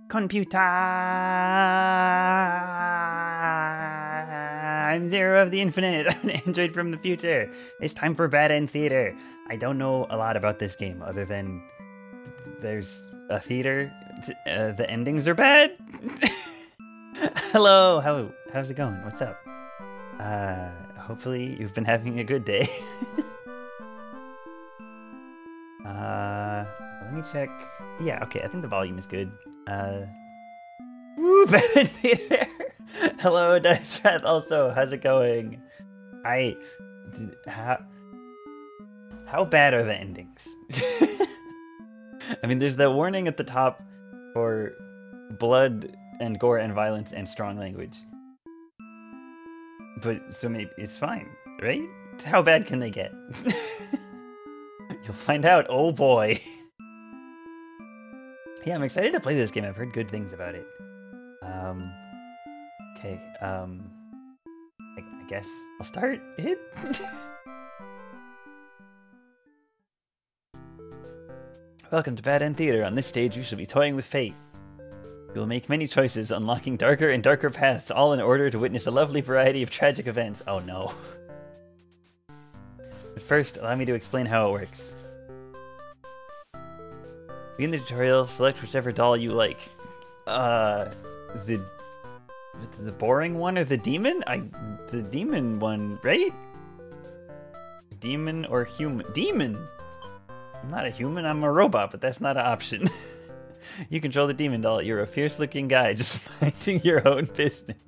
Computer! I'm Zero of the Infinite, an android from the future. It's time for Bad End Theater. I don't know a lot about this game other than there's a theater. The endings are bad. Hello, how's it going? What's up? Hopefully you've been having a good day. Let me check. Yeah, okay, I think the volume is good. Woo, Bad End Theater! Hello, Dice Wrath also, how's it going? How bad are the endings? I mean, there's the warning at the top for blood and gore and violence and strong language. But, so maybe, it's fine, right? How bad can they get? You'll find out, oh boy. Yeah, I'm excited to play this game, I've heard good things about it. Okay, I guess I'll start it? Welcome to Bad End Theater. On this stage, you shall be toying with fate. You will make many choices, unlocking darker and darker paths, all in order to witness a lovely variety of tragic events. Oh no. But first, allow me to explain how it works. Begin the tutorial, select whichever doll you like. The boring one or the demon? The demon one, right? Demon or human? Demon! I'm not a human, I'm a robot, but that's not an option. You control the demon doll. You're a fierce-looking guy just minding your own business.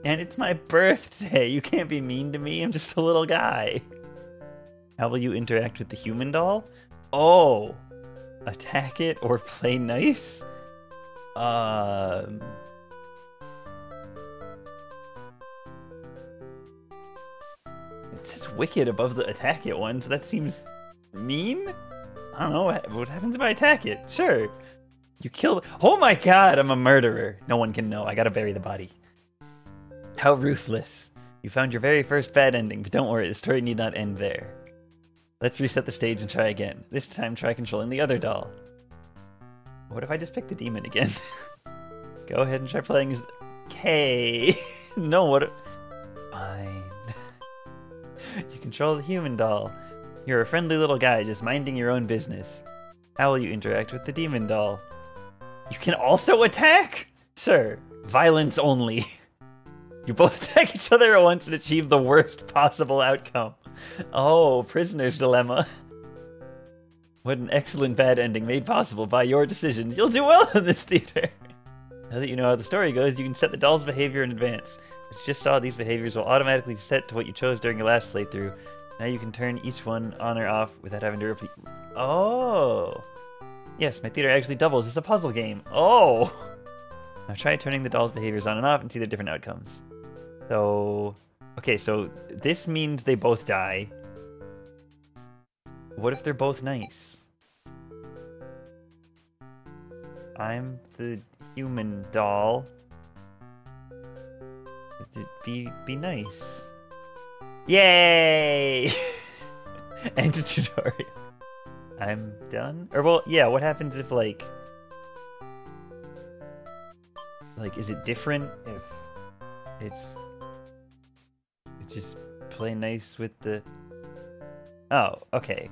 And it's my birthday. You can't be mean to me. I'm just a little guy. How will you interact with the human doll? Oh! Attack it or play nice? It says wicked above the attack it one, so that seems mean? I don't know, what happens if I attack it? Sure. You kill. Oh my god, I'm a murderer. No one can know. I gotta bury the body. How ruthless. You found your very first bad ending, but don't worry, the story need not end there. Let's reset the stage and try again. This time, try controlling the other doll. What if I just pick the demon again? Go ahead and try playing as... Okay. No, what... Fine. You control the human doll. You're a friendly little guy just minding your own business. How will you interact with the demon doll? You can also attack? Sure. Violence only. You both attack each other at once and achieve the worst possible outcome. Oh, prisoner's dilemma. What an excellent bad ending made possible by your decisions. You'll do well in this theater. Now that you know how the story goes, you can set the doll's behavior in advance. As you just saw, these behaviors will automatically be set to what you chose during your last playthrough. Now you can turn each one on or off without having to repeat. Oh! Yes, my theater actually doubles as a puzzle game. Oh! Now try turning the doll's behaviors on and off and see the different outcomes. So... Okay, so this means they both die. What if they're both nice? I'm the human doll. Be nice. Yay! End of tutorial. I'm done? Or well, yeah, what happens if like, is it different if it's just play nice with the... Oh, okay.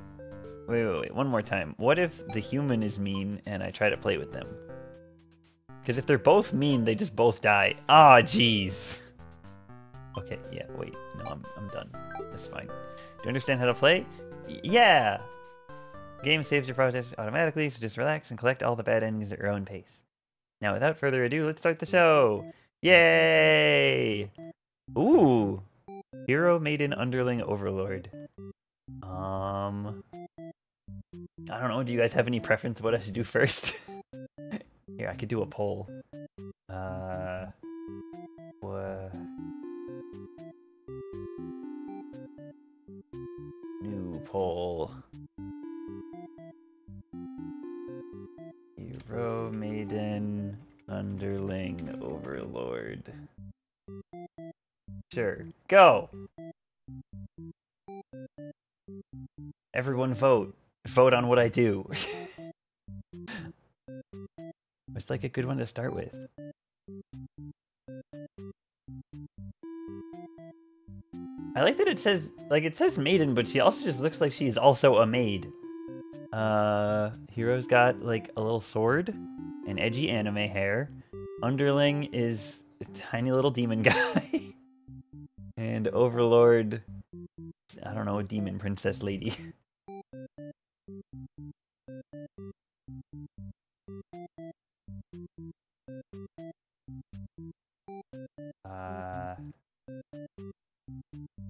Wait, one more time. What if the human is mean and I try to play with them? Because if they're both mean, they just both die. Ah, jeez. Okay, yeah, wait. No, I'm done. That's fine. Do you understand how to play? Yeah! Game saves your process automatically, so just relax and collect all the bad endings at your own pace. Now, without further ado, let's start the show! Yay! Ooh! Hero Maiden Underling Overlord. I don't know, do you guys have any preference what I should do first? Here, I could do a poll. New poll. Hero Maiden Underling Overlord. Sure. Go! Everyone vote. Vote on what I do. Seems like a good one to start with. I like that it says maiden, but she also just looks like she's also a maid. Hero's got like a little sword and edgy anime hair. Underling is a tiny little demon guy. And Overlord, I don't know, a demon princess lady.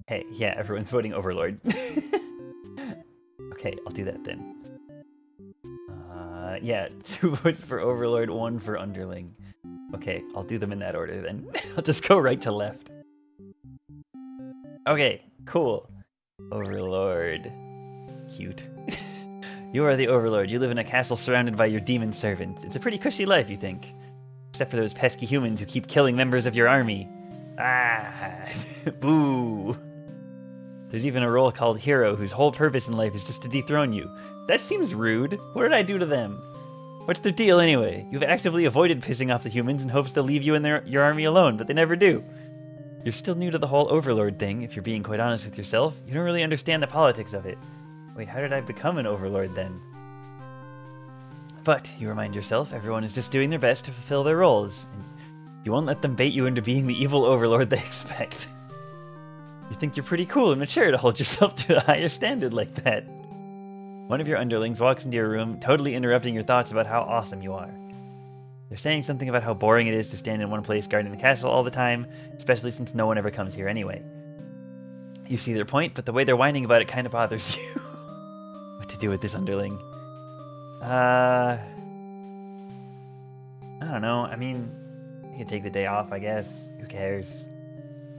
Hey, yeah, everyone's voting Overlord. Okay, I'll do that then. Yeah, 2 votes for Overlord, 1 for Underling. Okay, I'll do them in that order then. I'll just go right to left. Okay, cool. Overlord. Cute. You are the Overlord. You live in a castle surrounded by your demon servants. It's a pretty cushy life, you think. Except for those pesky humans who keep killing members of your army. Ah, boo. There's even a role called Hero whose whole purpose in life is just to dethrone you. That seems rude. What did I do to them? What's their deal anyway? You've actively avoided pissing off the humans in hopes they'll leave you and your army alone, but they never do. You're still new to the whole Overlord thing, if you're being quite honest with yourself. You don't really understand the politics of it. Wait, how did I become an Overlord then? But, you remind yourself, everyone is just doing their best to fulfill their roles. And you won't let them bait you into being the evil Overlord they expect. You think you're pretty cool and mature to hold yourself to a higher standard like that. One of your underlings walks into your room, totally interrupting your thoughts about how awesome you are. They're saying something about how boring it is to stand in one place guarding the castle all the time, especially since no one ever comes here anyway. You see their point, but the way they're whining about it kind of bothers you. What to do with this underling? I don't know. I mean, you can take the day off, I guess. Who cares?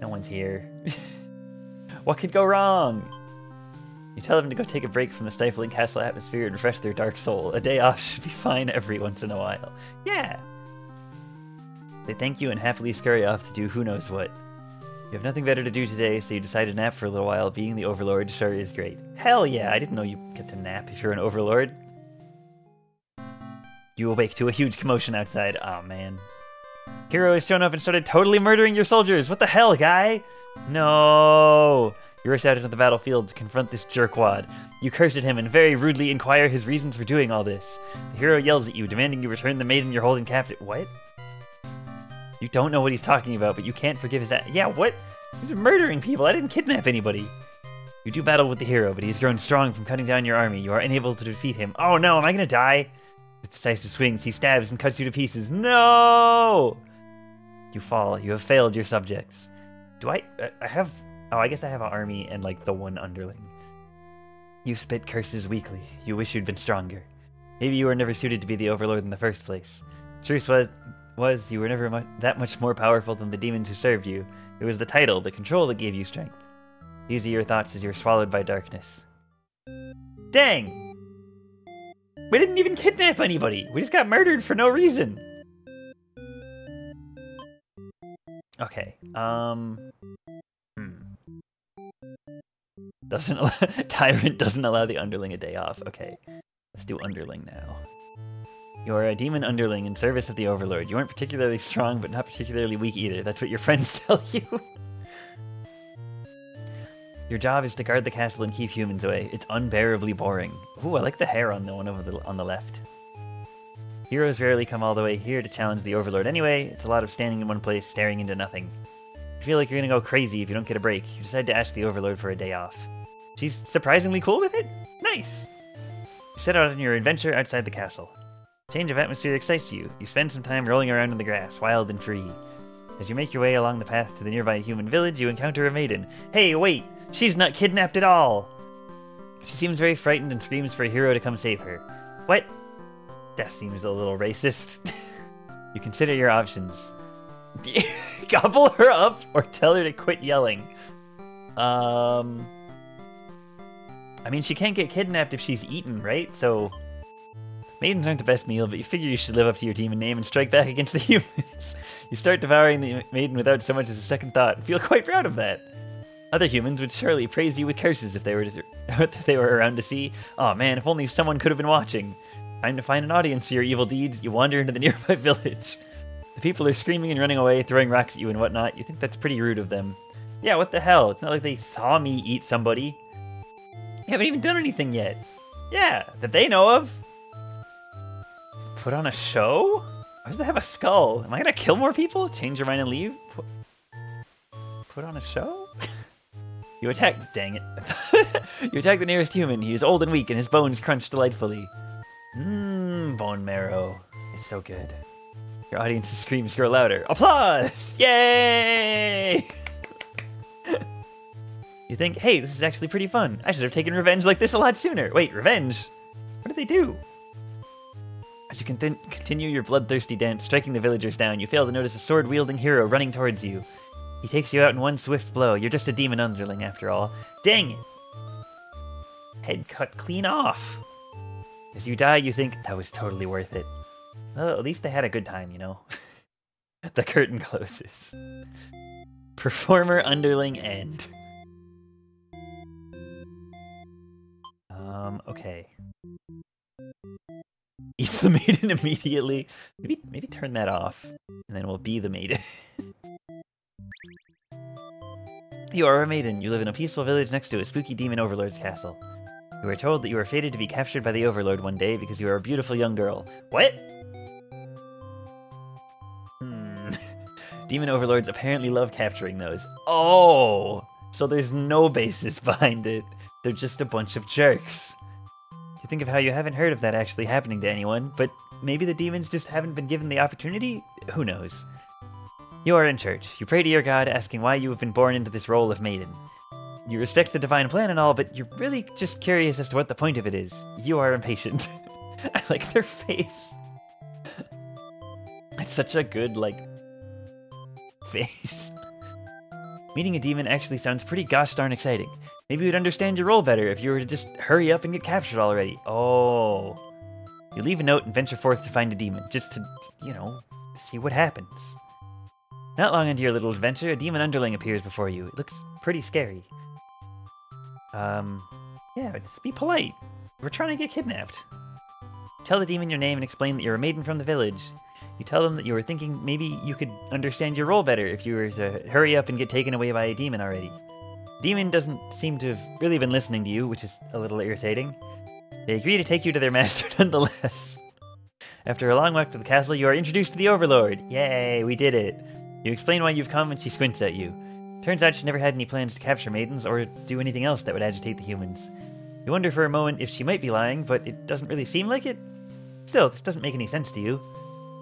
No one's here. What could go wrong? You tell them to go take a break from the stifling castle atmosphere and refresh their dark soul. A day off should be fine every once in a while. Yeah! They thank you and happily scurry off to do who knows what. You have nothing better to do today, so you decide to nap for a little while. Being the Overlord sure is great. Hell yeah, I didn't know you get to nap if you're an Overlord. You awake to a huge commotion outside. Aw, man. Hero has shown up and started totally murdering your soldiers. What the hell, guy? No! You rush out into the battlefield to confront this jerkwad. You curse at him and very rudely inquire his reasons for doing all this. The hero yells at you, demanding you return the maiden you're holding captive. What? You don't know what he's talking about, but you can't forgive his Yeah, what? He's murdering people. I didn't kidnap anybody. You do battle with the hero, but he's grown strong from cutting down your army. You are unable to defeat him. Oh no, am I gonna die? With decisive swings, he stabs and cuts you to pieces. No! You fall. You have failed your subjects. Do I have... Oh, I guess I have an army and, like, the one underling. You spit curses weakly. You wish you'd been stronger. Maybe you were never suited to be the Overlord in the first place. Truth was you were never that much more powerful than the demons who served you. It was the title, the control that gave you strength. These are your thoughts as you're swallowed by darkness. Dang! We didn't even kidnap anybody! We just got murdered for no reason! Okay, Tyrant doesn't allow the underling a day off. Okay, let's do underling now. You're a demon underling in service of the Overlord. You aren't particularly strong, but not particularly weak either. That's what your friends tell you. Your job is to guard the castle and keep humans away. It's unbearably boring. Ooh, I like the hair on the one on the left. Heroes rarely come all the way here to challenge the Overlord anyway. It's a lot of standing in one place, staring into nothing. You feel like you're gonna go crazy if you don't get a break. You decide to ask the Overlord for a day off. She's surprisingly cool with it? Nice! You set out on your adventure outside the castle. Change of atmosphere excites you. You spend some time rolling around in the grass, wild and free. As you make your way along the path to the nearby human village, you encounter a maiden. Hey, wait! She's not kidnapped at all! She seems very frightened and screams for a hero to come save her. What? That seems a little racist. You consider your options. Gobble her up or tell her to quit yelling. I mean, she can't get kidnapped if she's eaten, right? So, maidens aren't the best meal, but you figure you should live up to your demon name and strike back against the humans. You start devouring the maiden without so much as a second thought and feel quite proud of that. Other humans would surely praise you with curses if they were around to see. Oh man, if only someone could have been watching. Time to find an audience for your evil deeds. You wander into the nearby village. The people are screaming and running away, throwing rocks at you and whatnot. You think that's pretty rude of them. Yeah, what the hell? It's not like they saw me eat somebody. You haven't even done anything yet. Yeah, that they know of. Put on a show? Why does that have a skull? Am I gonna kill more people? Change your mind and leave? Put on a show? You attack. Dang it. You attack the nearest human. He is old and weak, and his bones crunch delightfully. Bone marrow. It's so good. Your audience's screams grow louder. Applause! Yay! You think, hey, this is actually pretty fun. I should have taken revenge like this a lot sooner. Wait, revenge? What did they do? As you continue your bloodthirsty dance, striking the villagers down, you fail to notice a sword-wielding hero running towards you. He takes you out in one swift blow. You're just a demon underling after all. Dang it! Head cut clean off. As you die, you think, that was totally worth it. Well, at least they had a good time, you know? The curtain closes. Performer underling end. Okay. Eats the maiden immediately. Maybe turn that off, and then we'll be the maiden. You are a maiden. You live in a peaceful village next to a spooky demon overlord's castle. You are told that you are fated to be captured by the overlord one day because you are a beautiful young girl. What? Demon overlords apparently love capturing those. Oh! So there's no basis behind it. They're just a bunch of jerks. You think of how you haven't heard of that actually happening to anyone, but maybe the demons just haven't been given the opportunity? Who knows? You are in church. You pray to your god, asking why you have been born into this role of maiden. You respect the divine plan and all, but you're really just curious as to what the point of it is. You are impatient. I like their face. It's such a good, face. Meeting a demon actually sounds pretty gosh darn exciting. Maybe you'd understand your role better if you were to just hurry up and get captured already. Oh. You leave a note and venture forth to find a demon, just to, see what happens. Not long into your little adventure, a demon underling appears before you. It looks pretty scary. Yeah, just be polite. We're trying to get kidnapped. Tell the demon your name and explain that you're a maiden from the village. You tell them that you were thinking maybe you could understand your role better if you were to hurry up and get taken away by a demon already. The demon doesn't seem to have really been listening to you, which is a little irritating. They agree to take you to their master nonetheless. After a long walk to the castle, you are introduced to the Overlord. Yay, we did it. You explain why you've come and she squints at you. Turns out she never had any plans to capture maidens or do anything else that would agitate the humans. You wonder for a moment if she might be lying, but it doesn't really seem like it. Still, this doesn't make any sense to you.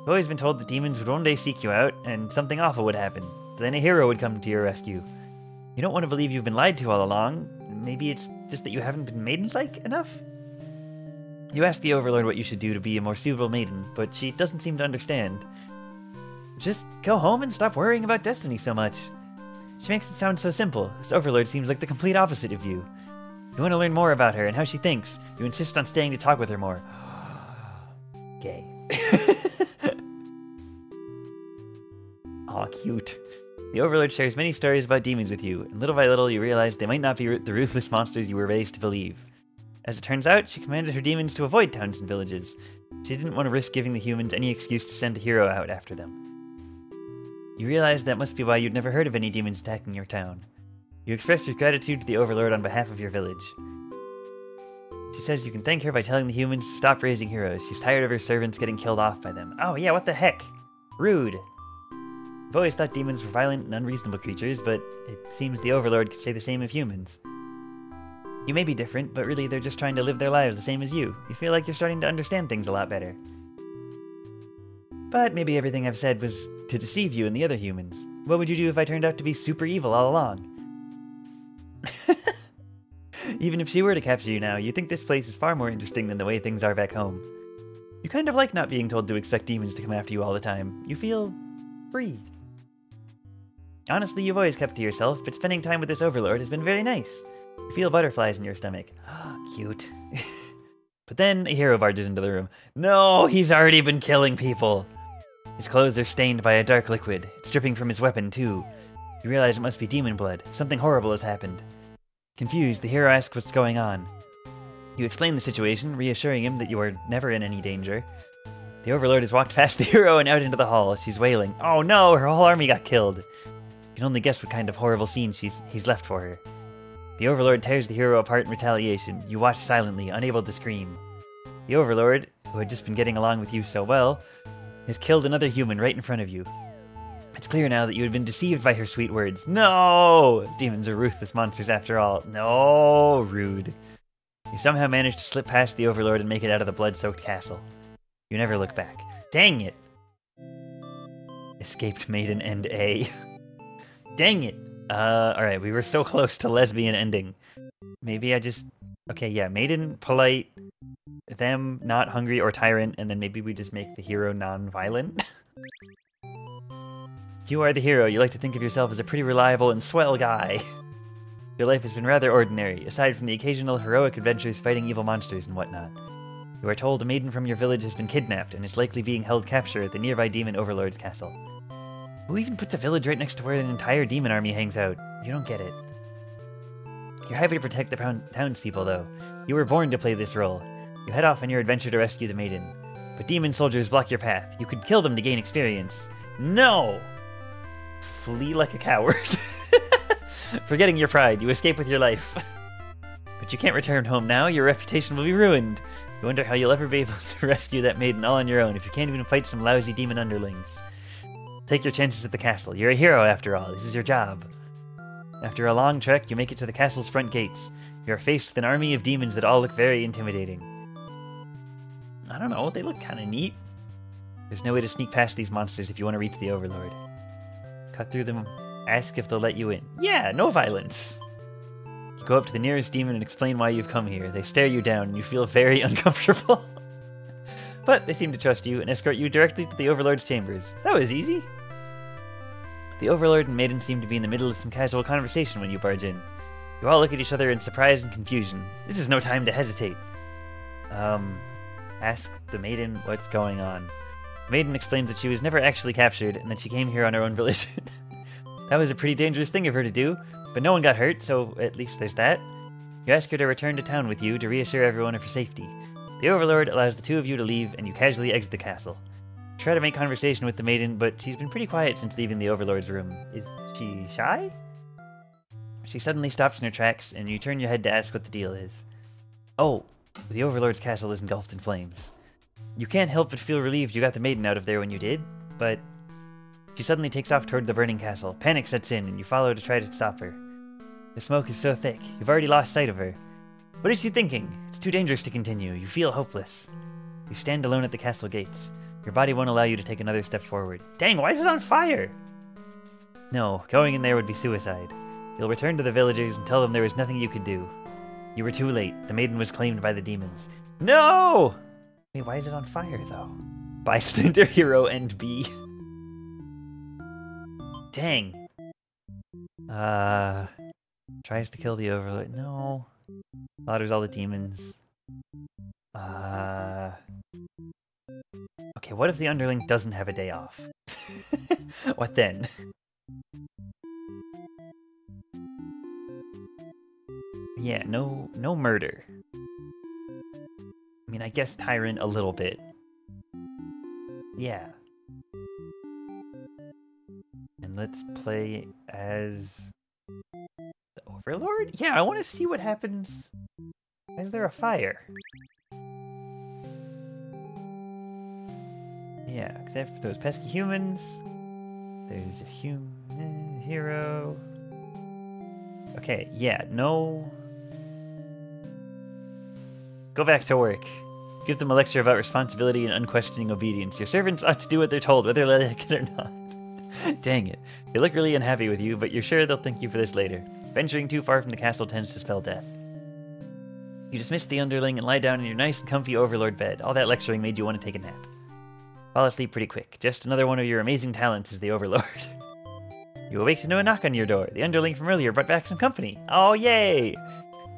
You've always been told that demons would one day seek you out, and something awful would happen. Then a hero would come to your rescue. You don't want to believe you've been lied to all along. Maybe it's just that you haven't been maiden-like enough? You ask the Overlord what you should do to be a more suitable maiden, but she doesn't seem to understand. Just go home and stop worrying about destiny so much. She makes it sound so simple. This Overlord seems like the complete opposite of you. You want to learn more about her and how she thinks. You insist on staying to talk with her more. Gay. Aw, cute. The Overlord shares many stories about demons with you, and little by little you realize they might not be the ruthless monsters you were raised to believe. As it turns out, she commanded her demons to avoid towns and villages. She didn't want to risk giving the humans any excuse to send a hero out after them. You realize that must be why you'd never heard of any demons attacking your town. You express your gratitude to the Overlord on behalf of your village. She says you can thank her by telling the humans to stop raising heroes. She's tired of her servants getting killed off by them. Oh yeah, what the heck? Rude. I've always thought demons were violent and unreasonable creatures, but it seems the Overlord could say the same of humans. You may be different, but really they're just trying to live their lives the same as you. You feel like you're starting to understand things a lot better. But maybe everything I've said was to deceive you and the other humans. What would you do if I turned out to be super evil all along? Even if she were to capture you now, you think this place is far more interesting than the way things are back home. You kind of like not being told to expect demons to come after you all the time. You feel free. Honestly, you've always kept to yourself, but spending time with this Overlord has been very nice. You feel butterflies in your stomach. Cute. But then a hero barges into the room. No, he's already been killing people. His clothes are stained by a dark liquid. It's dripping from his weapon, too. You realize it must be demon blood. Something horrible has happened. Confused, the hero asks what's going on. You explain the situation, reassuring him that you are never in any danger. The Overlord has walked past the hero and out into the hall. She's wailing. Oh no, her whole army got killed. You can only guess what kind of horrible scene he's left for her. The Overlord tears the hero apart in retaliation. You watch silently, unable to scream. The Overlord, who had just been getting along with you so well, has killed another human right in front of you. It's clear now that you had been deceived by her sweet words. No! Demons are ruthless monsters after all. No, rude. You somehow manage to slip past the Overlord and make it out of the blood-soaked castle. You never look back. Dang it! Escaped Maiden End A. Dang it! Alright, we were so close to lesbian ending. Maybe I just... Okay, yeah, Maiden, polite, them, not hungry or tyrant, and then maybe we just make the hero non-violent? You are the hero. You like to think of yourself as a pretty reliable and swell guy. Your life has been rather ordinary, aside from the occasional heroic adventures fighting evil monsters and whatnot. You are told a maiden from your village has been kidnapped and is likely being held captive at the nearby demon overlord's castle. Who even puts a village right next to where an entire demon army hangs out? You don't get it. You're happy to protect the townspeople, though. You were born to play this role. You head off on your adventure to rescue the maiden. But demon soldiers block your path. You could kill them to gain experience. No! Flee like a coward. Forgetting your pride, you escape with your life. But you can't return home now. Your reputation will be ruined. You wonder how you'll ever be able to rescue that maiden all on your own if you can't even fight some lousy demon underlings. Take your chances at the castle. You're a hero after all. This is your job. After a long trek, you make it to the castle's front gates. You are faced with an army of demons that all look very intimidating. I don't know, they look kind of neat. There's no way to sneak past these monsters if you want to reach the Overlord. Cut through them, ask if they'll let you in. Yeah, no violence. You go up to the nearest demon and explain why you've come here. They stare you down and you feel very uncomfortable. But they seem to trust you and escort you directly to the Overlord's chambers. That was easy. The Overlord and Maiden seem to be in the middle of some casual conversation when you barge in. You all look at each other in surprise and confusion. This is no time to hesitate. Ask the Maiden what's going on. The Maiden explains that she was never actually captured and that she came here on her own volition. That was a pretty dangerous thing of her to do, but no one got hurt, so at least there's that. You ask her to return to town with you to reassure everyone of her safety. The Overlord allows the two of you to leave, and you casually exit the castle. Try to make conversation with the Maiden, but she's been pretty quiet since leaving the Overlord's room. Is she shy? She suddenly stops in her tracks, and you turn your head to ask what the deal is. Oh, the Overlord's castle is engulfed in flames. You can't help but feel relieved you got the Maiden out of there when you did, but she suddenly takes off toward the burning castle. Panic sets in, and you follow to try to stop her. The smoke is so thick, you've already lost sight of her. What is she thinking? It's too dangerous to continue. You feel hopeless. You stand alone at the castle gates. Your body won't allow you to take another step forward. Dang, why is it on fire? No, going in there would be suicide. You'll return to the villagers and tell them there was nothing you could do. You were too late. The Maiden was claimed by the demons. No! Wait, why is it on fire, though? Bystander Hero and B. Dang. Tries to kill the Overlord. No. Slaughters all the demons. Okay, what if the underling doesn't have a day off? What then? Yeah, no murder. I mean, I guess Tyrant a little bit. Yeah. And let's play as the Overlord? Yeah, I want to see what happens. Why is there a fire? Yeah, because after those pesky humans, there's a human hero. Okay, yeah, no. Go back to work. Give them a lecture about responsibility and unquestioning obedience. Your servants ought to do what they're told, whether they like it or not. Dang it. They look really unhappy with you, but you're sure they'll thank you for this later. Venturing too far from the castle tends to spell death. You dismiss the underling and lie down in your nice and comfy Overlord bed. All that lecturing made you want to take a nap. Fall asleep pretty quick. Just another one of your amazing talents as the Overlord. You awaken to a knock on your door. The underling from earlier brought back some company. Oh, yay!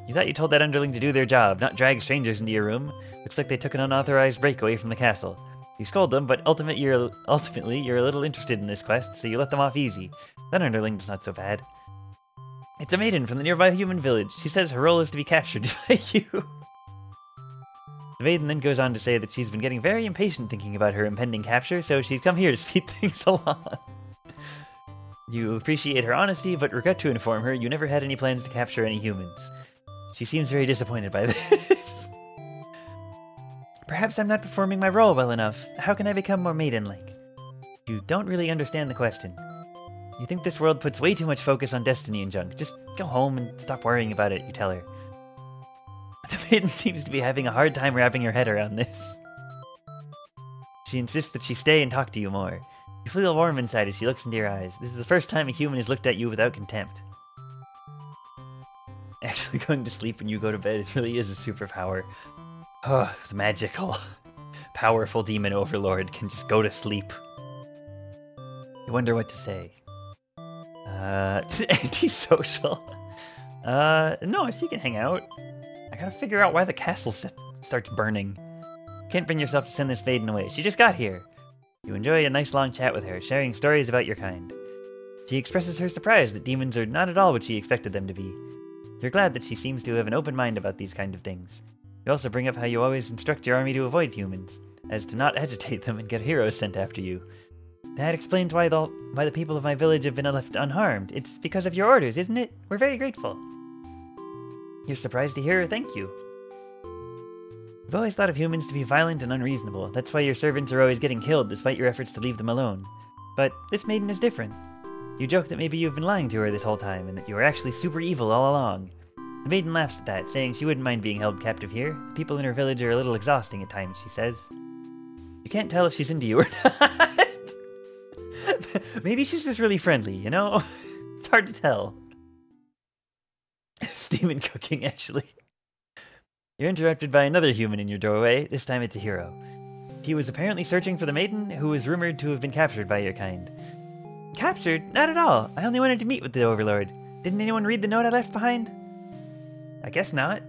You thought you told that underling to do their job, not drag strangers into your room. Looks like they took an unauthorized break away from the castle. You scold them, but ultimately you're a little interested in this quest, so you let them off easy. That underling's not so bad. It's a maiden from the nearby human village. She says her role is to be captured by you. The maiden then goes on to say that she's been getting very impatient thinking about her impending capture, so she's come here to speed things along. You appreciate her honesty, but regret to inform her you never had any plans to capture any humans. She seems very disappointed by this. Perhaps I'm not performing my role well enough. How can I become more maiden-like? You don't really understand the question. You think this world puts way too much focus on destiny and junk. Just go home and stop worrying about it, you tell her. The maiden seems to be having a hard time wrapping her head around this. She insists that she stay and talk to you more. You feel warm inside as she looks into your eyes. This is the first time a human has looked at you without contempt. Actually, going to sleep when you go to bed really is a superpower. Oh, the magical, powerful demon overlord can just go to sleep. You wonder what to say. Antisocial. No, she can hang out. I gotta figure out why the castle starts burning. Can't bring yourself to send this maiden away. She just got here. You enjoy a nice long chat with her, sharing stories about your kind. She expresses her surprise that demons are not at all what she expected them to be. You're glad that she seems to have an open mind about these kind of things. You also bring up how you always instruct your army to avoid humans, as to not agitate them and get heroes sent after you. That explains why the people of my village have been left unharmed. It's because of your orders, isn't it? We're very grateful. You're surprised to hear her thank you. I've always thought of humans to be violent and unreasonable. That's why your servants are always getting killed despite your efforts to leave them alone. But this maiden is different. You joke that maybe you've been lying to her this whole time and that you were actually super evil all along. The maiden laughs at that, saying she wouldn't mind being held captive here. The people in her village are a little exhausting at times, she says. You can't tell if she's into you or not. Maybe she's just really friendly, you know? It's hard to tell. Steaming cooking, actually. You're interrupted by another human in your doorway. This time it's a hero. He was apparently searching for the maiden, who was rumored to have been captured by your kind. Captured? Not at all. I only wanted to meet with the Overlord. Didn't anyone read the note I left behind? I guess not.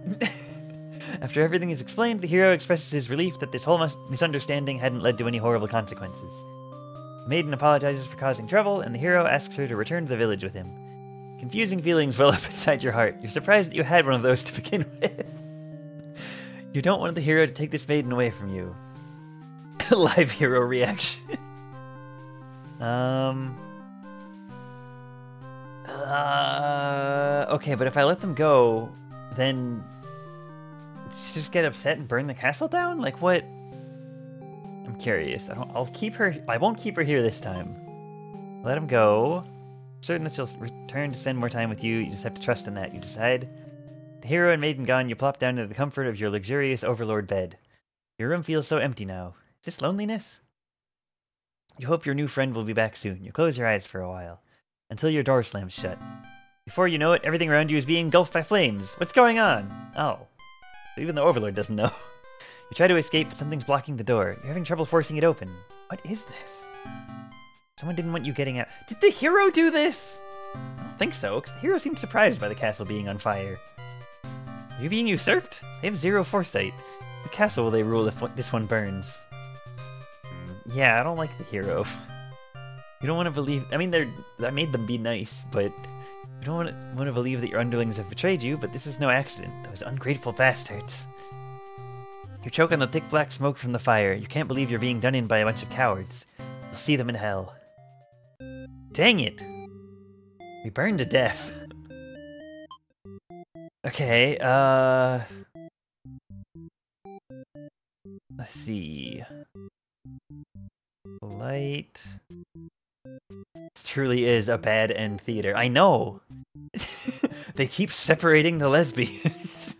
After everything is explained, the hero expresses his relief that this whole misunderstanding hadn't led to any horrible consequences. The maiden apologizes for causing trouble, and the hero asks her to return to the village with him. Confusing feelings well up inside your heart. You're surprised that you had one of those to begin with. You don't want the hero to take this maiden away from you. Live hero reaction. Okay, but if I let them go, then just get upset and burn the castle down? Like what? I'm curious. I'll keep her. I won't keep her here this time. Let him go. Certain that she'll return to spend more time with you. You just have to trust in that. You decide. The hero and maiden gone, you plop down into the comfort of your luxurious overlord bed. Your room feels so empty now. Is this loneliness? You hope your new friend will be back soon. You close your eyes for a while, until your door slams shut. Before you know it, everything around you is being engulfed by flames. What's going on? Oh. Even the overlord doesn't know. You try to escape, but something's blocking the door. You're having trouble forcing it open. What is this? Someone didn't want you getting out. Did the hero do this? I don't think so, because the hero seemed surprised by the castle being on fire. Are you being usurped? They have zero foresight. What castle will they rule if this one burns? Yeah, I don't like the hero. You don't want to believe... I mean, I made them be nice, but... You don't want to believe that your underlings have betrayed you, but this is no accident. Those ungrateful bastards. You choke on the thick black smoke from the fire. You can't believe you're being done in by a bunch of cowards. You'll see them in hell. Dang it! We burned to death. Okay, let's see. Light. This truly is a bad end theater. I know! They keep separating the lesbians.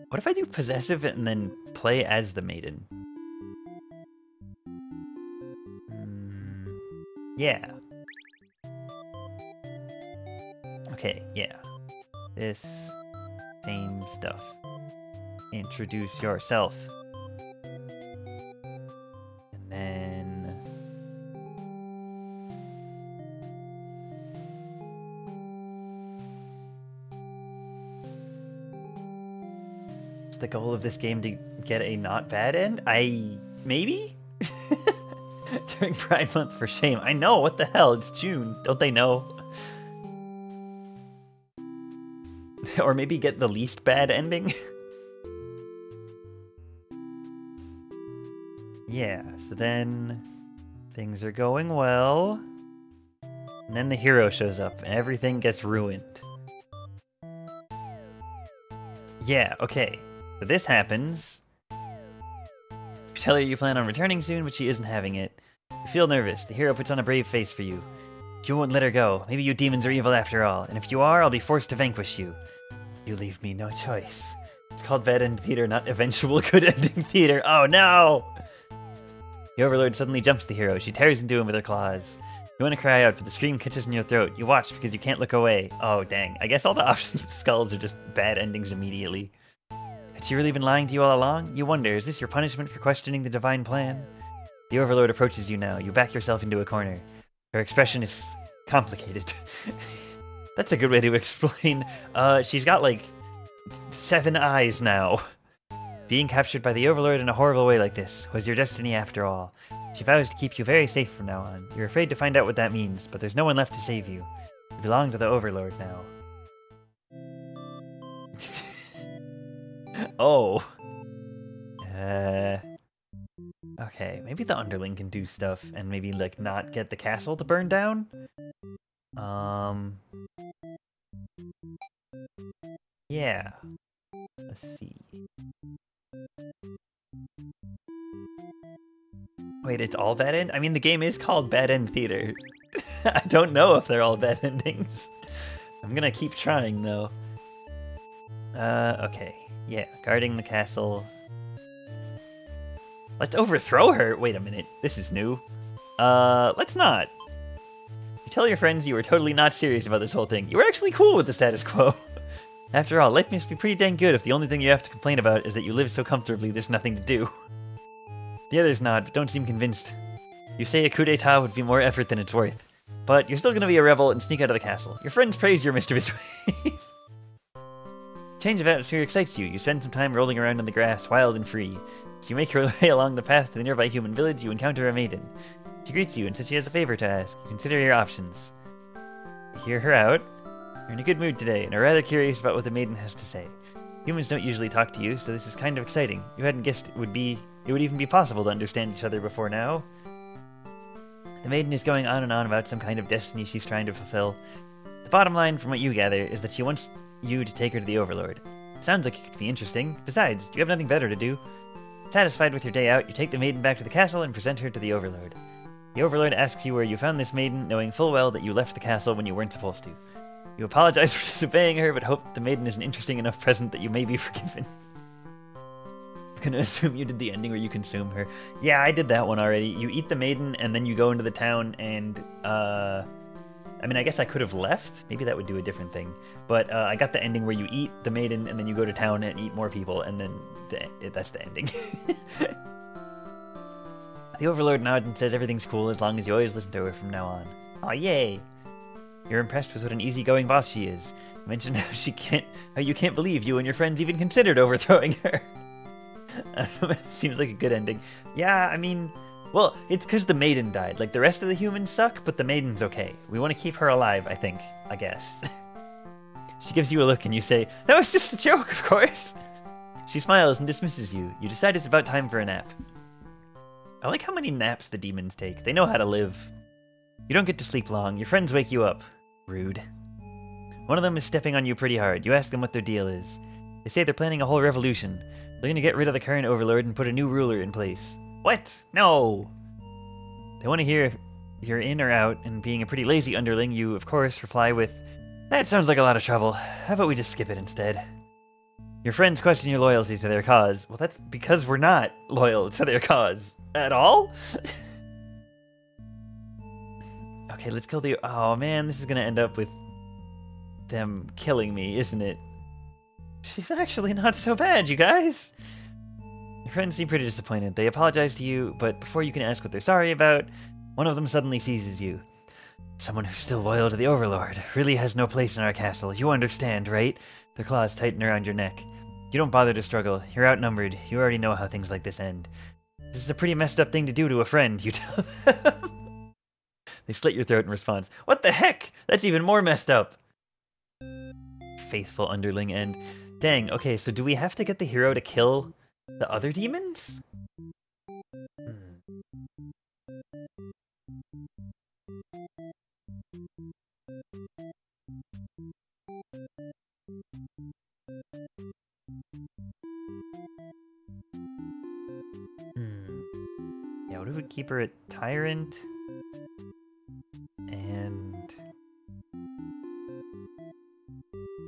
What if I do possessive and then play as the maiden? Yeah. Okay, yeah. This same stuff. Introduce yourself. And then... Is the goal of this game to get a not bad end? Maybe? During Pride Month for shame. I know, what the hell? It's June. Don't they know? Or maybe get the least bad ending. Yeah, so then things are going well. And then the hero shows up and everything gets ruined. Yeah, okay. So this happens. You tell her you plan on returning soon, but she isn't having it. You feel nervous. The hero puts on a brave face for you. You won't let her go. Maybe you demons are evil after all, and if you are, I'll be forced to vanquish you. You leave me no choice. It's called Bad End Theater, not eventual good ending theater. Oh no! The Overlord suddenly jumps the hero. She tears into him with her claws. You want to cry out, but the scream catches in your throat. You watch because you can't look away. Oh, dang. I guess all the options with skulls are just bad endings immediately. Had she really been lying to you all along? You wonder, is this your punishment for questioning the divine plan? The Overlord approaches you now. You back yourself into a corner. Her expression is complicated. That's a good way to explain. She's got like 7 eyes now. Being captured by the Overlord in a horrible way like this was your destiny after all. She vows to keep you very safe from now on. You're afraid to find out what that means, but there's no one left to save you. You belong to the Overlord now. Oh. Okay, maybe the Underling can do stuff and maybe, like, not get the castle to burn down? Yeah. Let's see. Wait, it's all bad end? I mean, the game is called Bad End Theater. I don't know if they're all bad endings. I'm gonna keep trying, though. Okay. Yeah, guarding the castle. Let's overthrow her! Wait a minute, this is new. Let's not. You tell your friends you were totally not serious about this whole thing. You were actually cool with the status quo. After all, life must be pretty dang good if the only thing you have to complain about is that you live so comfortably there's nothing to do. The others nod, but don't seem convinced. You say a coup d'etat would be more effort than it's worth. But you're still gonna be a rebel and sneak out of the castle. Your friends praise your mischievous ways. Change of atmosphere excites you. You spend some time rolling around in the grass, wild and free. As you make your way along the path to the nearby human village, you encounter a maiden. She greets you and says she has a favor to ask. You consider your options. You hear her out. You're in a good mood today and are rather curious about what the maiden has to say. Humans don't usually talk to you, so this is kind of exciting. You hadn't guessed it would even be possible to understand each other before now. The maiden is going on and on about some kind of destiny she's trying to fulfill. The bottom line, from what you gather, is that she wants you to take her to the Overlord. It sounds like it could be interesting. Besides, you have nothing better to do. Satisfied with your day out, you take the maiden back to the castle and present her to the Overlord. The Overlord asks you where you found this maiden, knowing full well that you left the castle when you weren't supposed to. You apologize for disobeying her, but hope the maiden is an interesting enough present that you may be forgiven. I'm gonna assume you did the ending where you consume her. Yeah, I did that one already. You eat the maiden, and then you go into the town, and, I mean, I guess I could have left. Maybe that would do a different thing. But I got the ending where you eat the maiden, and then you go to town and eat more people, and then that's the ending. The Overlord nods and says everything's cool as long as you always listen to her from now on. Aw, yay! You're impressed with what an easygoing boss she is. You mentioned how you can't believe you and your friends even considered overthrowing her. It seems like a good ending. Yeah, I mean, well, it's because the maiden died. Like, the rest of the humans suck, but the maiden's okay. We want to keep her alive, I think. I guess. She gives you a look and you say, "That was just a joke, of course." She smiles and dismisses you. You decide it's about time for a nap. I like how many naps the demons take. They know how to live. You don't get to sleep long. Your friends wake you up. Rude. One of them is stepping on you pretty hard. You ask them what their deal is. They say they're planning a whole revolution. They're gonna get rid of the current Overlord and put a new ruler in place. What? No! They want to hear if you're in or out, and being a pretty lazy underling, you, of course, reply with, "That sounds like a lot of trouble. How about we just skip it instead?" Your friends question your loyalty to their cause. Well, that's because we're not loyal to their cause. At all? Okay, let's kill the... Oh, man, this is gonna end up with them killing me, isn't it? She's actually not so bad, you guys! Your friends seem pretty disappointed. They apologize to you, but before you can ask what they're sorry about, one of them suddenly seizes you. Someone who's still loyal to the Overlord really has no place in our castle. You understand, right? Their claws tighten around your neck. You don't bother to struggle. You're outnumbered. You already know how things like this end. This is a pretty messed up thing to do to a friend, you tell them. They slit your throat in response. What the heck? That's even more messed up. faithful underling end. Dang, okay, so do we have to get the hero to kill the other demons? Yeah, what if we keep her a tyrant? And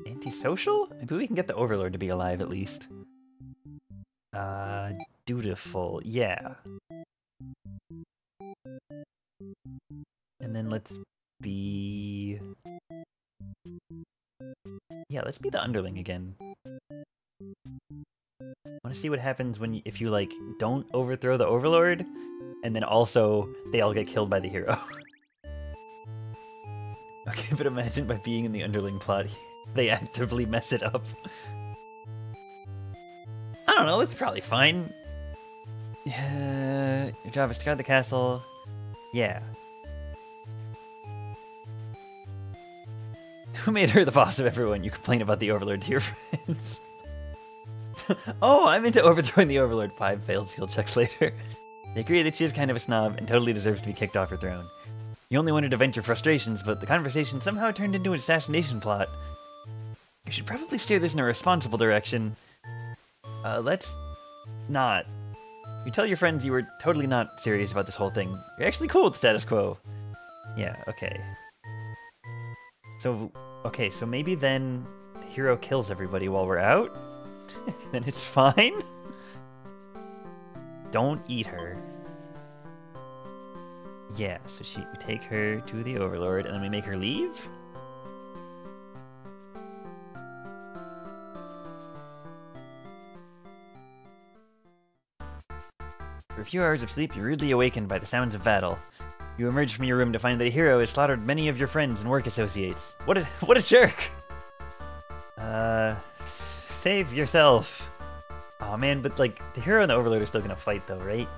antisocial? Maybe we can get the Overlord to be alive at least. Dutiful, yeah. And then let's be... Yeah, let's be the underling again. I want to see what happens when if you, like, don't overthrow the Overlord, and then also they all get killed by the hero. Okay, but imagine by being in the underling plot, they actively mess it up. I don't know, it's probably fine. Yeah, your job is to guard the castle. Yeah. Who made her the boss of everyone? You complain about the Overlord to your friends. Oh, I'm into overthrowing the Overlord. 5 failed skill checks later. They agree that she is kind of a snob and totally deserves to be kicked off her throne. You only wanted to vent your frustrations, but the conversation somehow turned into an assassination plot. You should probably steer this in a responsible direction. Let's not. You tell your friends you were totally not serious about this whole thing. You're actually cool with the status quo. Yeah, okay. So, okay, so maybe then the hero kills everybody while we're out? Then it's fine? Don't eat her. Yeah, so we take her to the Overlord, and then we make her leave? For a few hours of sleep, you're rudely awakened by the sounds of battle. You emerge from your room to find that a hero has slaughtered many of your friends and work associates. What a jerk! Save yourself. Aw, man, but, like, the hero and the Overlord are still gonna fight, though, right?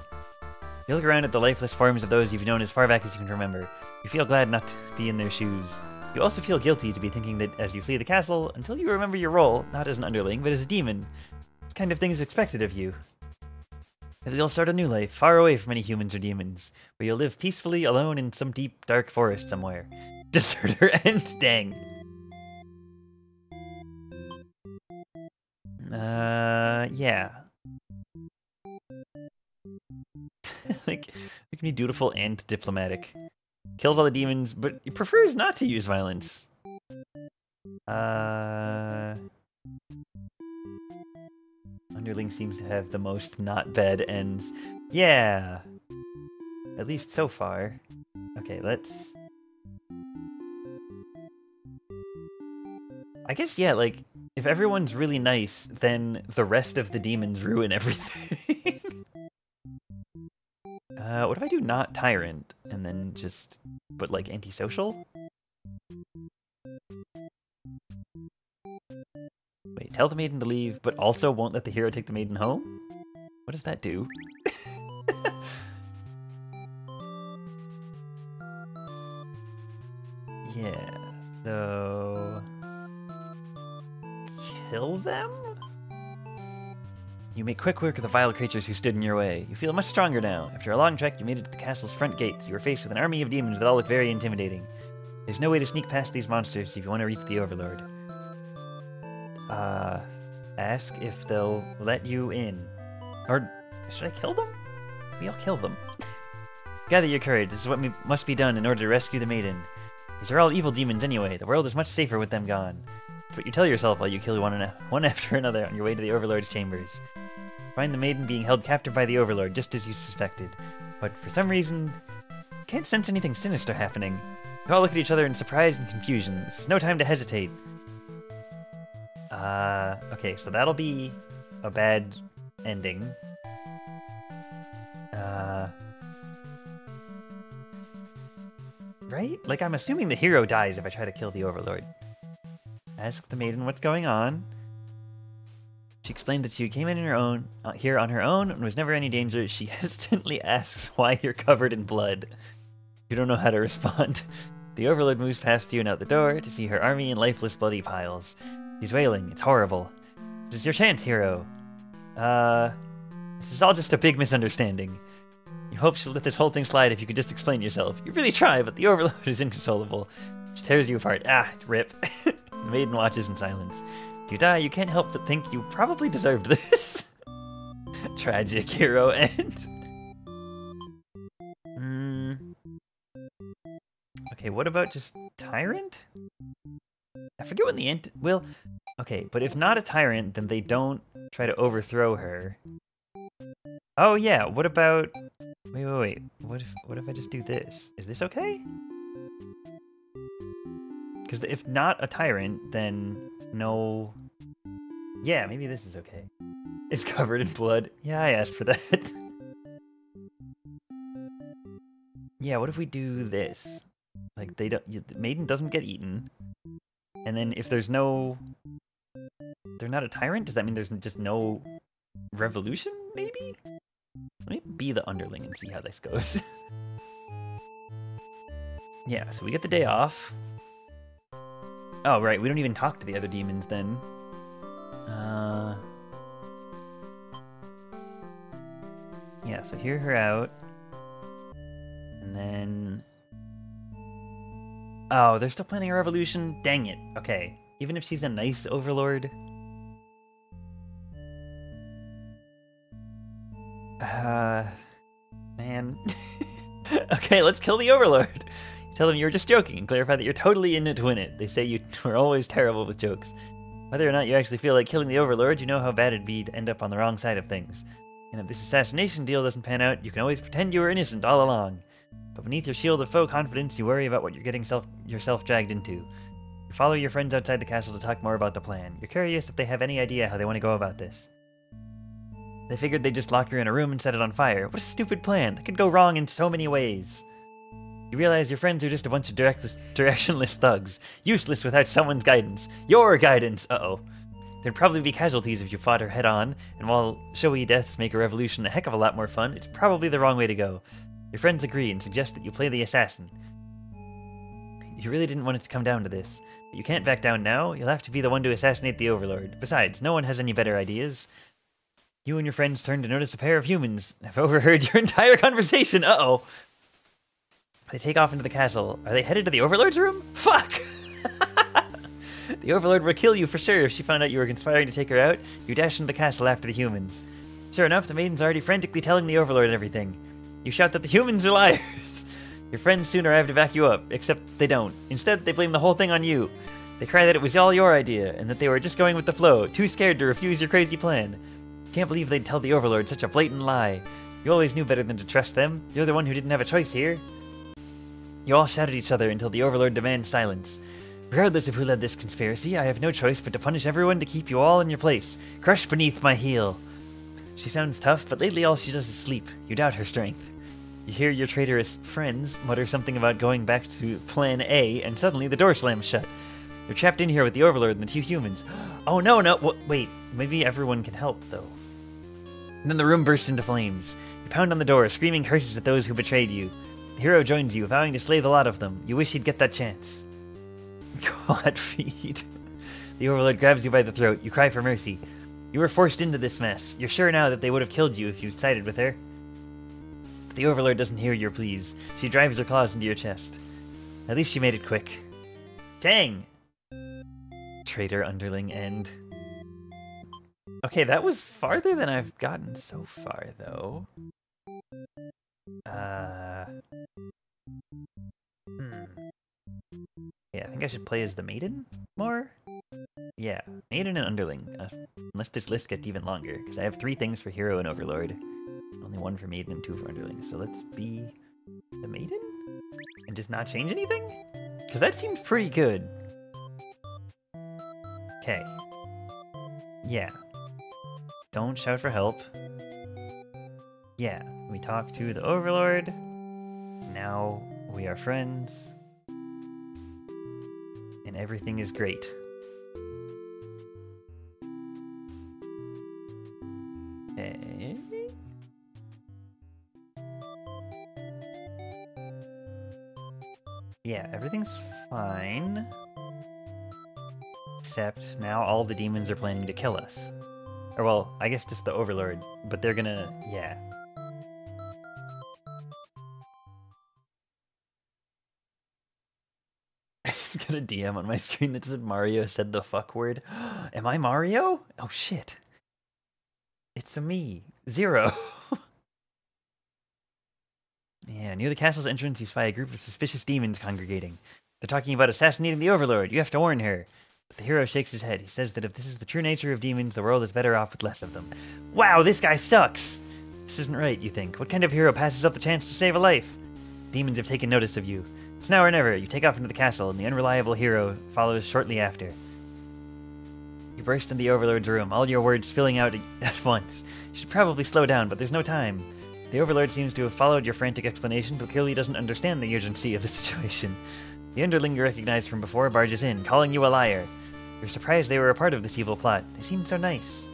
You look around at the lifeless forms of those you've known as far back as you can remember. You feel glad not to be in their shoes. You also feel guilty to be thinking that as you flee the castle, until you remember your role, not as an underling, but as a demon. This kind of thing is expected of you. And you'll start a new life, far away from any humans or demons, where you'll live peacefully alone in some deep, dark forest somewhere. Deserter end, dang. Yeah. Like, it can be dutiful and diplomatic. Kills all the demons, but he prefers not to use violence. Underling seems to have the most not bad ends. Yeah! At least so far. Okay, let's... I guess, yeah, like, if everyone's really nice, then the rest of the demons ruin everything. What if I do not tyrant, and then just put, like, antisocial? Wait, tell the maiden to leave, but also won't let the hero take the maiden home? What does that do? Yeah, so... kill them? You make quick work of the vile creatures who stood in your way. You feel much stronger now. After a long trek, you made it to the castle's front gates. You were faced with an army of demons that all look very intimidating. There's no way to sneak past these monsters if you want to reach the Overlord. Ask if they'll let you in. Or, should I kill them? Maybe I'll kill them. Gather your courage. This is what must be done in order to rescue the maiden. These are all evil demons anyway. The world is much safer with them gone. That's what you tell yourself while you kill one after another on your way to the Overlord's chambers. Find the maiden being held captive by the Overlord, just as you suspected. But for some reason, you can't sense anything sinister happening. You all look at each other in surprise and confusion. This is no time to hesitate. Okay, so that'll be a bad ending. Right? Like, I'm assuming the hero dies if I try to kill the Overlord. Ask the maiden what's going on. She explained that she came in here on her own and was never any danger. She hesitantly asks why you're covered in blood. You don't know how to respond. The Overlord moves past you and out the door to see her army in lifeless, bloody piles. He's wailing. It's horrible. This is your chance, hero. This is all just a big misunderstanding. You hope she'll let this whole thing slide if you could just explain yourself. You really try, but the Overlord is inconsolable. She tears you apart. Ah, rip. The maiden watches in silence. If you die, you can't help but think you probably deserved this. Tragic hero end. Okay, what about just Tyrant? I forget when the end. Well, okay, but if not a Tyrant, then they don't try to overthrow her. Oh yeah, what about... Wait. What if I just do this? Is this okay? Because if not a Tyrant, then no... Yeah, maybe this is okay. It's covered in blood. Yeah, I asked for that. Yeah, what if we do this? Like, they don't... The maiden doesn't get eaten. And then if there's no... They're not a Tyrant? Does that mean there's just no revolution, maybe? Let me be the underling and see how this goes. Yeah, so we get the day off. Oh, right, we don't even talk to the other demons then. Yeah, so hear her out. And then... Oh, they're still planning a revolution? Dang it. Okay, even if she's a nice overlord... Man. Okay, let's kill the Overlord. You tell them you were just joking and clarify that you're totally in it to win it. They say you were always terrible with jokes. Whether or not you actually feel like killing the Overlord, you know how bad it'd be to end up on the wrong side of things. And if this assassination deal doesn't pan out, you can always pretend you were innocent all along. But beneath your shield of faux confidence, you worry about what you're getting yourself dragged into. You follow your friends outside the castle to talk more about the plan. You're curious if they have any idea how they want to go about this. They figured they'd just lock her in a room and set it on fire. What a stupid plan. That could go wrong in so many ways. You realize your friends are just a bunch of directionless thugs. Useless without someone's guidance. Your guidance! Uh-oh. There'd probably be casualties if you fought her head-on, and while showy deaths make a revolution a heck of a lot more fun, it's probably the wrong way to go. Your friends agree and suggest that you play the assassin. You really didn't want it to come down to this. But you can't back down now. You'll have to be the one to assassinate the Overlord. Besides, no one has any better ideas. You and your friends turn to notice a pair of humans. I've overheard your entire conversation. Uh-oh. They take off into the castle. Are they headed to the Overlord's room? Fuck! The Overlord will kill you for sure if she found out you were conspiring to take her out. You dash into the castle after the humans. Sure enough, the maiden's already frantically telling the Overlord everything. You shout that the humans are liars. Your friends soon arrive to back you up, except they don't. Instead, they blame the whole thing on you. They cry that it was all your idea, and that they were just going with the flow, too scared to refuse your crazy plan. Can't believe they'd tell the Overlord such a blatant lie. You always knew better than to trust them. You're the one who didn't have a choice here. You all shout at each other until the Overlord demands silence. Regardless of who led this conspiracy, I have no choice but to punish everyone to keep you all in your place. Crushed beneath my heel. She sounds tough, but lately all she does is sleep. You doubt her strength. You hear your traitorous friends mutter something about going back to Plan A, and suddenly the door slams shut. You're trapped in here with the Overlord and the two humans. Oh no, wait, maybe everyone can help, though. And then the room bursts into flames. You pound on the door, screaming curses at those who betrayed you. The hero joins you, vowing to slay the lot of them. You wish he'd get that chance. Godfeed. The Overlord grabs you by the throat. You cry for mercy. You were forced into this mess. You're sure now that they would have killed you if you'd sided with her. But the Overlord doesn't hear your pleas. She drives her claws into your chest. At least she made it quick. Dang! Traitor underling end. Okay, that was farther than I've gotten so far, though. Yeah, I think I should play as the Maiden more? Yeah, Maiden and Underling. Unless this list gets even longer, because I have 3 things for Hero and Overlord. Only 1 for Maiden and 2 for Underling. So let's be the Maiden? And just not change anything? Because that seems pretty good. Okay. Yeah. Don't shout for help. Yeah, we talk to the Overlord. Now we are friends. And everything is great. Okay. Yeah, everything's fine. Except now all the demons are planning to kill us. Or well, I guess just the Overlord, but they're gonna, yeah. I just got a DM on my screen that said Mario said the fuck word. Am I Mario? Oh shit. It's a me. Zero. Yeah, near the castle's entrance you spy a group of suspicious demons congregating. They're talking about assassinating the Overlord. You have to warn her. But the hero shakes his head. He says that if this is the true nature of demons, the world is better off with less of them. Wow, this guy sucks! This isn't right, you think. What kind of hero passes up the chance to save a life? Demons have taken notice of you. It's now or never. You take off into the castle, and the unreliable hero follows shortly after. You burst into the Overlord's room, all your words spilling out at once. You should probably slow down, but there's no time. The Overlord seems to have followed your frantic explanation, but clearly doesn't understand the urgency of the situation. The underling you recognized from before barges in, calling you a liar. You're surprised they were a part of this evil plot. They seemed so nice.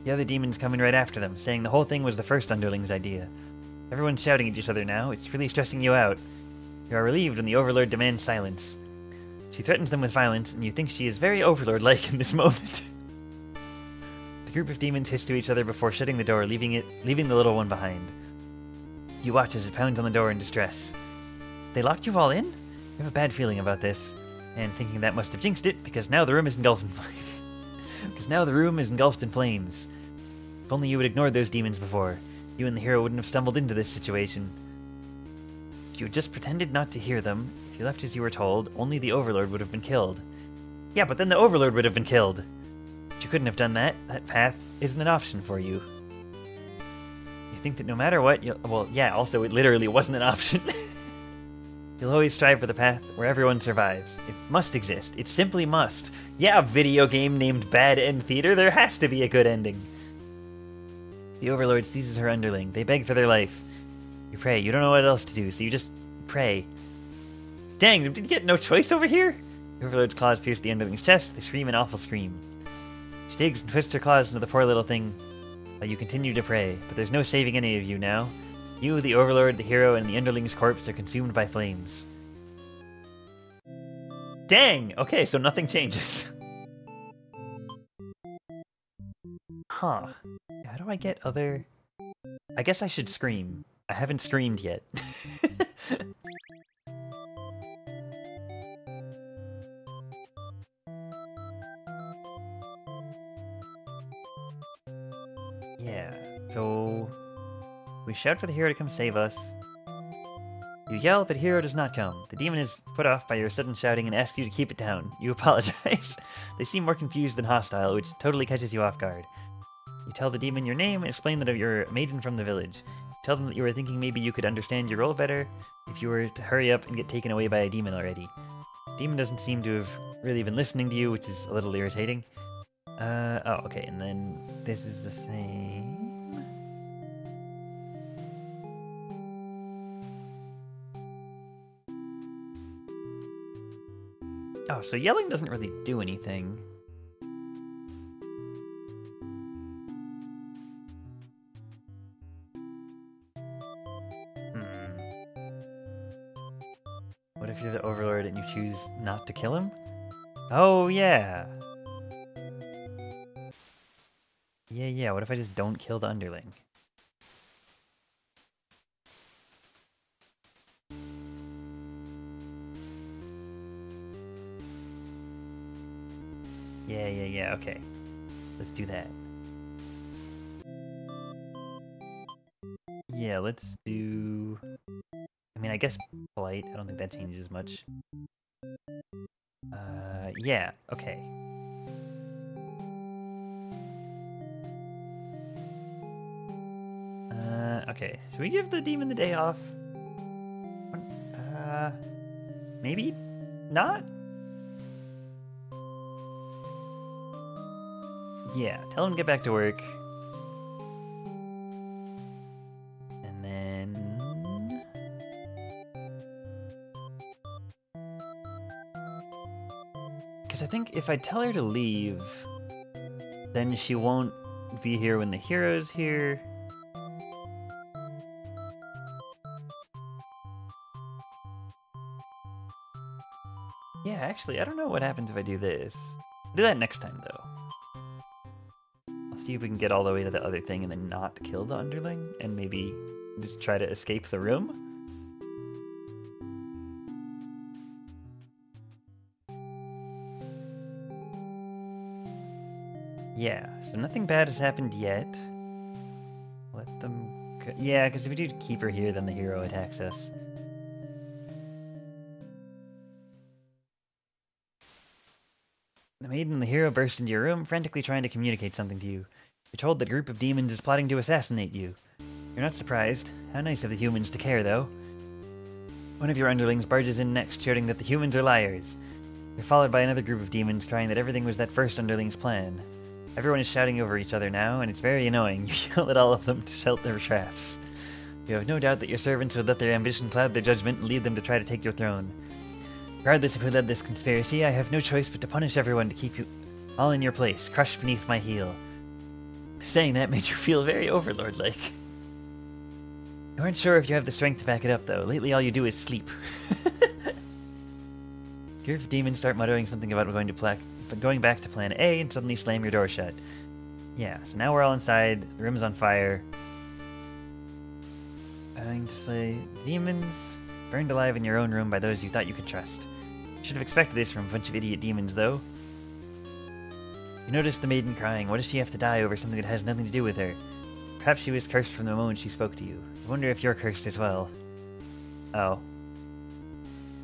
The other demons come in right after them, saying the whole thing was the first underling's idea. Everyone's shouting at each other now. It's really stressing you out. You are relieved when the Overlord demands silence. She threatens them with violence, and you think she is very Overlord-like in this moment. The group of demons hiss to each other before shutting the door, leaving the little one behind. You watch as it pounds on the door in distress. They locked you all in? You have a bad feeling about this, and thinking that must have jinxed it, because now the room is engulfed in flames. If only you had ignored those demons before, you and the hero wouldn't have stumbled into this situation. If you had just pretended not to hear them, if you left as you were told, only the Overlord would have been killed. Yeah, but then the Overlord would have been killed. But you couldn't have done that. That path isn't an option for you. You think that no matter what, well, yeah, also it literally wasn't an option. You'll always strive for the path where everyone survives. It must exist. It simply must. Yeah, a video game named Bad End Theater, there has to be a good ending. The Overlord seizes her underling. They beg for their life. You pray. You don't know what else to do, so you just pray. Dang, did you get no choice over here? The Overlord's claws pierce the underling's chest. They scream an awful scream. She digs and twists her claws into the poor little thing. But you continue to pray, but there's no saving any of you now. You, the Overlord, the hero, and the underling's corpse are consumed by flames. Dang! Okay, so nothing changes. Huh. How do I get other... I guess I should scream. I haven't screamed yet. Yeah, so... we shout for the hero to come save us. You yell, but hero does not come. The demon is put off by your sudden shouting and asks you to keep it down. You apologize. They seem more confused than hostile, which totally catches you off guard. You tell the demon your name and explain that you're a maiden from the village. Tell them that you were thinking maybe you could understand your role better if you were to hurry up and get taken away by a demon already. The demon doesn't seem to have really been listening to you, which is a little irritating. Oh, okay, and then this is the same... Oh, so yelling doesn't really do anything. What if you're the Overlord and you choose not to kill him? Oh, yeah. Yeah, what if I just don't kill the underling? Yeah, okay. Let's do that. Yeah, let's do... I mean, I guess polite. I don't think that changes much. Yeah, okay. Okay. Should we give the demon the day off? Maybe not? Yeah, tell him to get back to work. And then... because I think if I tell her to leave, then she won't be here when the hero's here. Yeah, actually, I don't know what happens if I do this. I'll do that next time, though. I'll see if we can get all the way to the other thing and then not kill the underling, and maybe just try to escape the room. Yeah, so nothing bad has happened yet. Let them go. Yeah, because if we do keep her here, then the hero attacks us. The maiden and the hero burst into your room, frantically trying to communicate something to you. You're told that a group of demons is plotting to assassinate you. You're not surprised. How nice of the humans to care, though. One of your underlings barges in next, shouting that the humans are liars. You're followed by another group of demons crying that everything was that first underling's plan. Everyone is shouting over each other now, and it's very annoying. You yell at all of them to shelt their traps. You have no doubt that your servants would let their ambition cloud their judgment and lead them to try to take your throne. Regardless of who led this conspiracy, I have no choice but to punish everyone to keep you all in your place, crushed beneath my heel. Saying that made you feel very Overlord-like. You aren't sure if you have the strength to back it up, though. Lately all you do is sleep. Group of demons start muttering something about going back to plan A and suddenly slam your door shut. Yeah, so now we're all inside, the room's on fire. Going to slay demons, burned alive in your own room by those you thought you could trust. Should have expected this from a bunch of idiot demons, though. You notice the maiden crying. What does she have to die over something that has nothing to do with her? Perhaps she was cursed from the moment she spoke to you. I wonder if you're cursed as well. Oh.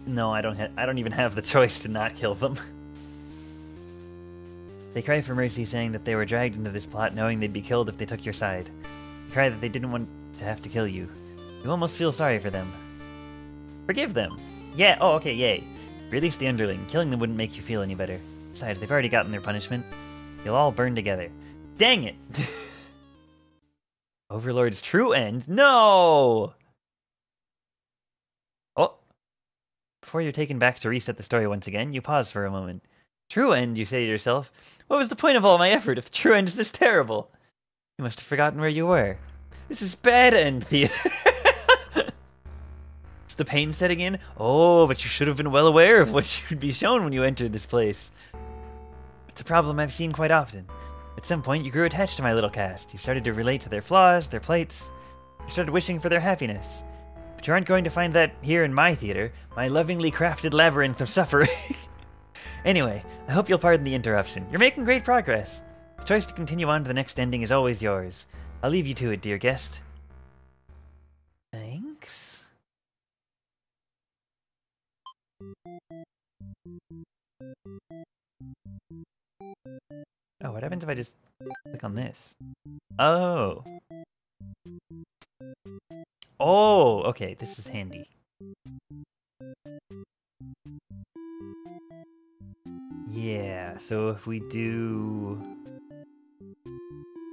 No, I don't even have the choice to not kill them. They cry for mercy, saying that they were dragged into this plot knowing they'd be killed if they took your side. They cry that they didn't want to have to kill you. You almost feel sorry for them. Forgive them! Yeah, oh, okay, yay. Release the underling. Killing them wouldn't make you feel any better. Besides, they've already gotten their punishment. You'll all burn together. Dang it! Overlord's true end? No! Oh. Before you're taken back to reset the story once again, you pause for a moment. True end, you say to yourself. What was the point of all my effort if the true end is this terrible? You must have forgotten where you were. This is bad end theater. Is the pain setting in? Oh, but you should have been well aware of what should be shown when you entered this place. It's a problem I've seen quite often. At some point, you grew attached to my little cast. You started to relate to their flaws, their plights. You started wishing for their happiness. But you aren't going to find that here in my theater, my lovingly crafted labyrinth of suffering. Anyway, I hope you'll pardon the interruption. You're making great progress. The choice to continue on to the next ending is always yours. I'll leave you to it, dear guest. Thanks. Oh, what happens if I just click on this? Oh. Oh, okay, this is handy. Yeah, so if we do...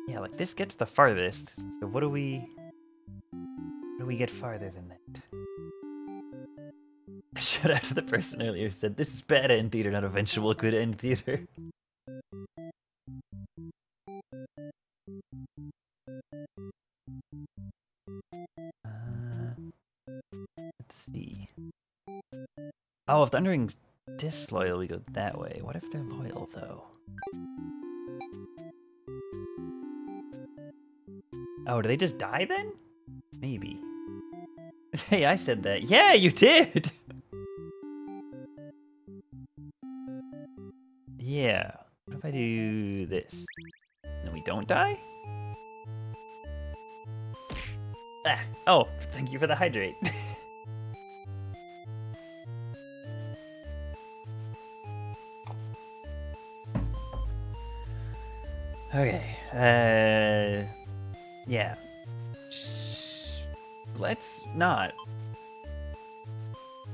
Yeah, like this gets the farthest. So what do we get farther than that? Shout out to the person earlier who said, this is bad end theater, not eventual good end theater. Let's see. Oh, if the underling's disloyal, we go that way. What if they're loyal, though? Oh, do they just die then? Maybe. Hey, I said that. Yeah, you did! Yeah. What if I do this? Then we don't die? Ah! Oh, thank you for the hydrate. Okay. Yeah. Let's not.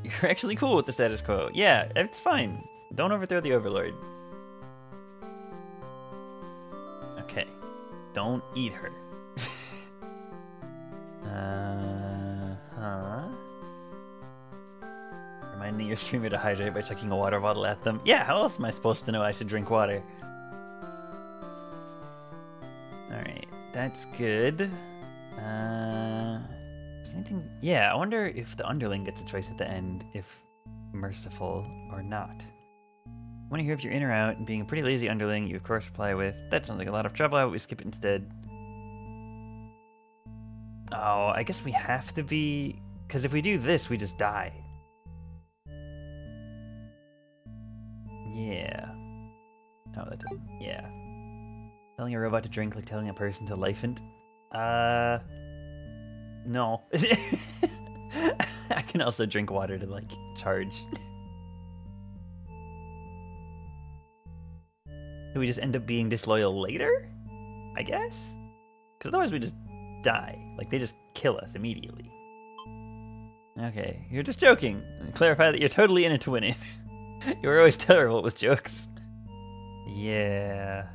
You're actually cool with the status quo. Yeah, it's fine. Don't overthrow the Overlord. Okay. Don't eat her. Reminding your streamer to hydrate by chucking a water bottle at them. Yeah, how else am I supposed to know I should drink water? Alright, that's good. Anything? Yeah, I wonder if the underling gets a choice at the end if merciful or not. I want to hear if you're in or out, and being a pretty lazy underling, you of course reply with, that sounds like a lot of trouble, how about we skip it instead? Oh, I guess we have to be, because if we do this, we just die. Yeah. No, that doesn't, yeah. Telling a robot to drink like telling a person to lifant? No. I can also drink water to, like, charge. Do we just end up being disloyal later? I guess? Because otherwise we just die. Like, they just kill us immediately. Okay, you're just joking. Clarify that you're totally in it to win it. You're always terrible with jokes. Yeah.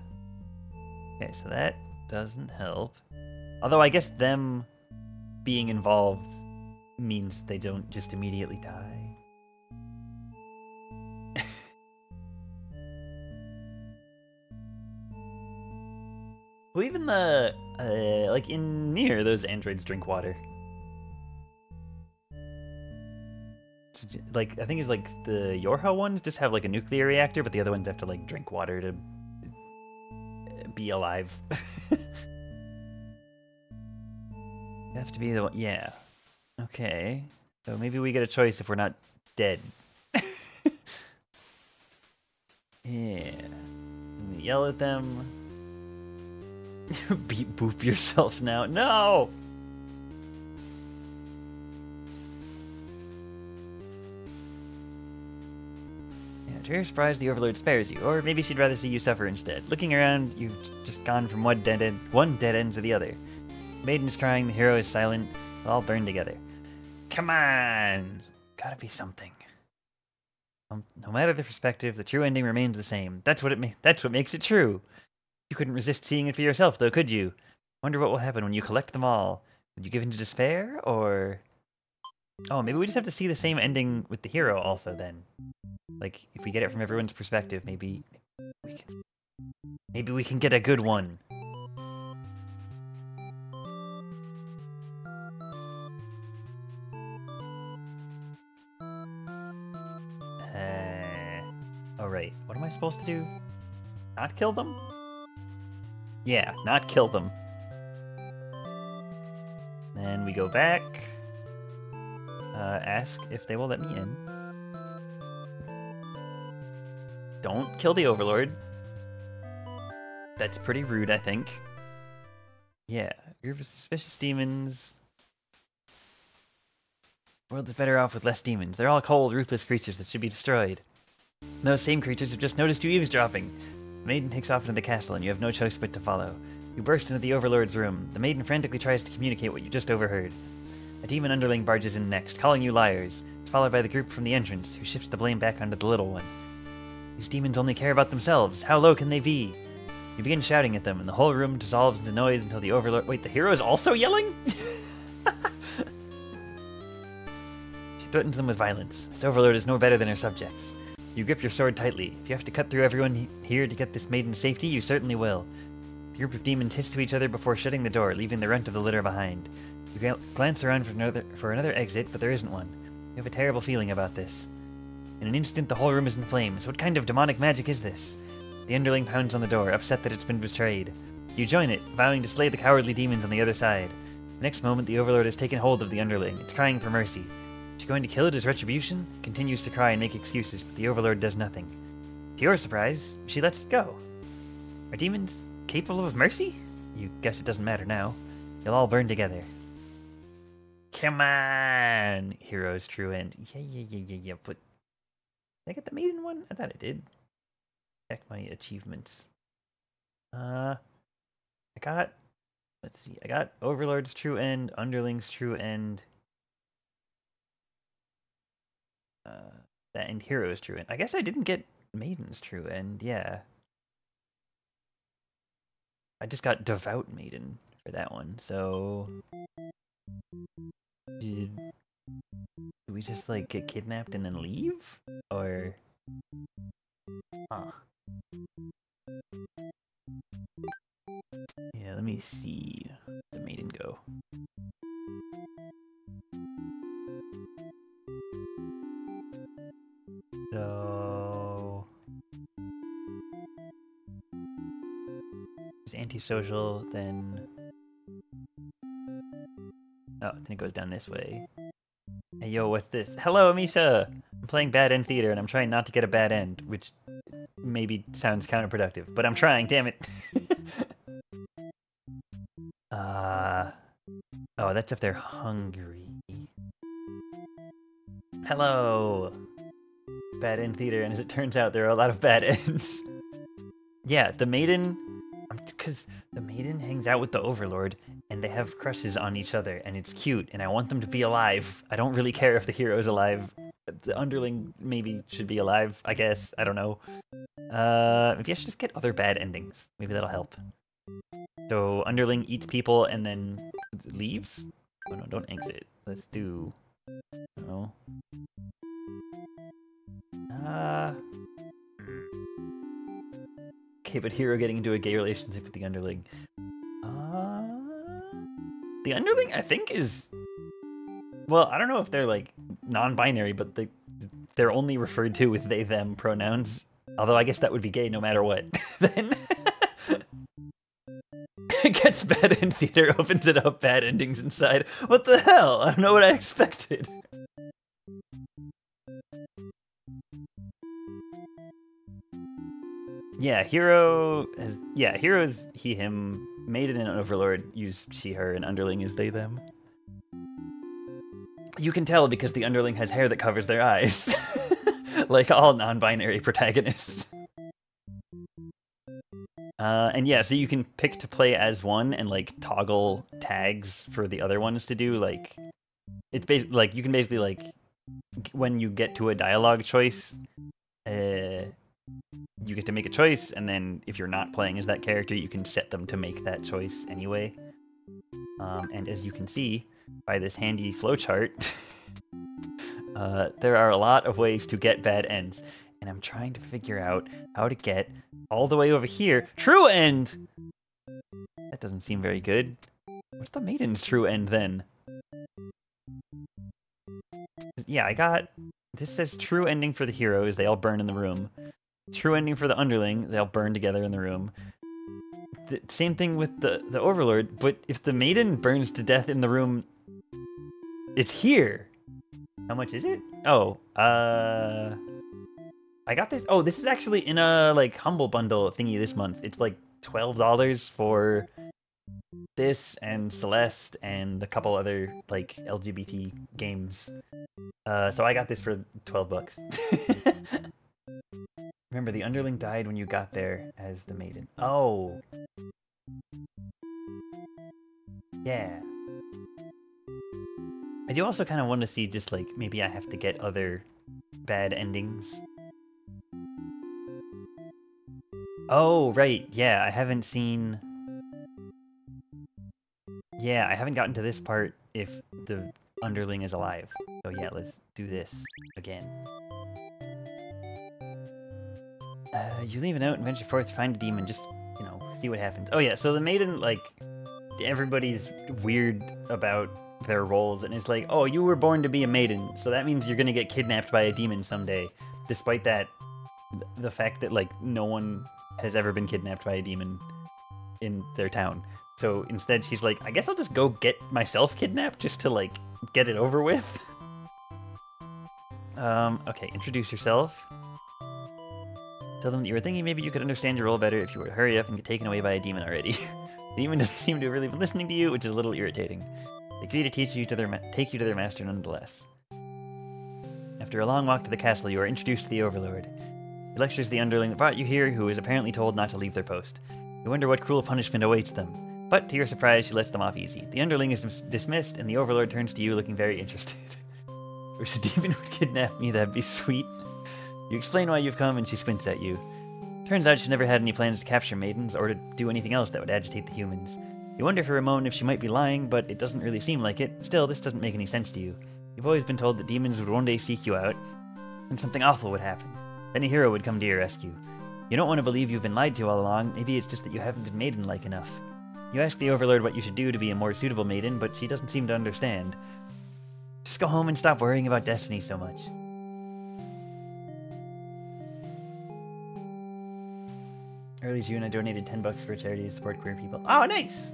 Okay, so that doesn't help. Although I guess them being involved means they don't just immediately die. Well, even the, like in Nier, those androids drink water. Like, I think it's like the Yorha ones just have like a nuclear reactor, but the other ones have to like drink water to be alive. Have to be the one, yeah. Okay, so maybe we get a choice if we're not dead. Yeah. Yell at them. Boop yourself now. No! Yeah, to your surprise, the Overlord spares you, or maybe she'd rather see you suffer instead. Looking around, you've just gone from one dead end to the other. The maiden's crying, the hero is silent, they'll all burn together. Come on! Gotta be something. No matter the perspective, the true ending remains the same. That's what makes it true. You couldn't resist seeing it for yourself, though, could you? Wonder what will happen when you collect them all. Would you give in to despair, or... Oh, maybe we just have to see the same ending with the hero also, then. Like, if we get it from everyone's perspective, maybe we can get a good one. Oh, right. What am I supposed to do? Not kill them? Yeah, not kill them. Then we go back. Ask if they will let me in. Don't kill the Overlord. That's pretty rude, I think. Yeah, group of suspicious demons. World is better off with less demons. They're all cold, ruthless creatures that should be destroyed. Those same creatures have just noticed you eavesdropping. The maiden takes off into the castle, and you have no choice but to follow. You burst into the Overlord's room. The maiden frantically tries to communicate what you just overheard. A demon underling barges in next, calling you liars. It's followed by the group from the entrance, who shifts the blame back onto the little one. These demons only care about themselves. How low can they be? You begin shouting at them, and the whole room dissolves into noise until the Overlord... Wait, the hero is also yelling? She threatens them with violence. This Overlord is no better than her subjects. You grip your sword tightly. If you have to cut through everyone here to get this maiden to safety, you certainly will. The group of demons hiss to each other before shutting the door, leaving the runt of the litter behind. You glance around for another exit, but there isn't one. You have a terrible feeling about this. In an instant, the whole room is in flames. What kind of demonic magic is this? The underling pounds on the door, upset that it's been betrayed. You join it, vowing to slay the cowardly demons on the other side. The next moment, the Overlord has taken hold of the underling. It's crying for mercy. Is she going to kill it as retribution? It continues to cry and make excuses, but the Overlord does nothing. To your surprise, she lets it go. Are demons capable of mercy? You guess it doesn't matter now. You'll all burn together. Come on! Hero's true end. Yeah, but... Did I get the maiden one? I thought I did. Check my achievements. I got... Let's see. I got Overlord's true end, Underling's true end. That and Hero's true end. I guess I didn't get Maiden's true end, yeah. I just got Devout Maiden for that one, so... Did we just, like, get kidnapped and then leave? Or... Huh. Yeah, let me see. The Maiden go. It's antisocial, then... Oh, then it goes down this way. Hey, yo, what's this? Hello, Misa! I'm playing Bad End Theater, and I'm trying not to get a bad end, which maybe sounds counterproductive, but I'm trying, damn it! Oh, that's if they're hungry. Hello! Bad End Theater, and as it turns out, there are a lot of bad ends. Yeah, the maiden... Because the maiden hangs out with the Overlord, and they have crushes on each other, and it's cute, and I want them to be alive. I don't really care if the hero's alive. The underling maybe should be alive, I guess. I don't know. Maybe I should just get other bad endings. Maybe that'll help. So, underling eats people and then leaves? Oh no, don't exit. Let's do... No. Okay, but hero getting into a gay relationship with the underling. The underling, I think, is... Well, I don't know if they're, like, non-binary, but they're only referred to with they-them pronouns. Although I guess that would be gay no matter what. Then... It gets Bad End Theater, opens it up, bad endings inside. What the hell? I don't know what I expected. Yeah, hero is he, him. Maiden and Overlord use she, her, and underling is they, them. You can tell because the underling has hair that covers their eyes. Like all non-binary protagonists. And yeah, so you can pick to play as one and like toggle tags for the other ones to do. Like, it's basically like you can basically like when you get to a dialogue choice, you get to make a choice, and then if you're not playing as that character, you can set them to make that choice anyway. And as you can see by this handy flowchart, there are a lot of ways to get bad ends. And I'm trying to figure out how to get all the way over here. True end! That doesn't seem very good. What's the maiden's true end then? Yeah, I got... This says true ending for the heroes, they all burn in the room. True ending for the underling, they all burn together in the room. The same thing with the Overlord, but if the maiden burns to death in the room, it's here! How much is it? Oh, I got this. Oh, this is actually in a like Humble Bundle thingy this month. It's like $12 for this and Celeste and a couple other like LGBT games. So I got this for $12. Remember, the underling died when you got there as the maiden. Oh. Yeah. I do also kind of want to see just like maybe I have to get other bad endings. Oh, right. Yeah, I haven't seen... Yeah, I haven't gotten to this part if the underling is alive. So yeah, let's do this again. You leave a note and venture forth to find a demon. Just, you know, see what happens. Oh yeah, so the maiden, like, everybody's weird about their roles, and it's like, oh, you were born to be a maiden, so that means you're gonna get kidnapped by a demon someday. Despite that, the fact that, like, no one has ever been kidnapped by a demon in their town. So instead she's like, I guess I'll just go get myself kidnapped just to like get it over with. Okay, introduce yourself. Tell them that you were thinking maybe you could understand your role better if you were to hurry up and get taken away by a demon already. The demon doesn't seem to have really been listening to you, which is a little irritating. They agree to take you to their master nonetheless. After a long walk to the castle, you are introduced to the Overlord. He lectures the underling that brought you here, who is apparently told not to leave their post. You wonder what cruel punishment awaits them. But, to your surprise, she lets them off easy. The underling is dismissed, and the Overlord turns to you looking very interested. Wish a demon would kidnap me, that'd be sweet. You explain why you've come, and she squints at you. Turns out she never had any plans to capture maidens, or to do anything else that would agitate the humans. You wonder for a moment if she might be lying, but it doesn't really seem like it. Still, this doesn't make any sense to you. You've always been told that demons would one day seek you out, and something awful would happen. Then a hero would come to your rescue. You don't want to believe you've been lied to all along, maybe it's just that you haven't been maiden-like enough. You ask the Overlord what you should do to be a more suitable maiden, but she doesn't seem to understand. Just go home and stop worrying about destiny so much. Early June, I donated $10 for a charity to support queer people. Oh, nice!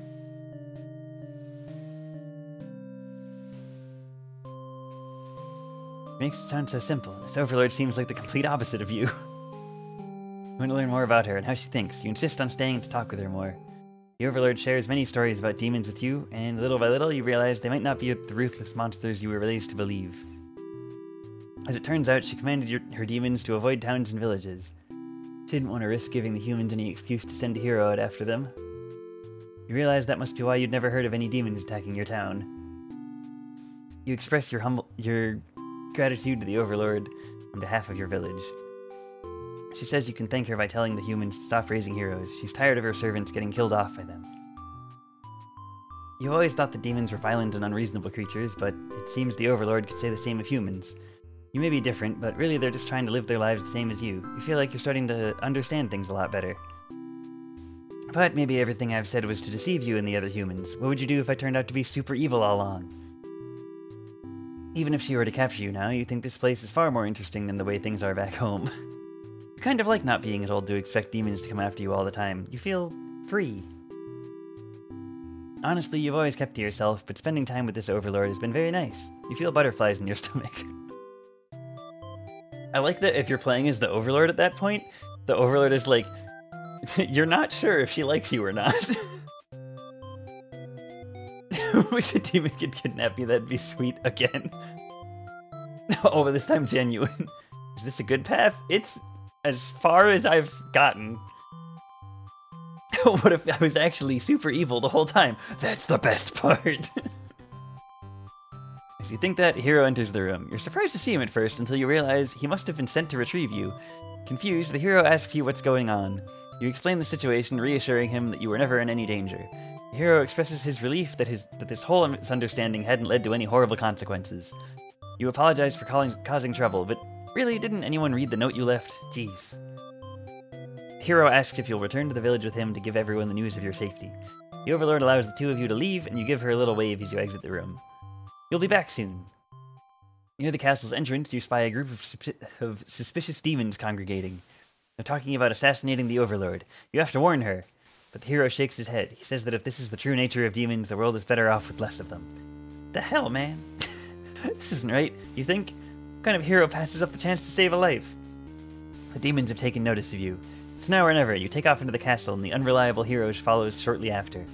Makes it sound so simple. This overlord seems like the complete opposite of you. You want to learn more about her and how she thinks. You insist on staying to talk with her more. The overlord shares many stories about demons with you, and little by little you realize they might not be the ruthless monsters you were raised to believe. As it turns out, she commanded her demons to avoid towns and villages. She didn't want to risk giving the humans any excuse to send a hero out after them. You realize that must be why you'd never heard of any demons attacking your town. You express your gratitude to the overlord on behalf of your village. She says you can thank her by telling the humans to stop raising heroes. She's tired of her servants getting killed off by them. You've always thought the demons were violent and unreasonable creatures, but it seems the overlord could say the same of humans. You may be different, but really they're just trying to live their lives the same as you. You feel like you're starting to understand things a lot better. But maybe everything I've said was to deceive you and the other humans. What would you do if I turned out to be super evil all along? Even if she were to capture you now, you think this place is far more interesting than the way things are back home. You kind of like not being told to expect demons to come after you all the time. You feel free. Honestly, you've always kept to yourself, but spending time with this overlord has been very nice. You feel butterflies in your stomach. I like that if you're playing as the overlord at that point, the overlord is like, you're not sure if she likes you or not. Wish a demon could kidnap you, that'd be sweet again. Oh, but this time genuine. Is this a good path? It's as far as I've gotten. What if I was actually super evil the whole time? That's the best part. As you think that, Hero enters the room. You're surprised to see him at first until you realize he must have been sent to retrieve you. Confused, the hero asks you what's going on. You explain the situation, reassuring him that you were never in any danger. The hero expresses his relief that this whole misunderstanding hadn't led to any horrible consequences. You apologize for causing trouble, but really, didn't anyone read the note you left? Jeez. The hero asks if you'll return to the village with him to give everyone the news of your safety. The overlord allows the two of you to leave, and you give her a little wave as you exit the room. You'll be back soon. Near the castle's entrance, you spy a group of suspicious demons congregating. They're talking about assassinating the overlord. You have to warn her. But the hero shakes his head. He says that if this is the true nature of demons, the world is better off with less of them. The hell, man? This isn't right, you think? What kind of hero passes up the chance to save a life? The demons have taken notice of you. It's now or never. You take off into the castle, and the unreliable hero follows shortly after.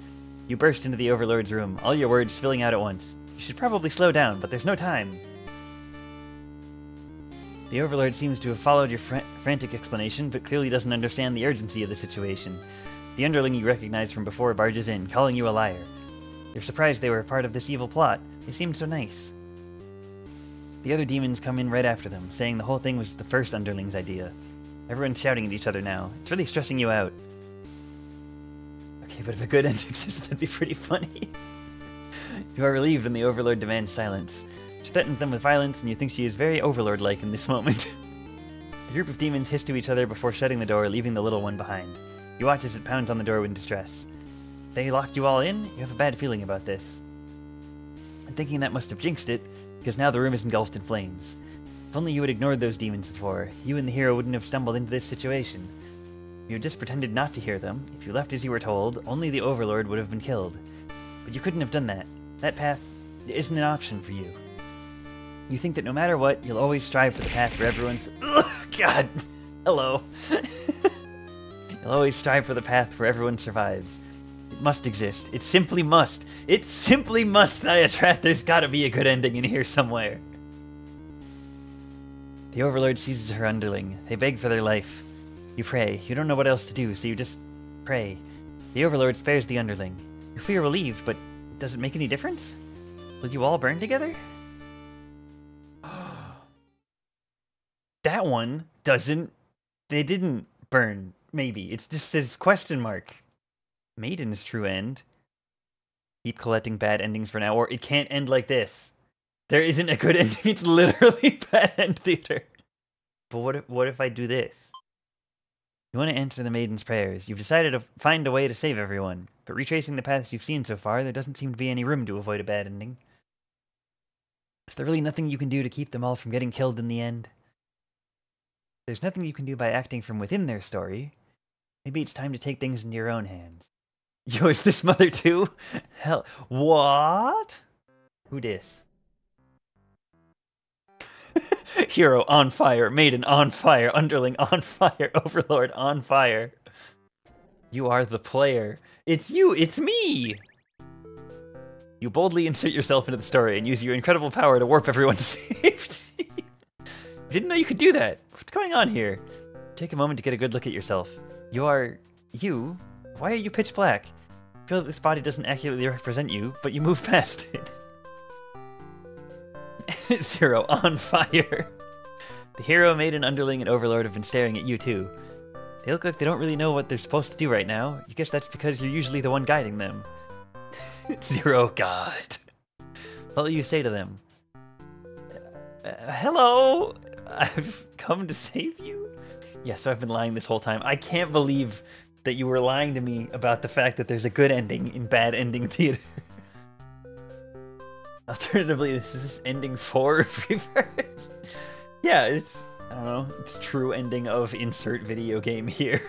You burst into the overlord's room, all your words spilling out at once. You should probably slow down, but there's no time. The overlord seems to have followed your frantic explanation, but clearly doesn't understand the urgency of the situation. The underling you recognize from before barges in, calling you a liar. You're surprised they were a part of this evil plot. They seemed so nice. The other demons come in right after them, saying the whole thing was the first underling's idea. Everyone's shouting at each other now. It's really stressing you out. Okay, but if a good end exists, that'd be pretty funny. You are relieved when the overlord demands silence. She threatens them with violence, and you think she is very overlord-like in this moment. The group of demons hiss to each other before shutting the door, leaving the little one behind. You watch as it pounds on the door in distress. They locked you all in? You have a bad feeling about this. I'm thinking that must have jinxed it, because now the room is engulfed in flames. If only you had ignored those demons before, you and the hero wouldn't have stumbled into this situation. You had just pretended not to hear them. If you left as you were told, only the overlord would have been killed. But you couldn't have done that. That path isn't an option for you. You think that no matter what, you'll always strive for the path where everyone's... Ugh, God! Hello. You'll always strive for the path where everyone survives. It must exist. It simply must. It simply must, Niatrath. There's gotta be a good ending in here somewhere. The overlord seizes her underling. They beg for their life. You pray. You don't know what else to do, so you just pray. The overlord spares the underling. You feel relieved, but does it make any difference? Will you all burn together? That one doesn't... They didn't burn, maybe. It just says question mark. Maiden's true end. Keep collecting bad endings for now, or it can't end like this. There isn't a good ending. It's literally bad end theater. But what if I do this? You want to answer the maiden's prayers. You've decided to find a way to save everyone. But retracing the paths you've seen so far, there doesn't seem to be any room to avoid a bad ending. Is there really nothing you can do to keep them all from getting killed in the end? There's nothing you can do by acting from within their story. Maybe it's time to take things into your own hands. Yo, is this mother too? Hell, what? Who dis? Hero on fire, maiden on fire, underling on fire, overlord on fire. You are the player. It's you, it's me! You boldly insert yourself into the story and use your incredible power to warp everyone to safety. You didn't know you could do that. What's going on here? Take a moment to get a good look at yourself. You are... you? Why are you pitch black? I feel that this body doesn't accurately represent you, but you move past it. Zero on fire. The hero, maiden, underling, and overlord have been staring at you too. They look like they don't really know what they're supposed to do right now. You guess that's because you're usually the one guiding them. Zero, God. What will you say to them? Hello? I've come to save you? Yeah, so I've been lying this whole time. I can't believe that you were lying to me about the fact that there's a good ending in bad ending theater. Alternatively, this is ending 4 of Rebirth. Yeah, it's, I don't know, it's true ending of insert video game here.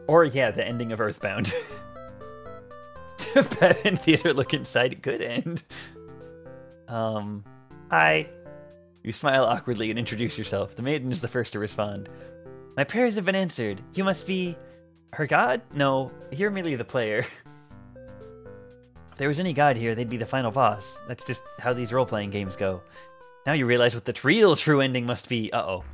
Or yeah, the ending of Earthbound. Bad end theater, look inside, good end. Hi. You smile awkwardly and introduce yourself. The maiden is the first to respond. My prayers have been answered. You must be... her god? No, you're merely the player. If there was any god here, they'd be the final boss. That's just how these role-playing games go. Now you realize what the real true ending must be. Uh-oh.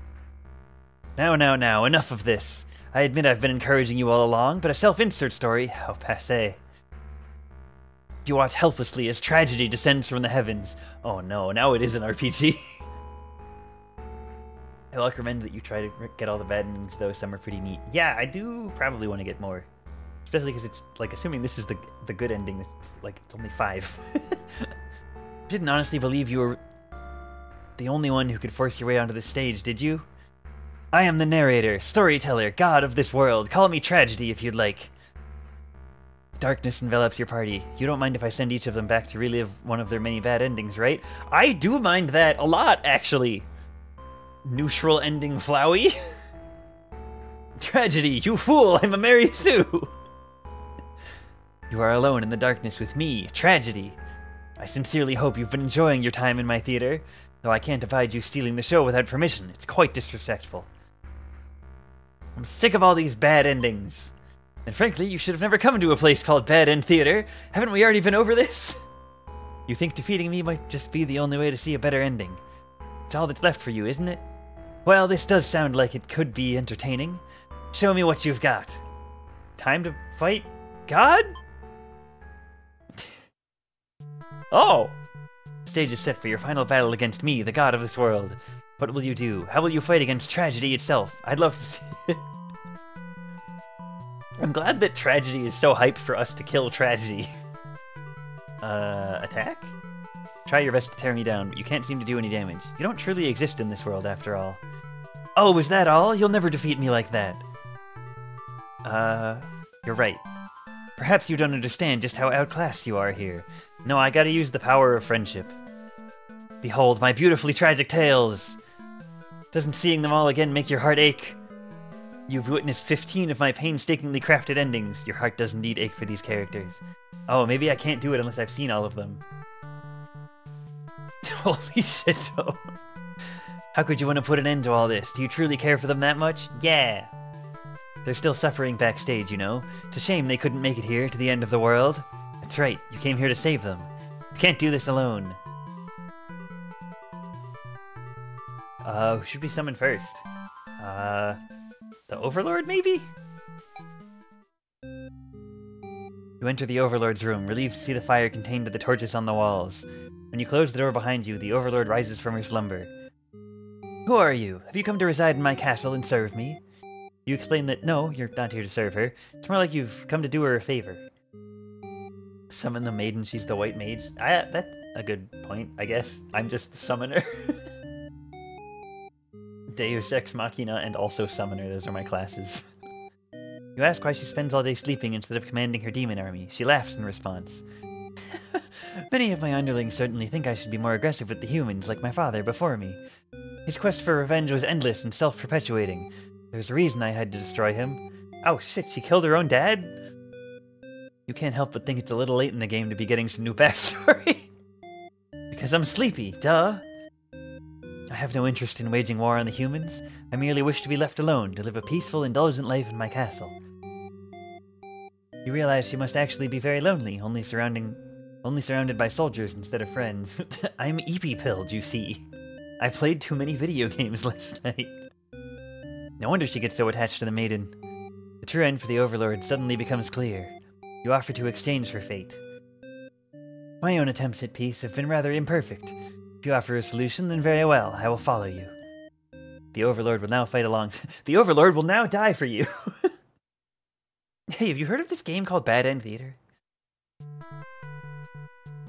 Now, enough of this. I admit I've been encouraging you all along, but a self-insert story? How passé. You watch helplessly as tragedy descends from the heavens. Oh no, now it is an RPG. I recommend that you try to get all the bad endings, though some are pretty neat. Yeah, I do probably want to get more. Especially because it's, like, assuming this is the good ending, it's only 5. I didn't honestly believe you were the only one who could force your way onto this stage, did you? I am the narrator, storyteller, god of this world. Call me Tragedy if you'd like. Darkness envelops your party. You don't mind if I send each of them back to relive one of their many bad endings, right? I do mind that a lot, actually. Neutral ending Flowey. Tragedy, you fool, I'm a Mary Sue. You are alone in the darkness with me, Tragedy. I sincerely hope you've been enjoying your time in my theater, though I can't abide you stealing the show without permission. It's quite disrespectful. I'm sick of all these bad endings. And frankly, you should have never come to a place called Bad End Theater. Haven't we already been over this? You think defeating me might just be the only way to see a better ending. It's all that's left for you, isn't it? Well, this does sound like it could be entertaining. Show me what you've got. Time to fight God? Oh! Stage is set for your final battle against me, the god of this world. What will you do? How will you fight against Tragedy itself? I'd love to see it. I'm glad that Tragedy is so hyped for us to kill Tragedy. Attack? Try your best to tear me down, but you can't seem to do any damage. You don't truly exist in this world, after all. Oh, is that all? You'll never defeat me like that. You're right. Perhaps you don't understand just how outclassed you are here. No, I gotta use the power of friendship. Behold my beautifully tragic tales! Doesn't seeing them all again make your heart ache? You've witnessed 15 of my painstakingly crafted endings. Your heart does indeed ache for these characters. Oh, maybe I can't do it unless I've seen all of them. Holy shit, though. How could you want to put an end to all this? Do you truly care for them that much? Yeah. They're still suffering backstage, you know? It's a shame they couldn't make it here to the end of the world. That's right, you came here to save them. You can't do this alone. Who should we summon first? The Overlord, maybe? You enter the Overlord's room, relieved to see the fire contained to the torches on the walls. When you close the door behind you, the Overlord rises from her slumber. Who are you? Have you come to reside in my castle and serve me? You explain that no, you're not here to serve her. It's more like you've come to do her a favor. Summon the maiden, she's the white mage. That's a good point, I guess. I'm just the summoner. Deus Ex Machina and also Summoner, those are my classes. You ask why she spends all day sleeping instead of commanding her demon army. She laughs in response. Many of my underlings certainly think I should be more aggressive with the humans, like my father before me. His quest for revenge was endless and self-perpetuating. There's a reason I had to destroy him. Oh shit, she killed her own dad? You can't help but think it's a little late in the game to be getting some new backstory. Because I'm sleepy, duh. I have no interest in waging war on the humans. I merely wish to be left alone, to live a peaceful, indulgent life in my castle. You realize you must actually be very lonely, only surrounded by soldiers instead of friends. I'm EP-pilled, you see. I played too many video games last night. No wonder she gets so attached to the maiden. The true end for the Overlord suddenly becomes clear. You offer to exchange her fate. My own attempts at peace have been rather imperfect. If you offer a solution, then very well, I will follow you. The Overlord will now fight along. The Overlord will now die for you! Hey, have you heard of this game called Bad End Theater?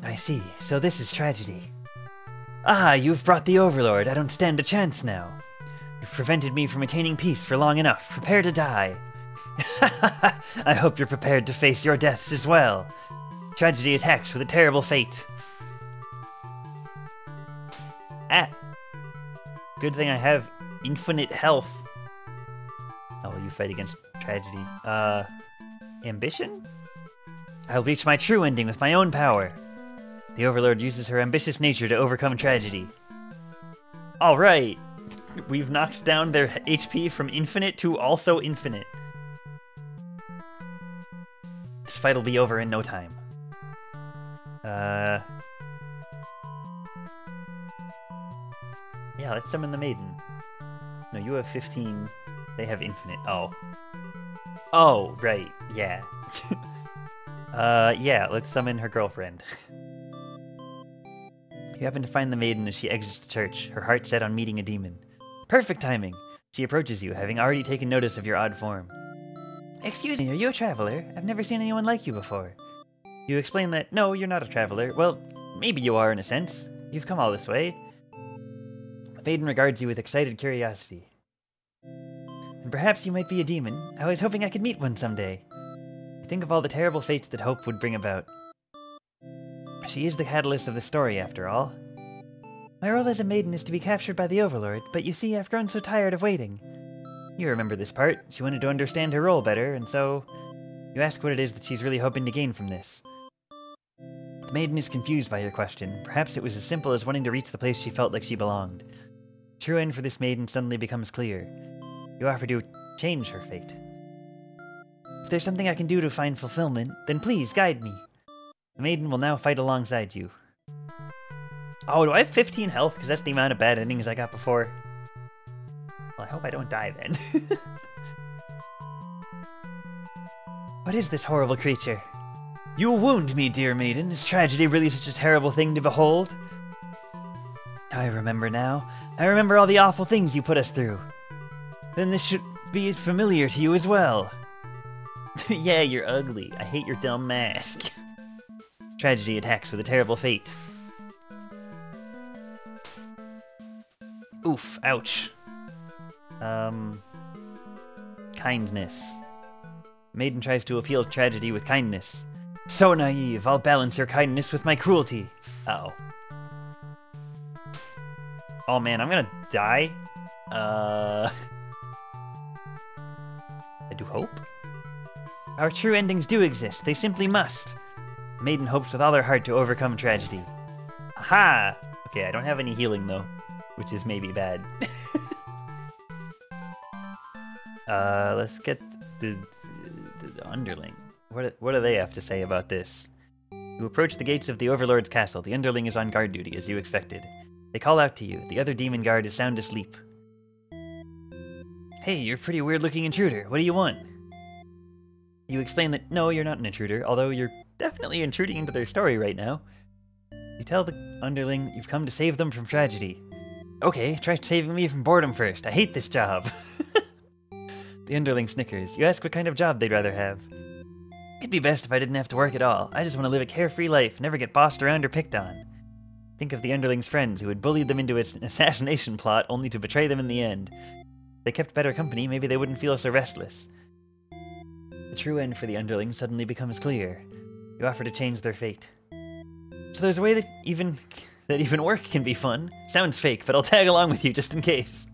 I see, so this is tragedy. Ah, you've brought the Overlord, I don't stand a chance now. You've prevented me from attaining peace for long enough, prepare to die. I hope you're prepared to face your deaths as well. Tragedy attacks with a terrible fate. Ah! Good thing I have infinite health. Oh, you fight against tragedy. Ambition? I'll reach my true ending with my own power. The Overlord uses her ambitious nature to overcome tragedy. Alright! We've knocked down their HP from infinite to also infinite. This fight will be over in no time. Yeah, let's summon the maiden. No, you have 15. They have infinite. Oh. Oh, right. Yeah. Yeah, let's summon her girlfriend. You happen to find the maiden as she exits the church, her heart set on meeting a demon. Perfect timing! She approaches you, having already taken notice of your odd form. Excuse me, are you a traveler? I've never seen anyone like you before. You explain that, no, you're not a traveler. Well, maybe you are in a sense. You've come all this way. The maiden regards you with excited curiosity. And perhaps you might be a demon. I was hoping I could meet one someday. Think of all the terrible fates that hope would bring about. She is the catalyst of the story, after all. My role as a maiden is to be captured by the Overlord, but you see, I've grown so tired of waiting. You remember this part. She wanted to understand her role better, and so... You ask what it is that she's really hoping to gain from this. The maiden is confused by your question. Perhaps it was as simple as wanting to reach the place she felt like she belonged. The true end for this maiden suddenly becomes clear. You offer to change her fate. If there's something I can do to find fulfillment, then please guide me. The maiden will now fight alongside you. Oh, do I have 15 health? Because that's the amount of bad endings I got before. Well, I hope I don't die then. What is this horrible creature? You wound me, dear maiden. Is tragedy really such a terrible thing to behold? I remember now. I remember all the awful things you put us through. Then this should be familiar to you as well. Yeah, you're ugly. I hate your dumb mask. Tragedy attacks with a terrible fate. Oof, ouch. Kindness. Maiden tries to appeal to tragedy with kindness. So naive, I'll balance your kindness with my cruelty. Uh-oh. Oh man, I'm gonna die. I do hope? Our true endings do exist, they simply must. Maiden hopes with all her heart to overcome tragedy. Aha! Okay, I don't have any healing though, which is maybe bad. Let's get the underling. What do they have to say about this? You approach the gates of the Overlord's castle. The underling is on guard duty, as you expected. They call out to you. The other demon guard is sound asleep. Hey, you're a pretty weird-looking intruder. What do you want? You explain that, no, you're not an intruder, although you're definitely intruding into their story right now. You tell the underling you've come to save them from tragedy. Okay, try saving me from boredom first. I hate this job. The underling snickers. You ask what kind of job they'd rather have. It'd be best if I didn't have to work at all. I just want to live a carefree life, never get bossed around or picked on. Think of the underling's friends who had bullied them into an assassination plot only to betray them in the end. If they kept better company, maybe they wouldn't feel so restless. The true end for the underling suddenly becomes clear. You offer to change their fate. So there's a way that even work can be fun. Sounds fake, but I'll tag along with you just in case.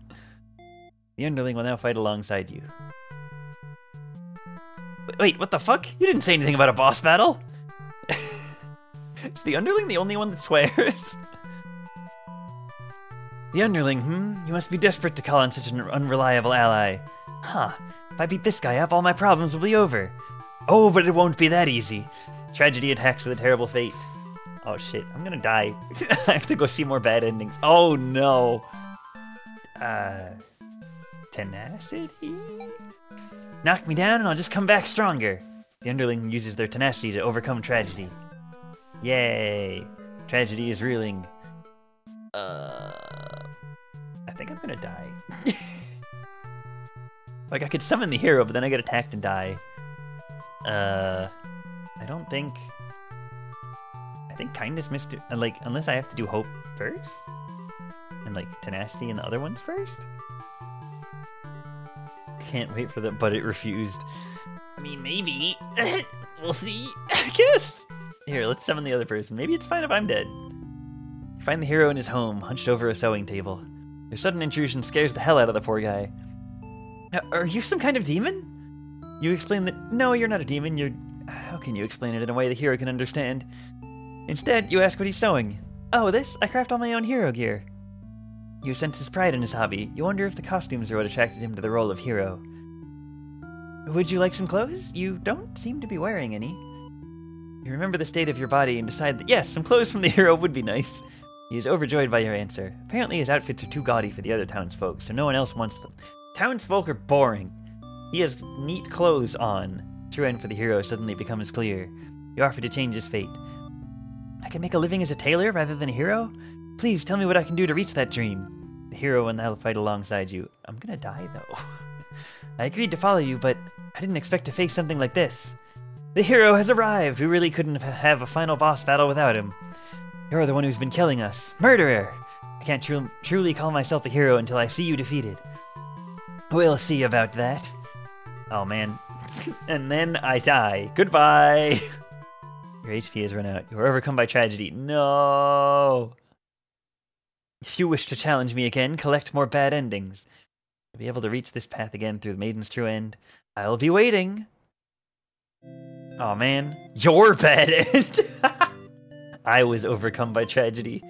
The The Underling will now fight alongside you. Wait, what the fuck? You didn't say anything about a boss battle! Is the Underling the only one that swears? The Underling, You must be desperate to call on such an unreliable ally. Huh. If I beat this guy up, all my problems will be over. Oh, but it won't be that easy. Tragedy attacks with a terrible fate. Oh shit, I'm gonna die. I have to go see more bad endings. Oh no. Tenacity? Knock me down and I'll just come back stronger. The Underling uses their tenacity to overcome tragedy. Yay. Tragedy is reeling. I think I'm gonna die. Like, I could summon the hero, but then I get attacked and die. I don't think... I think kindness missed it. Like, unless I have to do hope first? And, like, tenacity and the other ones first? Can't wait for them, but it refused. I mean, maybe. We'll see, I guess. Here, let's summon the other person. Maybe it's fine if I'm dead. You find the hero in his home, hunched over a sewing table. Your sudden intrusion scares the hell out of the poor guy. Are you some kind of demon? You explain that, no, you're not a demon, you're... How can you explain it in a way the hero can understand? Instead, you ask what he's sewing. Oh, this? I craft all my own hero gear. You sense his pride in his hobby. You wonder if the costumes are what attracted him to the role of hero. Would you like some clothes? You don't seem to be wearing any. You remember the state of your body and decide that yes, some clothes from the hero would be nice. He is overjoyed by your answer. Apparently his outfits are too gaudy for the other townsfolk, so no one else wants them. Townsfolk are boring. He has neat clothes on. True end for the hero suddenly becomes clear. You offer to change his fate. I can make a living as a tailor rather than a hero? Please tell me what I can do to reach that dream. The hero and I'll fight alongside you. I'm gonna die though. I agreed to follow you, but I didn't expect to face something like this. The hero has arrived! We really couldn't have a final boss battle without him. You're the one who's been killing us. Murderer! I can't truly call myself a hero until I see you defeated. We'll see about that. Oh man. And then I die. Goodbye! Your HP has run out. You are overcome by tragedy. No! If you wish to challenge me again, collect more bad endings. To be able to reach this path again through the Maiden's True End, I'll be waiting. Oh man, your bad end. I was overcome by tragedy.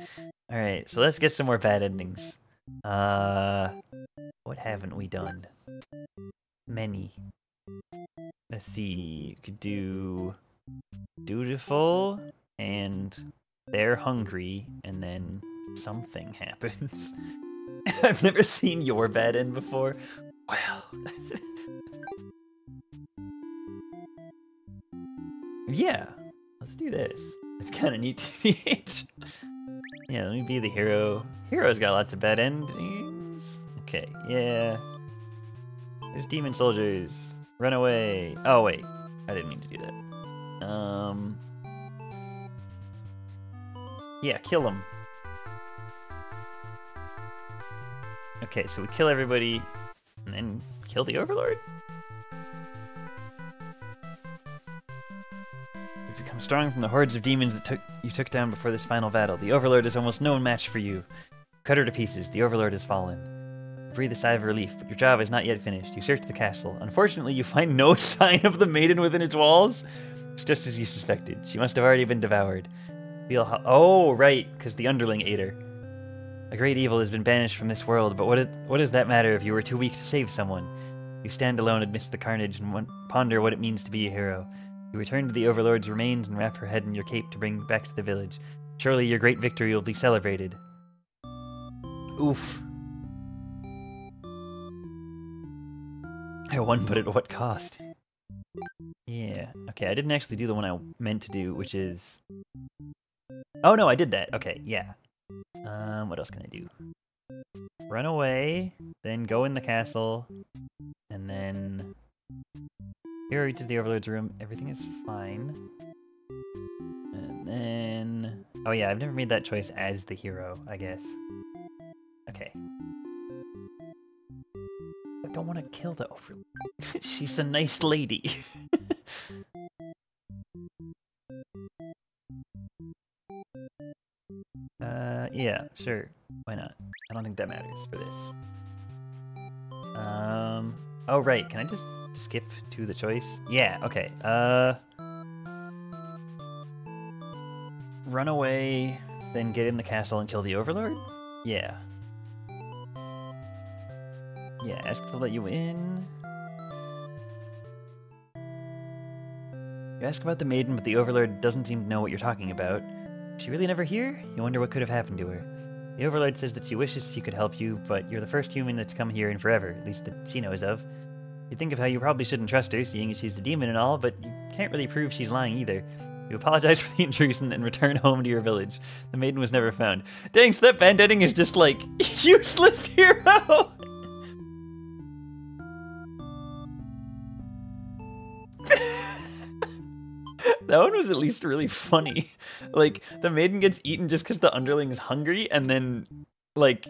All right, so let's get some more bad endings. What haven't we done? Many. Let's see. You could do dutiful, and they're hungry, and then something happens. I've never seen your bad end before. Well. Yeah, let's do this. It's kind of neat to be. Yeah, let me be the hero. Hero's got lots of bad endings. Okay, yeah. There's demon soldiers. Run away. Oh, wait. I didn't mean to do that. Yeah, kill them. Okay, so we kill everybody and then kill the Overlord? You've become strong from the hordes of demons that you took down before this final battle. The Overlord is almost no match for you. Cut her to pieces. The Overlord has fallen. Breathe a sigh of relief, but your job is not yet finished. You search the castle. Unfortunately, you find no sign of the maiden within its walls. It's just as you suspected. She must have already been devoured. Feel how— oh, right, because the Underling ate her. A great evil has been banished from this world, but what does that matter if you were too weak to save someone? You stand alone amidst the carnage and ponder what it means to be a hero. You return to the Overlord's remains and wrap her head in your cape to bring back to the village. Surely your great victory will be celebrated. Oof. I won, but at what cost? Yeah. Okay, I didn't actually do the one I meant to do, which is... oh no, I did that. Okay, yeah. What else can I do? Run away, then go in the castle, and then... Hero reaches the Overlord's room. Everything is fine. And then... oh yeah, I've never made that choice as the hero, I guess. Okay. I don't want to kill the Overlord. She's a nice lady. Yeah, sure. Why not? I don't think that matters for this. Oh, right. Can I just skip to the choice? Yeah, okay. Run away, then get in the castle and kill the Overlord? Yeah. Yeah, ask to let you in. You ask about the maiden, but the Overlord doesn't seem to know what you're talking about. Is she really never here? You wonder what could have happened to her. The Overlord says that she wishes she could help you, but you're the first human that's come here in forever, at least that she knows of. You think of how you probably shouldn't trust her, seeing as she's a demon and all, but you can't really prove she's lying either. You apologize for the intrusion and return home to your village. The maiden was never found. Dang, so that banditting is just like, useless hero! That one was at least really funny. Like, the maiden gets eaten just because the underling is hungry, and then, like,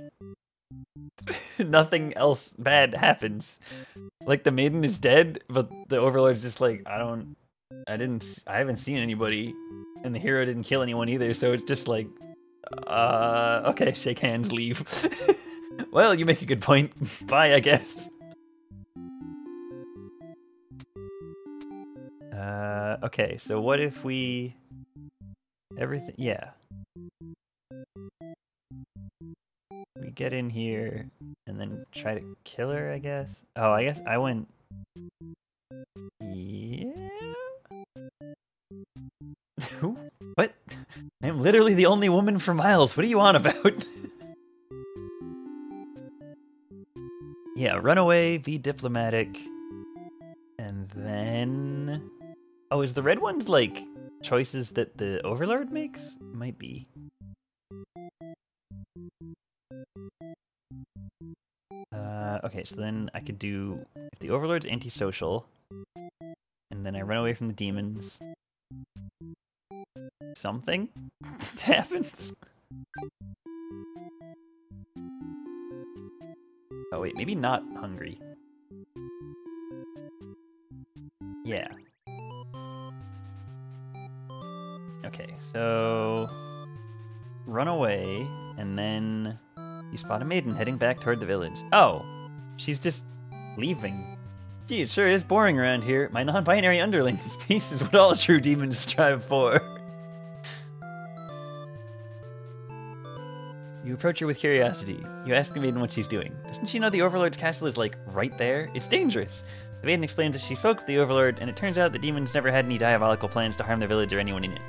nothing else bad happens. Like, the maiden is dead, but the Overlord's just like, I haven't seen anybody, and the hero didn't kill anyone either, so it's just like, okay, shake hands, leave. Well, you make a good point. Bye, I guess. Okay, so what if we... Everything... Yeah. We get in here, and then try to kill her, I guess? Oh, I guess I went... Yeah? Who? What? I'm literally the only woman for miles. What are you on about? Yeah, run away, be diplomatic, and then... Oh, is the red ones, like, choices that the Overlord makes? Might be. Okay, so then I could do... If the Overlord's antisocial, and then I run away from the demons, something happens? Oh wait, maybe not hungry. Yeah. Okay, so run away, and then you spot a maiden heading back toward the village. Oh, she's just leaving. Gee, it sure is boring around here. My non-binary underlings. Peace is what all true demons strive for. You approach her with curiosity. You ask the maiden what she's doing. Doesn't she know the Overlord's castle is, like, right there? It's dangerous. The maiden explains that she spoke with the Overlord, and it turns out the demons never had any diabolical plans to harm their village or anyone in it.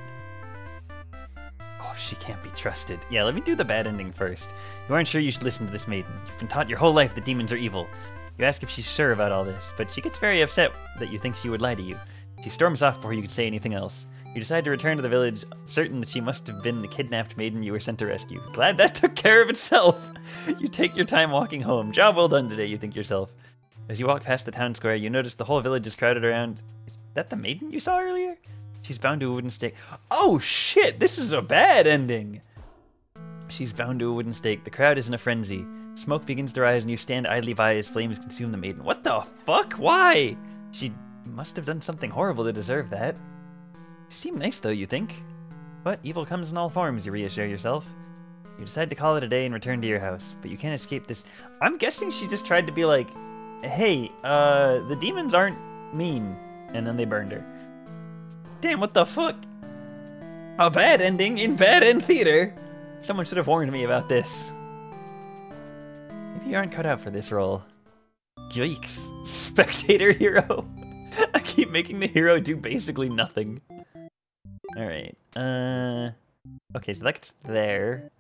Oh, she can't be trusted. Yeah, let me do the bad ending first. You aren't sure you should listen to this maiden. You've been taught your whole life that demons are evil. You ask if she's sure about all this, but she gets very upset that you think she would lie to you. She storms off before you can say anything else. You decide to return to the village, certain that she must have been the kidnapped maiden you were sent to rescue. Glad that took care of itself! You take your time walking home. Job well done today, you think yourself. As you walk past the town square, you notice the whole village is crowded around. Is that the maiden you saw earlier? She's bound to a wooden stake. Oh shit, this is a bad ending! She's bound to a wooden stake. The crowd is in a frenzy. Smoke begins to rise and you stand idly by as flames consume the maiden. What the fuck? Why? She must have done something horrible to deserve that. She seemed nice though, you think? But evil comes in all forms, you reassure yourself. You decide to call it a day and return to your house, but you can't escape this. I'm guessing she just tried to be like, hey, the demons aren't mean, and then they burned her. Damn, what the fuck? A bad ending in bad end theater? Someone should have warned me about this. Maybe you aren't cut out for this role. Yikes. Spectator hero. I keep making the hero do basically nothing. Alright, okay, so that's there.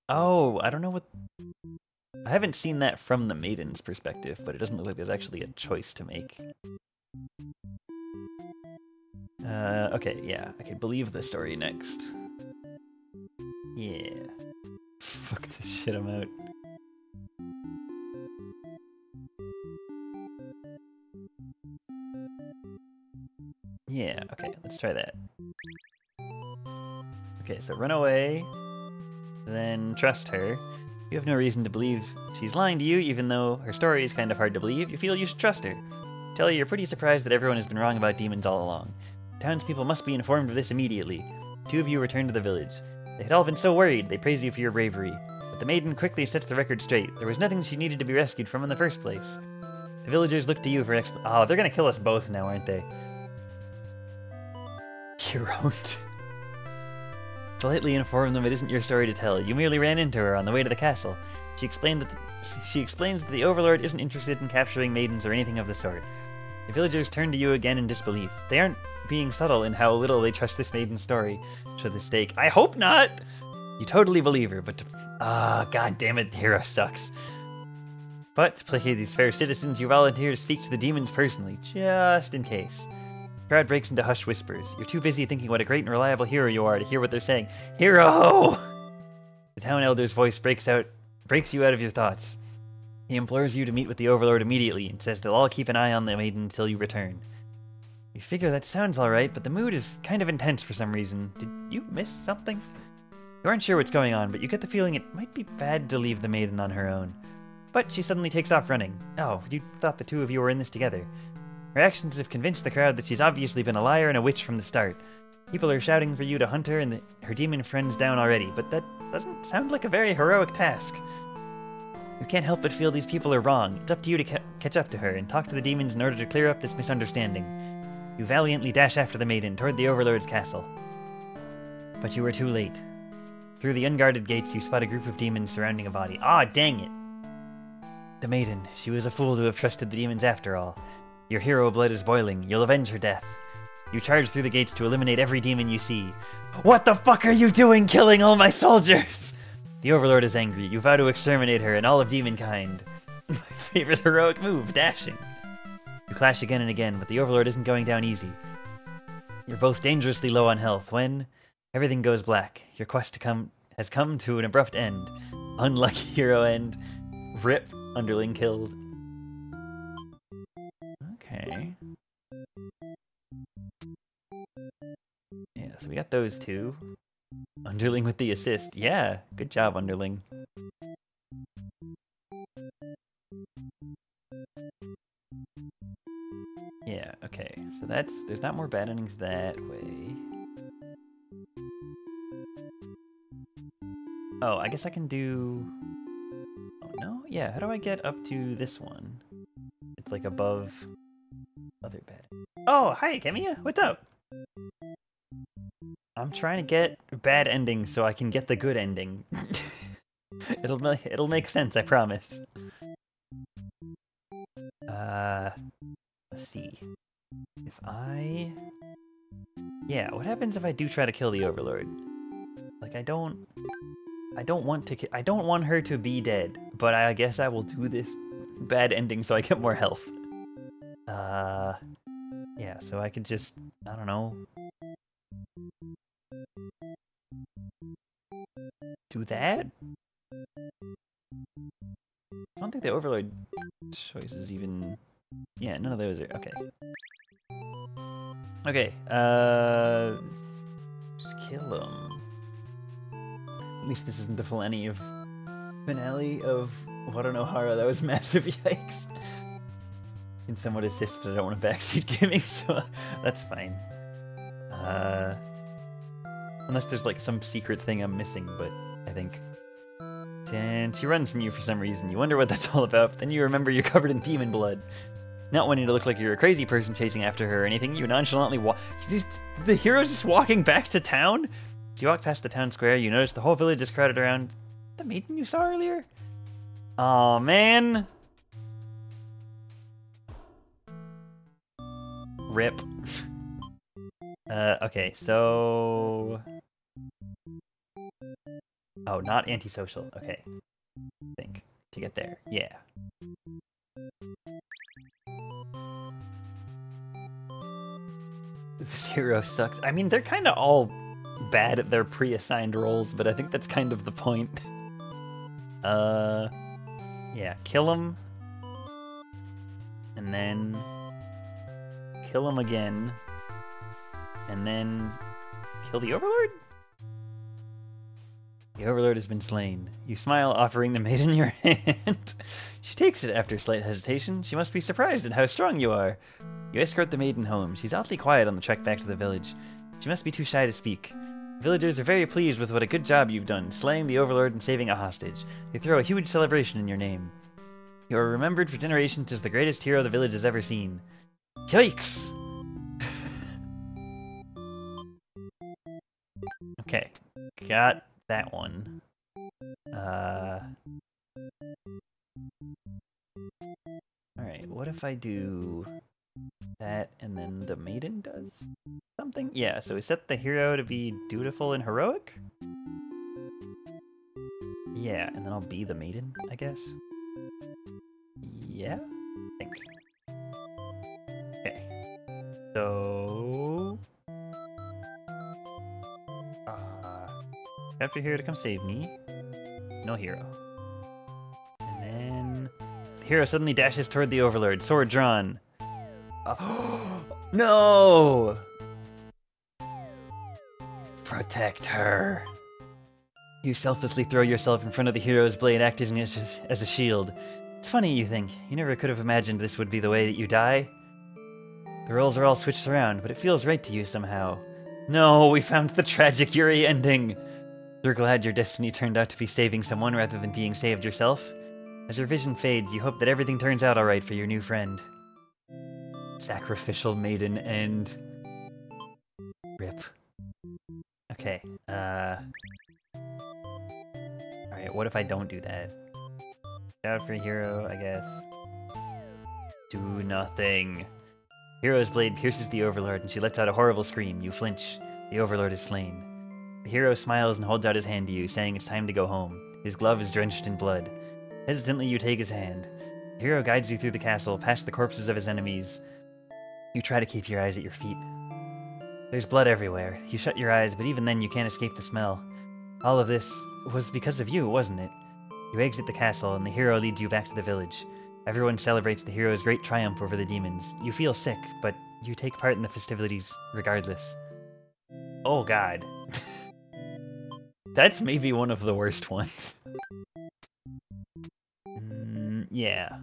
Oh, I don't know what... I haven't seen that from the maiden's perspective, but it doesn't look like there's actually a choice to make. Okay, yeah, I can believe the story next. Yeah. Fuck this shit, I'm out. Yeah, okay, let's try that. Okay, so run away, then trust her. You have no reason to believe she's lying to you, even though her story is kind of hard to believe. You feel you should trust her. Tell her you're pretty surprised that everyone has been wrong about demons all along. Townspeople must be informed of this immediately. Two of you return to the village. They had all been so worried. They praise you for your bravery. But the maiden quickly sets the record straight. There was nothing she needed to be rescued from in the first place. The villagers look to you for oh, they're gonna kill us both now, aren't they? Hero. Politely inform them it isn't your story to tell. You merely ran into her on the way to the castle. She explains that the Overlord isn't interested in capturing maidens or anything of the sort. The villagers turn to you again in disbelief. They aren't being subtle in how little they trust this maiden's story to the stake. I hope not! You totally believe her, but god damn it, the hero sucks. But to placate these fair citizens, you volunteer to speak to the demons personally, just in case. The crowd breaks into hushed whispers. You're too busy thinking what a great and reliable hero you are to hear what they're saying. Hero! The town elder's voice breaks you out of your thoughts. He implores you to meet with the Overlord immediately and says they'll all keep an eye on the maiden until you return. You figure that sounds alright, but the mood is kind of intense for some reason. Did you miss something? You aren't sure what's going on, but you get the feeling it might be bad to leave the maiden on her own. But she suddenly takes off running. Oh, you thought the two of you were in this together. Her actions have convinced the crowd that she's obviously been a liar and a witch from the start. People are shouting for you to hunt her and her demon friends down already, but that doesn't sound like a very heroic task. You can't help but feel these people are wrong. It's up to you to catch up to her and talk to the demons in order to clear up this misunderstanding. You valiantly dash after the maiden toward the Overlord's castle. But you were too late. Through the unguarded gates, you spot a group of demons surrounding a body. Ah, dang it! The maiden. She was a fool to have trusted the demons after all. Your hero blood is boiling. You'll avenge her death. You charge through the gates to eliminate every demon you see. What the fuck are you doing, killing all my soldiers? The Overlord is angry. You vow to exterminate her and all of demonkind. My favorite heroic move, dashing. You clash again and again, but the Overlord isn't going down easy. You're both dangerously low on health when everything goes black. Your quest has come to an abrupt end. Unlucky hero end. Rip, underling killed. Okay. Yeah, so we got those two. Underling with the assist. Yeah, good job, Underling. Yeah, okay. So there's not more bad endings that way. Oh, I guess I can do... Oh, no? Yeah, how do I get up to this one? It's like above other bad. Oh, hi, Kemiya. What's up? I'm trying to get bad endings so I can get the good ending. It'll make sense, I promise. Let's see. Yeah, what happens if I do try to kill the Overlord? Like, I don't want her to be dead, but I guess I will do this bad ending so I get more health. Yeah, so I could just, I don't know, do that? I don't think the Overlord choice is even... Yeah, none of those are... Okay. Okay, just kill him. At least this isn't the finale of Watanohara. That was massive, yikes. Can somewhat assist, but I don't want a backseat giving, so that's fine. Unless there's like some secret thing I'm missing, but I think... And she runs from you for some reason. You wonder what that's all about, but then you remember you're covered in demon blood. Not wanting to look like you're a crazy person chasing after her or anything, you nonchalantly walk... The hero's just walking back to town? As you walk past the town square, you notice the whole village is crowded around the maiden you saw earlier? Aw, man. Rip. Okay, so... Oh, not antisocial. Okay. I think. To get there. Yeah. This hero sucks. I mean, they're kind of all bad at their pre-assigned roles, but I think that's kind of the point. Yeah, kill him. And then... kill him again. And then... kill the Overlord? The Overlord has been slain. You smile, offering the maiden your hand. She takes it after slight hesitation. She must be surprised at how strong you are. You escort the maiden home. She's oddly quiet on the trek back to the village. She must be too shy to speak. Villagers are very pleased with what a good job you've done, slaying the Overlord and saving a hostage. They throw a huge celebration in your name. You are remembered for generations as the greatest hero the village has ever seen. Yikes! Okay, got that one. Alright, what if I do that and then the maiden does something? Yeah, so we set the hero to be dutiful and heroic? Yeah, and then I'll be the maiden, I guess. Yeah? I think. Okay. So... After hero to come save me. No hero. And then... The hero suddenly dashes toward the Overlord, sword drawn. No! Protect her. You selflessly throw yourself in front of the hero's blade, acting as a shield. It's funny, you think. You never could have imagined this would be the way that you die. The roles are all switched around, but it feels right to you somehow. No, we found the tragic Yuri ending. You're glad your destiny turned out to be saving someone rather than being saved yourself. As your vision fades, you hope that everything turns out alright for your new friend. Sacrificial maiden end. Rip. Okay, Alright, what if I don't do that? Shout for hero, I guess. Do nothing. Hero's blade pierces the Overlord and she lets out a horrible scream. You flinch. The Overlord is slain. The hero smiles and holds out his hand to you, saying it's time to go home. His glove is drenched in blood. Hesitantly, you take his hand. The hero guides you through the castle, past the corpses of his enemies. You try to keep your eyes at your feet. There's blood everywhere. You shut your eyes, but even then you can't escape the smell. All of this was because of you, wasn't it? You exit the castle, and the hero leads you back to the village. Everyone celebrates the hero's great triumph over the demons. You feel sick, but you take part in the festivities regardless. Oh god. That's maybe one of the worst ones. Yeah.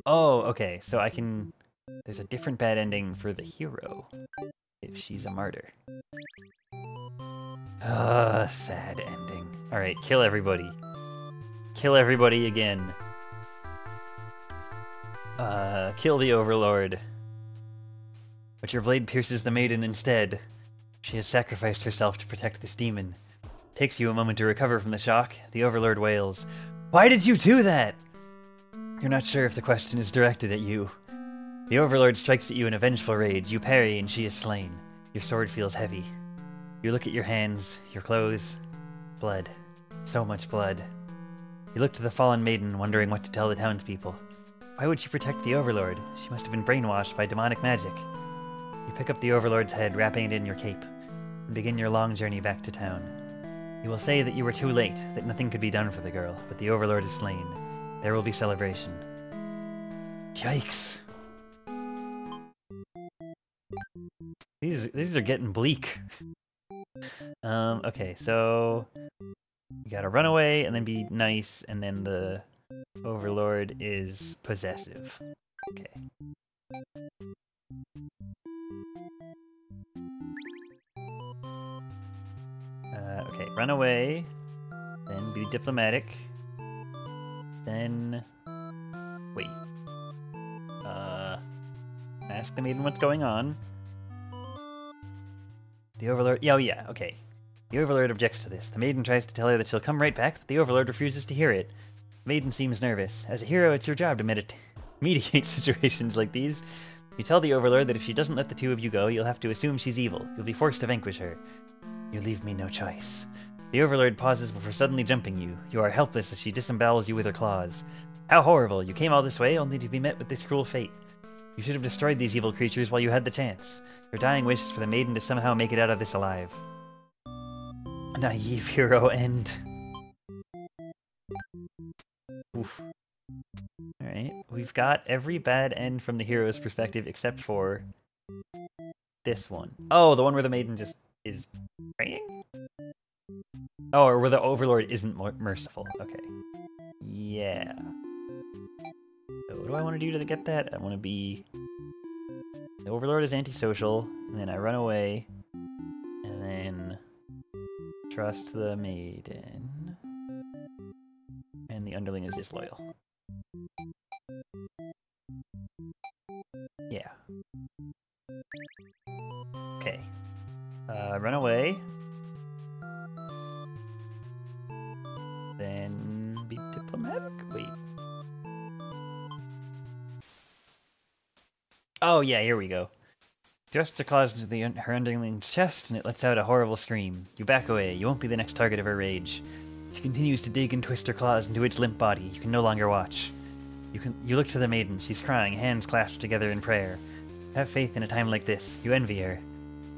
Oh, okay, so I can... There's a different bad ending for the hero, if she's a martyr. Sad ending. Alright, kill everybody. Kill everybody again. Kill the Overlord. But your blade pierces the maiden instead. She has sacrificed herself to protect this demon. Takes you a moment to recover from the shock. The Overlord wails. Why did you do that? You're not sure if the question is directed at you. The Overlord strikes at you in a vengeful rage. You parry and she is slain. Your sword feels heavy. You look at your hands, your clothes. Blood. So much blood. You look to the fallen maiden, wondering what to tell the townspeople. Why would she protect the Overlord? She must have been brainwashed by demonic magic. You pick up the Overlord's head, wrapping it in your cape, and begin your long journey back to town. You will say that you were too late, that nothing could be done for the girl, but the Overlord is slain. There will be celebration. Yikes. These are getting bleak. Okay, so you gotta run away and then be nice, and then the Overlord is possessive. Okay. Okay, run away, then be diplomatic, then wait. Ask the maiden what's going on. The Overlord. Oh yeah, okay. The Overlord objects to this. The maiden tries to tell her that she'll come right back, but the Overlord refuses to hear it. The maiden seems nervous. As a hero, it's your job to mediate situations like these. You tell the Overlord that if she doesn't let the two of you go, you'll have to assume she's evil. You'll be forced to vanquish her. You leave me no choice. The Overlord pauses before suddenly jumping you. You are helpless as she disembowels you with her claws. How horrible! You came all this way only to be met with this cruel fate. You should have destroyed these evil creatures while you had the chance. Your dying wish is for the maiden to somehow make it out of this alive. Naive hero end. Oof. Alright, we've got every bad end from the hero's perspective except for this one. Oh, the one where the maiden just is praying? Oh, or where the Overlord isn't merciful. Okay. Yeah. So what do I want to do to get that? I want to be... The Overlord is antisocial, and then I run away. then trust the maiden. And the underling is disloyal. Yeah. Okay. Run away. Then be diplomatic? Wait. Oh yeah, here we go. Thrust her claws into her underling's chest, and it lets out a horrible scream. You back away. You won't be the next target of her rage. She continues to dig and twist her claws into its limp body. You can no longer watch. You look to the maiden. She's crying, hands clasped together in prayer. Have faith in a time like this. You envy her.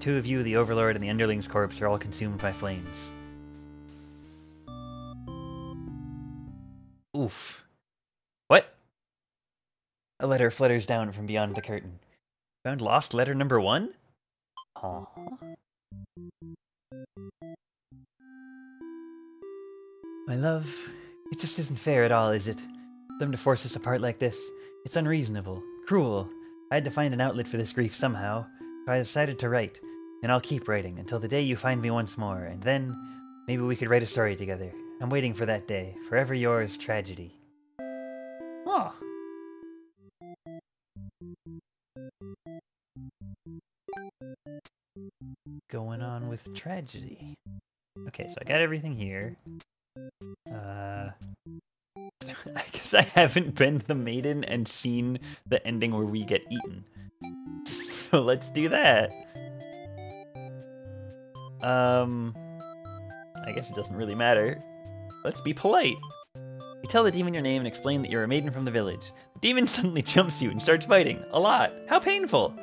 Two of you, the Overlord and the underling's corpse, are all consumed by flames. Oof. What? A letter flutters down from beyond the curtain. Found lost letter number 1? Aww. My love, it just isn't fair at all, is it? Them to force us apart like this. It's unreasonable, cruel. I had to find an outlet for this grief somehow, so I decided to write, and I'll keep writing until the day you find me once more, and then maybe we could write a story together. I'm waiting for that day. Forever yours, Tragedy. Oh. Going on with Tragedy. Okay, so I got everything here. I guess I haven't been the maiden and seen the ending where we get eaten. So let's do that. I guess it doesn't really matter. Let's be polite. You tell the demon your name and explain that you're a maiden from the village. The demon suddenly jumps you and starts fighting. A lot. How painful!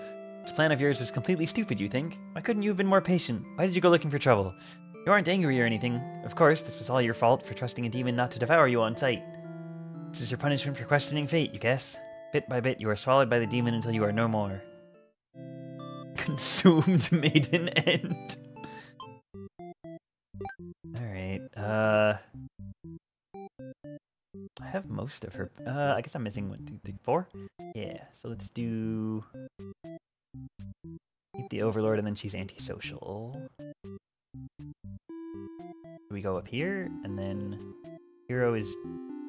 This plan of yours was completely stupid, you think? Why couldn't you have been more patient? Why did you go looking for trouble? You aren't angry or anything. Of course, this was all your fault for trusting a demon not to devour you on sight. This is your punishment for questioning fate, you guess? Bit by bit, you are swallowed by the demon until you are no more. Consumed maiden end. Alright, I have most of her. I guess I'm missing 1, 2, 3, 4. Yeah, so let's do... Eat the Overlord, and then she's antisocial. We go up here, and then hero is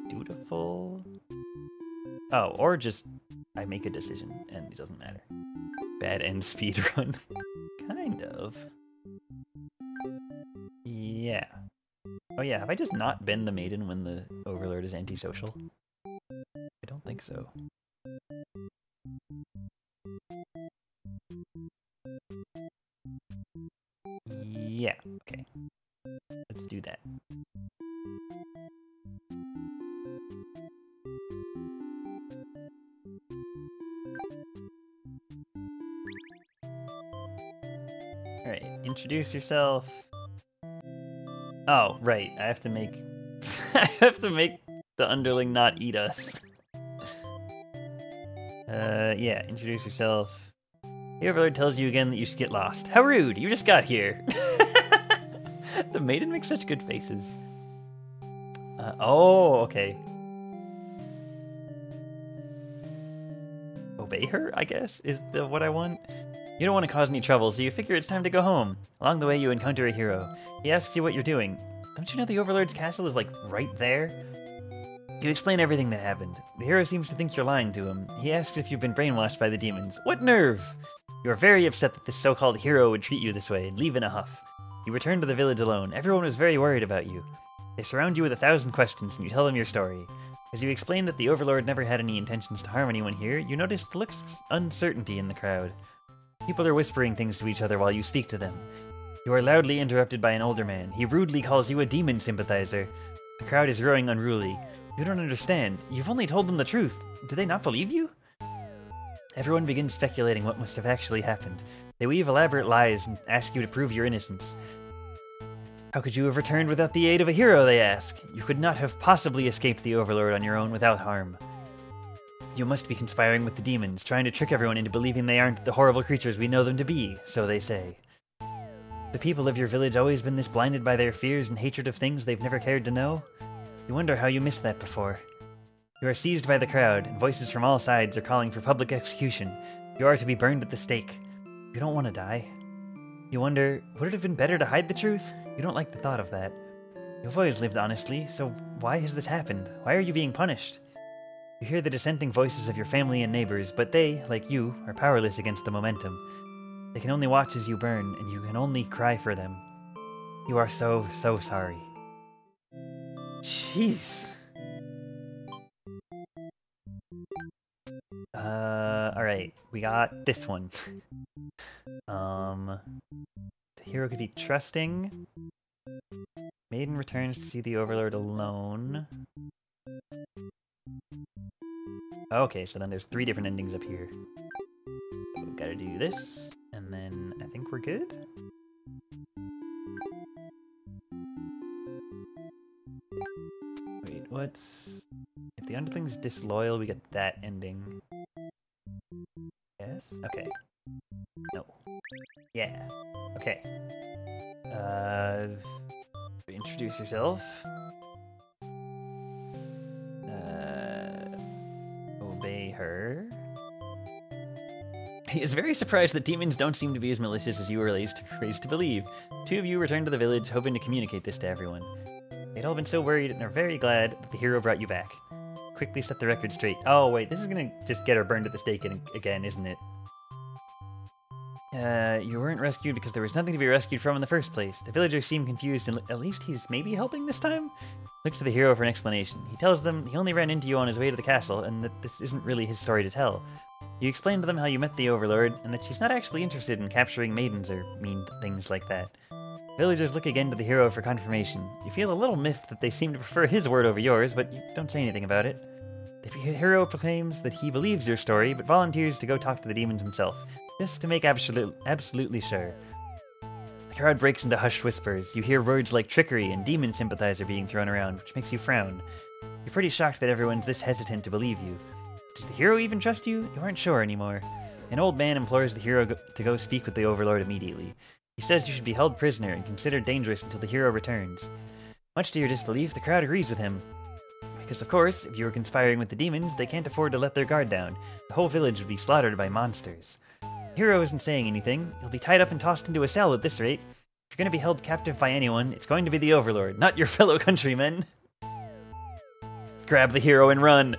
dutiful. Oh, or just I make a decision, and it doesn't matter. Bad end speedrun. Kind of. Yeah. Oh yeah, have I just not been the maiden when the Overlord is antisocial? I don't think so. Yeah, okay. Let's do that. Alright, introduce yourself. Oh, right, I have to make... I have to make the underling not eat us. Yeah, introduce yourself. The Overlord tells you again that you should get lost. How rude! You just got here! The maiden makes such good faces. Oh, okay. Obey her, I guess, is what I want. You don't want to cause any trouble, so you figure it's time to go home. Along the way, you encounter a hero. He asks you what you're doing. Don't you know the Overlord's castle is, like, right there? You explain everything that happened. The hero seems to think you're lying to him. He asks if you've been brainwashed by the demons. What nerve! You are very upset that this so-called hero would treat you this way and leave in a huff. You return to the village alone. Everyone was very worried about you. They surround you with 1,000 questions, and you tell them your story. As you explain that the Overlord never had any intentions to harm anyone here, you notice the looks of uncertainty in the crowd. People are whispering things to each other while you speak to them. You are loudly interrupted by an older man. He rudely calls you a demon sympathizer. The crowd is growing unruly. You don't understand. You've only told them the truth. Do they not believe you? Everyone begins speculating what must have actually happened. They weave elaborate lies and ask you to prove your innocence. How could you have returned without the aid of a hero, they ask? You could not have possibly escaped the Overlord on your own without harm. You must be conspiring with the demons, trying to trick everyone into believing they aren't the horrible creatures we know them to be, so they say. The people of your village always been this blinded by their fears and hatred of things they've never cared to know? You wonder how you missed that before. You are seized by the crowd, and voices from all sides are calling for public execution. You are to be burned at the stake. You don't want to die. You wonder, would it have been better to hide the truth? You don't like the thought of that. You've always lived honestly, so why has this happened? Why are you being punished? You hear the dissenting voices of your family and neighbors, but they, like you, are powerless against the momentum. They can only watch as you burn, and you can only cry for them. You are so, so sorry. Jeez. Alright, we got this one. The hero could be trusting. Maiden returns to see the Overlord alone. Okay, so then there's 3 different endings up here. So we've got to do this, and then I think we're good. Wait, what's... If the Underling's disloyal, we get that ending. Yes? Okay. No. Yeah. Okay. Introduce yourself. Obey her. He is very surprised that demons don't seem to be as malicious as you were raised to believe. 2 of you return to the village, hoping to communicate this to everyone. They'd all been so worried and are very glad that the hero brought you back. Quickly set the record straight. Oh wait, this is gonna just get her burned at the stake again, isn't it? You weren't rescued because there was nothing to be rescued from in the first place. The villagers seem confused, and at least he's maybe helping this time? Look to the hero for an explanation. He tells them he only ran into you on his way to the castle, and that this isn't really his story to tell. You explain to them how you met the Overlord, and that she's not actually interested in capturing maidens or mean things like that. Villagers look again to the hero for confirmation. You feel a little miffed that they seem to prefer his word over yours, but you don't say anything about it. The hero proclaims that he believes your story, but volunteers to go talk to the demons himself, just to make absolutely sure. The crowd breaks into hushed whispers. You hear words like trickery and demon sympathizer being thrown around, which makes you frown. You're pretty shocked that everyone's this hesitant to believe you. Does the hero even trust you? You aren't sure anymore. An old man implores the hero to go speak with the Overlord immediately. He says you should be held prisoner and considered dangerous until the hero returns. Much to your disbelief, the crowd agrees with him. Because of course, if you were conspiring with the demons, they can't afford to let their guard down. The whole village would be slaughtered by monsters. The hero isn't saying anything. You'll be tied up and tossed into a cell at this rate. If you're going to be held captive by anyone, it's going to be the Overlord, not your fellow countrymen. Grab the hero and run!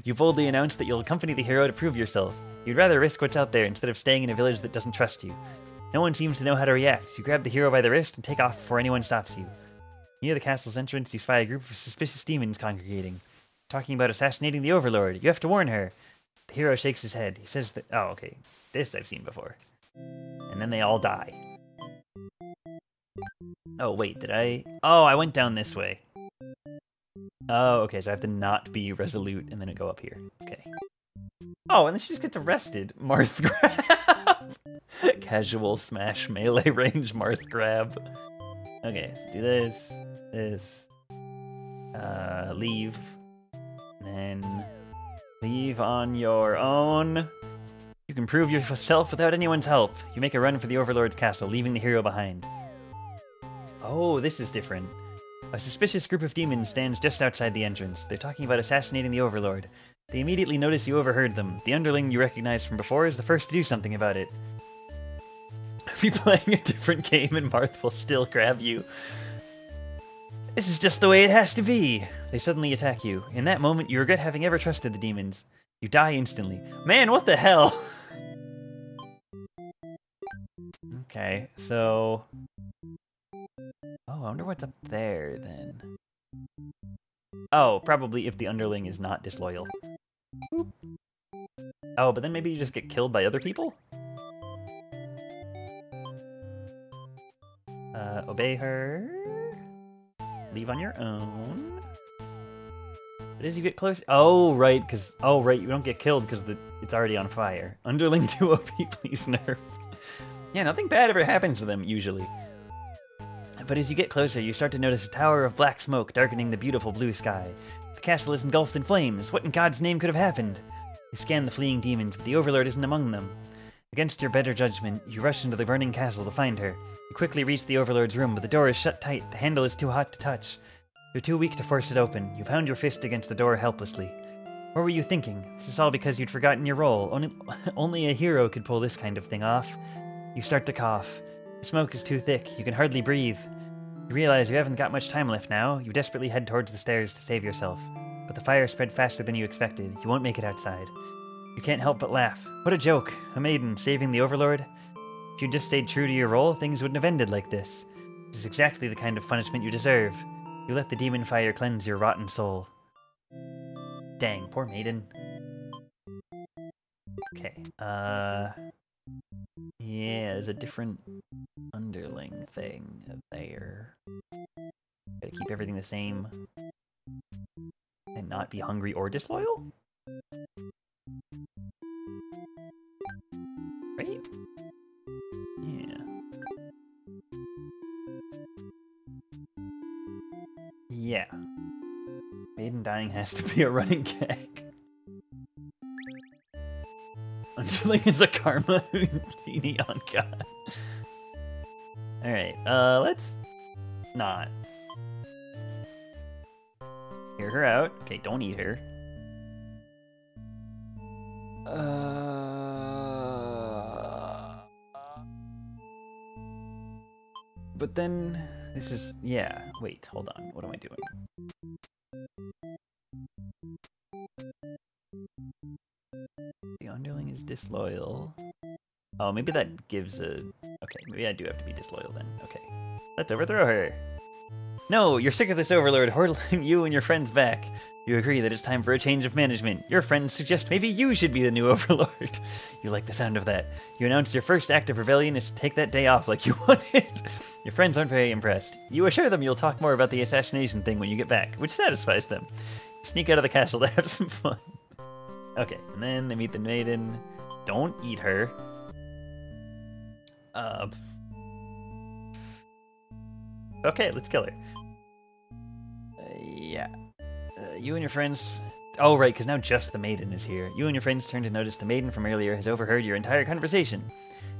You boldly announce that you'll accompany the hero to prove yourself. You'd rather risk what's out there instead of staying in a village that doesn't trust you. No one seems to know how to react. You grab the hero by the wrist and take off before anyone stops you. Near the castle's entrance, you spy a group of suspicious demons congregating. Talking about assassinating the Overlord. You have to warn her. The hero shakes his head. He says that... Oh, okay. This I've seen before. And then they all die. Oh, wait, did I... Oh, I went down this way. Oh, okay, so I have to not be resolute and then go up here. Okay. Oh, and then she just gets arrested. Marth grab. Casual smash melee range Marth grab. Okay, so do this, leave, and then leave on your own. You can prove yourself without anyone's help. You make a run for the Overlord's castle, leaving the hero behind. Oh, this is different. A suspicious group of demons stands just outside the entrance. They're talking about assassinating the Overlord. They immediately notice you overheard them. The underling you recognize from before is the first to do something about it. Be playing a different game and Marth will still grab you. This is just the way it has to be. They suddenly attack you. In that moment, you regret having ever trusted the demons. You die instantly. Man, what the hell? Okay, so... Oh, I wonder what's up there, then. Oh, probably if the underling is not disloyal. Oh, but then maybe you just get killed by other people? Obey her. Leave on your own. But as you get close... Oh, right, because... Oh, right, you don't get killed because it's already on fire. Underling 2 OP, please nerf. Yeah, nothing bad ever happens to them, usually. But as you get closer, you start to notice a tower of black smoke darkening the beautiful blue sky. The castle is engulfed in flames. What in God's name could have happened? You scan the fleeing demons, but the Overlord isn't among them. Against your better judgment, you rush into the burning castle to find her. You quickly reach the Overlord's room, but the door is shut tight. The handle is too hot to touch. You're too weak to force it open. You pound your fist against the door helplessly. What were you thinking? This is all because you'd forgotten your role. Only a hero could pull this kind of thing off. You start to cough. The smoke is too thick, you can hardly breathe. You realize you haven't got much time left now. You desperately head towards the stairs to save yourself. But the fire spread faster than you expected. You won't make it outside. You can't help but laugh. What a joke. A maiden saving the Overlord. If you'd just stayed true to your role, things wouldn't have ended like this. This is exactly the kind of punishment you deserve. You let the demon fire cleanse your rotten soul. Dang, poor maiden. Okay, yeah, there's a different underling thing there. Gotta keep everything the same. And not be hungry or disloyal? Right? Yeah. Yeah. Maiden dying has to be a running gag. Underling is a karma genie on God. Alright, let's not. Hear her out. Okay, don't eat her. But then, this is, yeah, wait, hold on, what am I doing? The underling is disloyal. Oh, maybe that gives a, okay, maybe I do have to be disloyal then, okay. Let's overthrow her. No, you're sick of this Overlord holding you and your friends back. You agree that it's time for a change of management. Your friends suggest maybe you should be the new Overlord. You like the sound of that. You announce your first act of rebellion is to take that day off like you wanted. Your friends aren't very impressed. You assure them you'll talk more about the assassination thing when you get back, which satisfies them. You sneak out of the castle to have some fun. Okay, and then they meet the maiden. Don't eat her. Okay, let's kill her. Yeah. You and your friends... Oh, right, because now just the maiden is here. You and your friends turn to notice the maiden from earlier has overheard your entire conversation.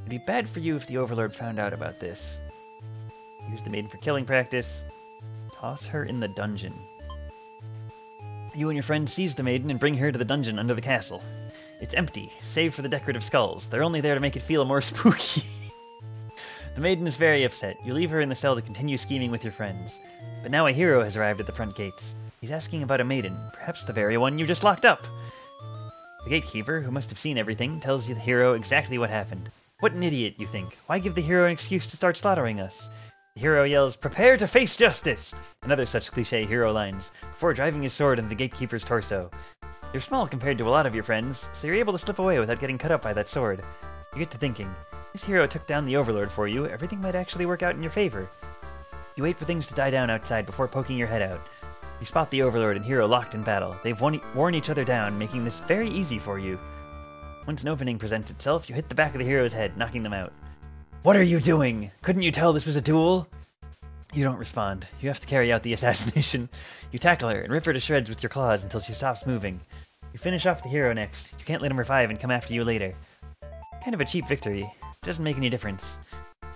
It'd be bad for you if the Overlord found out about this. Use the maiden for killing practice. Toss her in the dungeon. You and your friends seize the maiden and bring her to the dungeon under the castle. It's empty, save for the decorative skulls. They're only there to make it feel more spooky. The maiden is very upset. You leave her in the cell to continue scheming with your friends. But now a hero has arrived at the front gates. He's asking about a maiden, perhaps the very one you just locked up. The gatekeeper, who must have seen everything, tells the hero exactly what happened. What an idiot, you think. Why give the hero an excuse to start slaughtering us? The hero yells, "Prepare to face justice!" and other such cliché hero lines, before driving his sword into the gatekeeper's torso. You're small compared to a lot of your friends, so you're able to slip away without getting cut up by that sword. You get to thinking, this hero took down the Overlord for you, everything might actually work out in your favor. You wait for things to die down outside before poking your head out. You spot the Overlord and hero locked in battle. They've worn each other down, making this very easy for you. Once an opening presents itself, you hit the back of the hero's head, knocking them out. What are you doing? Couldn't you tell this was a duel? You don't respond. You have to carry out the assassination. You tackle her and rip her to shreds with your claws until she stops moving. You finish off the hero next. You can't let him revive and come after you later. Kind of a cheap victory. It doesn't make any difference.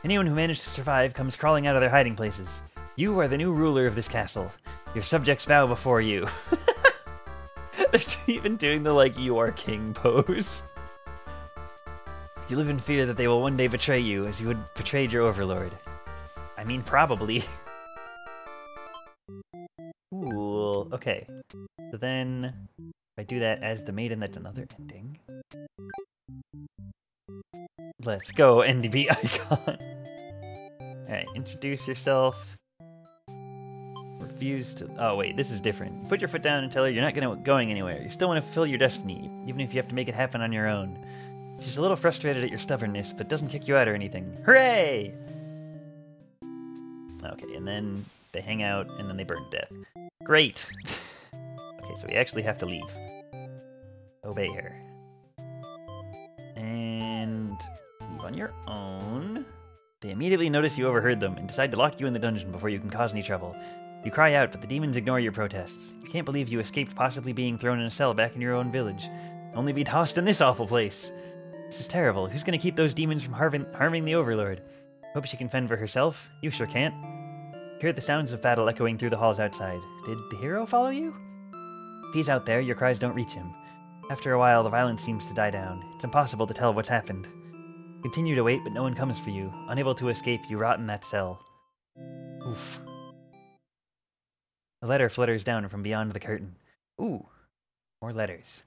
Anyone who managed to survive comes crawling out of their hiding places. You are the new ruler of this castle. Your subjects bow before you. They're even doing the, like, you are king pose. You live in fear that they will one day betray you, as you would betrayed your Overlord. I mean, probably. Cool. Okay. So then, if I do that as the maiden, that's another ending. Let's go, NDB icon. Alright, introduce yourself. Refuse to... Oh, wait, this is different. Put your foot down and tell her you're not going anywhere. You still want to fulfill your destiny, even if you have to make it happen on your own. She's a little frustrated at your stubbornness, but doesn't kick you out or anything. Hooray! Okay, and then they hang out, and then they burn to death. Great! Okay, so we actually have to leave. Obey her. And leave on your own. They immediately notice you overheard them and decide to lock you in the dungeon before you can cause any trouble. You cry out, but the demons ignore your protests. You can't believe you escaped possibly being thrown in a cell back in your own village. Only be tossed in this awful place. This is terrible. Who's gonna keep those demons from harming the Overlord? Hope she can fend for herself. You sure can't. You hear the sounds of battle echoing through the halls outside. Did the hero follow you? If he's out there, your cries don't reach him. After a while, the violence seems to die down. It's impossible to tell what's happened. Continue to wait, but no one comes for you. Unable to escape, you rot in that cell. Oof. A letter flutters down from beyond the curtain. Ooh, more letters.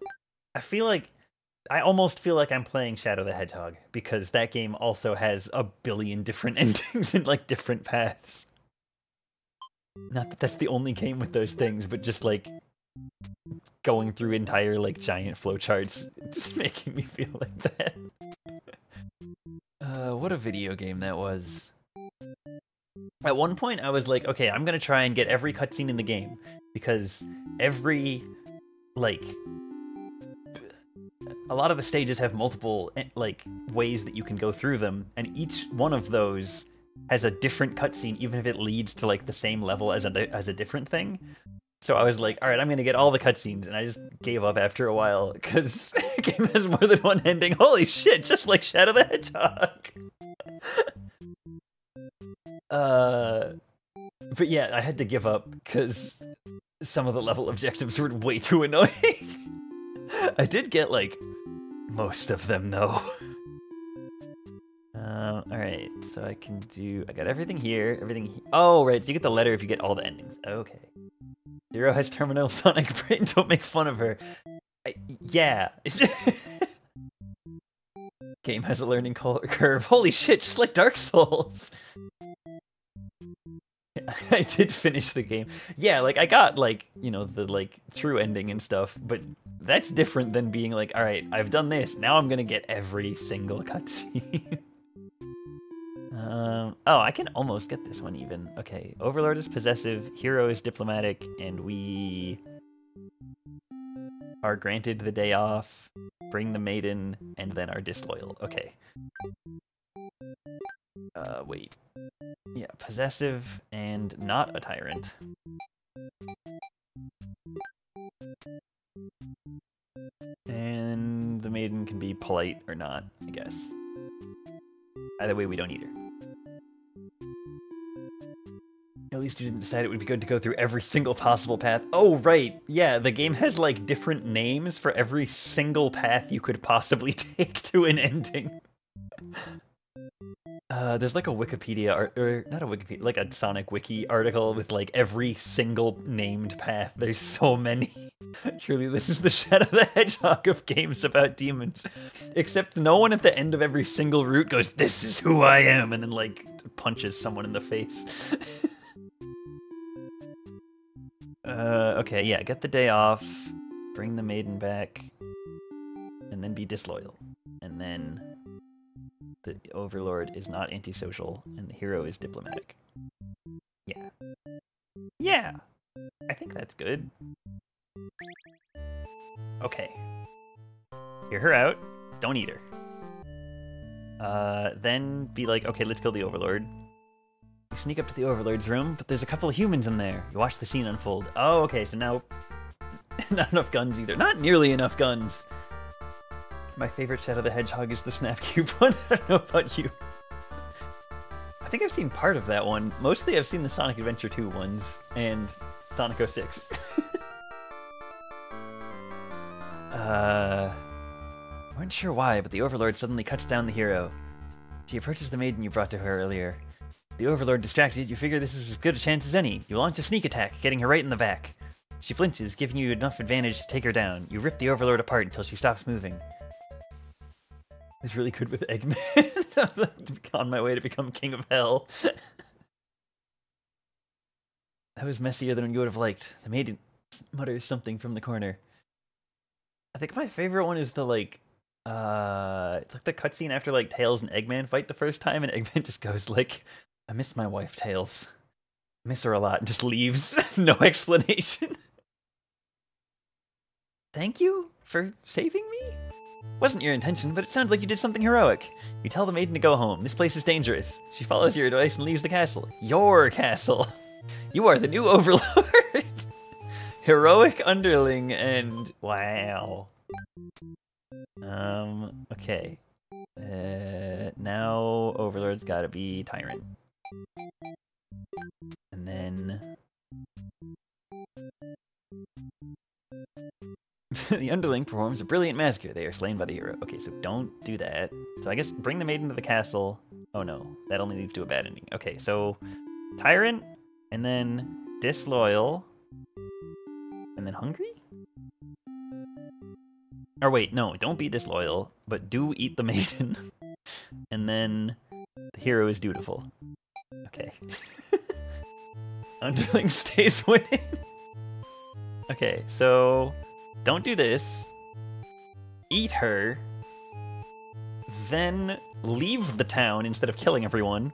I almost feel like I'm playing Shadow the Hedgehog, because that game also has a billion different endings and, like, different paths. Not that that's the only game with those things, but just, like, going through entire, like, giant flowcharts. It's making me feel like that. What a video game that was. At one point, I was like, okay, I'm gonna try and get every cutscene in the game, because every, like, a lot of the stages have multiple, like, ways that you can go through them, and each one of those has a different cutscene, even if it leads to, like, the same level as a different thing. So I was like, alright, I'm gonna get all the cutscenes, and I just gave up after a while, because the game has more than one ending. Holy shit, just like Shadow the Hedgehog! But yeah, I had to give up, because some of the level objectives were way too annoying. I did get, like, most of them, though. Alright, so I got everything here, oh, right, so you get the letter if you get all the endings. Okay. Zero has terminal sonic brain, don't make fun of her. Yeah. Game has a learning curve. Holy shit, just like Dark Souls! I did finish the game. Yeah, like, I got, like, you know, the, like, true ending and stuff, but that's different than being like, alright, I've done this, now I'm gonna get every single cutscene. Oh, I can almost get this one even. Okay, Overlord is possessive, Hero is diplomatic, and we are granted the day off, bring the maiden, and then are disloyal. Okay. Wait. Yeah, possessive and not a tyrant. And the maiden can be polite or not, I guess. Either way, we don't need her. At least you didn't decide it would be good to go through every single possible path. Oh, right. Yeah, the game has, like, different names for every single path you could possibly take to an ending. There's like a Wikipedia or not a Wikipedia, like a Sonic Wiki article with like every single named path. There's so many. Truly, this is the Shadow the Hedgehog of games about demons. Except no one at the end of every single route goes, "This is who I am," and then like punches someone in the face. Okay, yeah, get the day off, bring the maiden back, and then be disloyal. And then the Overlord is not antisocial, and the Hero is diplomatic. Yeah. Yeah! I think that's good. Okay. Hear her out. Don't eat her. Then be like, okay, let's kill the Overlord. You sneak up to the Overlord's room, but there's a couple of humans in there. You watch the scene unfold. Oh, okay, so now... not enough guns either. Not nearly enough guns. My favorite Shadow the Hedgehog is the Snap Cube one. I don't know about you. I think I've seen part of that one. Mostly I've seen the Sonic Adventure 2 ones, and Sonic 06. Weren't sure why, but the Overlord suddenly cuts down the Hero. She approaches the maiden you brought to her earlier. The Overlord distracted, you figure this is as good a chance as any. You launch a sneak attack, getting her right in the back. She flinches, giving you enough advantage to take her down. You rip the Overlord apart until she stops moving. I was really good with Eggman. On my way to become King of Hell. That was messier than you would have liked. The maiden mutters something from the corner. I think my favorite one is the, like, it's like the cutscene after, like, Tails and Eggman fight the first time, and Eggman just goes, like, I miss my wife, Tails. I miss her a lot, and just leaves. No explanation. Thank you for saving me? Wasn't your intention, but it sounds like you did something heroic. You tell the maiden to go home. This place is dangerous. She follows your advice and leaves the castle. Your castle. You are the new Overlord. Heroic underling and... wow. Okay. Now Overlord's gotta be Tyrant. And then... The underling performs a brilliant massacre. They are slain by the hero. Okay, so don't do that. So I guess bring the maiden to the castle. Oh no, that only leads to a bad ending. Okay, so tyrant, and then disloyal, and then hungry? Or wait, no, don't be disloyal, but do eat the maiden. And then the hero is dutiful. Okay. Underling stays winning. Okay, so don't do this. Eat her. Then leave the town instead of killing everyone.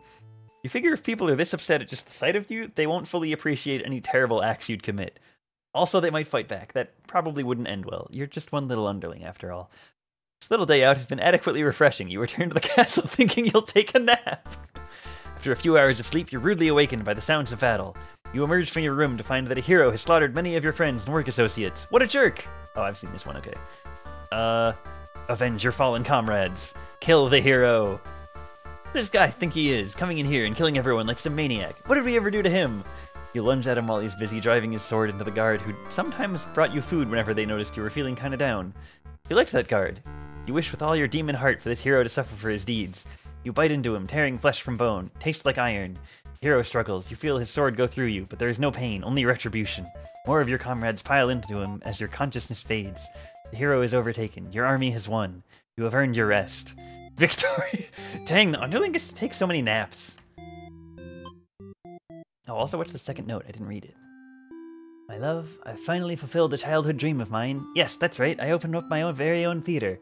You figure if people are this upset at just the sight of you, they won't fully appreciate any terrible acts you'd commit. Also, they might fight back. That probably wouldn't end well. You're just one little underling, after all. This little day out has been adequately refreshing. You return to the castle thinking you'll take a nap. After a few hours of sleep, you're rudely awakened by the sounds of battle. You emerge from your room to find that a hero has slaughtered many of your friends and work associates. What a jerk! Oh, I've seen this one, okay. Avenge your fallen comrades. Kill the hero. This guy think he is, coming in here and killing everyone like some maniac. What did we ever do to him? You lunge at him while he's busy driving his sword into the guard, who sometimes brought you food whenever they noticed you were feeling kinda down. You liked that guard. You wish with all your demon heart for this hero to suffer for his deeds. You bite into him, tearing flesh from bone. Tastes like iron. The hero struggles. You feel his sword go through you, but there is no pain, only retribution. More of your comrades pile into him as your consciousness fades. The hero is overtaken. Your army has won. You have earned your rest. Victory! Dang, the underling gets to take so many naps. Oh, also, what's the second note? I didn't read it. My love, I've finally fulfilled a childhood dream of mine. Yes, that's right, I opened up my very own theater.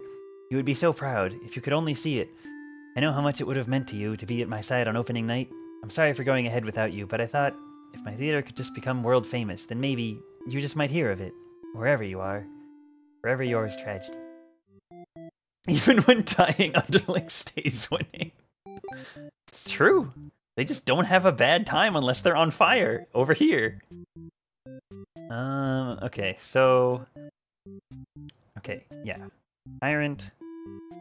You would be so proud, if you could only see it. I know how much it would have meant to you to be at my side on opening night. I'm sorry for going ahead without you, but I thought, if my theater could just become world famous, then maybe you just might hear of it. Wherever you are. Forever yours, tragedy. Even when dying, underling stays winning. It's true. They just don't have a bad time unless they're on fire over here. Okay, so... Okay, yeah. Tyrant,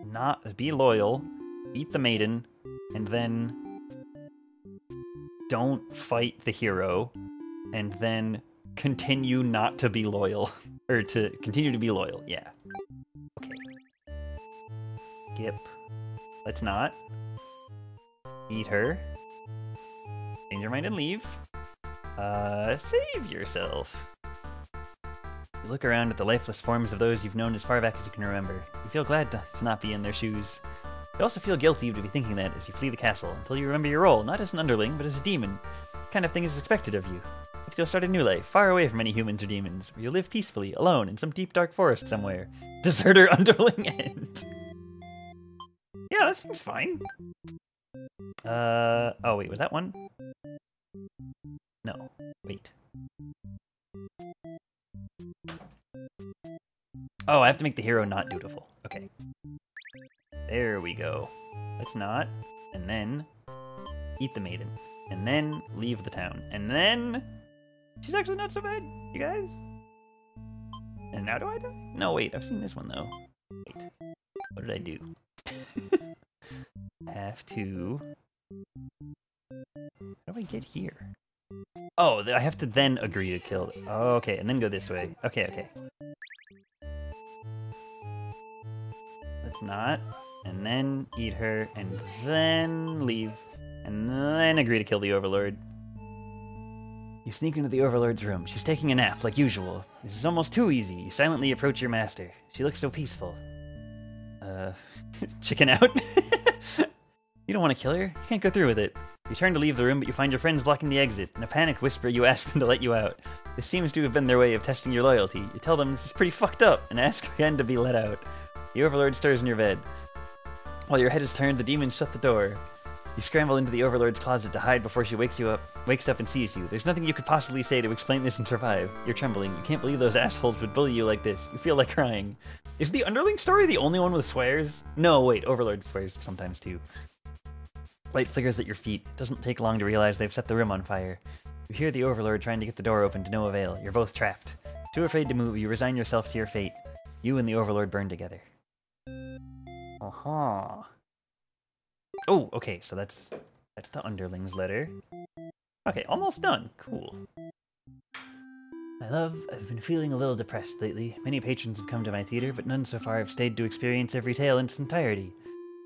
not be loyal, beat the maiden, and then don't fight the hero, and then continue not to be loyal. Or to continue to be loyal, yeah. Okay. Skip. Let's not. Eat her. Change your mind and leave. Save yourself. You look around at the lifeless forms of those you've known as far back as you can remember. You feel glad to not be in their shoes. You also feel guilty to be thinking that as you flee the castle, until you remember your role, not as an underling, but as a demon. What kind of thing is expected of you? But you'll start a new life, far away from any humans or demons, where you live peacefully, alone, in some deep dark forest somewhere. Deserter underling end. Yeah, that seems fine. Oh wait, was that one? No, wait. Oh, I have to make the hero not dutiful. Okay. There we go. Let's not. And then eat the maiden. And then leave the town. And then she's actually not so bad, you guys. And now do I die? No, wait, I've seen this one though. Wait. What did I do? Have to... How do I get here? Oh, I have to then agree to kill. Oh, okay, and then go this way. Okay, okay. Let's not. And then eat her, and then leave. And then agree to kill the Overlord. You sneak into the Overlord's room. She's taking a nap, like usual. This is almost too easy. You silently approach your master. She looks so peaceful. Chicken out? You don't want to kill her? You can't go through with it. You turn to leave the room, but you find your friends blocking the exit. In a panicked whisper, you ask them to let you out. This seems to have been their way of testing your loyalty. You tell them this is pretty fucked up, and ask again to be let out. The Overlord stirs in your bed. While your head is turned, the demons shut the door. You scramble into the Overlord's closet to hide before she wakes up and sees you. There's nothing you could possibly say to explain this and survive. You're trembling. You can't believe those assholes would bully you like this. You feel like crying. Is the underling story the only one with swears? No, wait, Overlord swears sometimes too. Light flickers at your feet. It doesn't take long to realize they've set the room on fire. You hear the Overlord trying to get the door open to no avail. You're both trapped. Too afraid to move, you resign yourself to your fate. You and the Overlord burn together. Uh-huh. Oh, okay, so that's the underling's letter. Okay, almost done. Cool. I've been feeling a little depressed lately. Many patrons have come to my theater, but none so far have stayed to experience every tale in its entirety.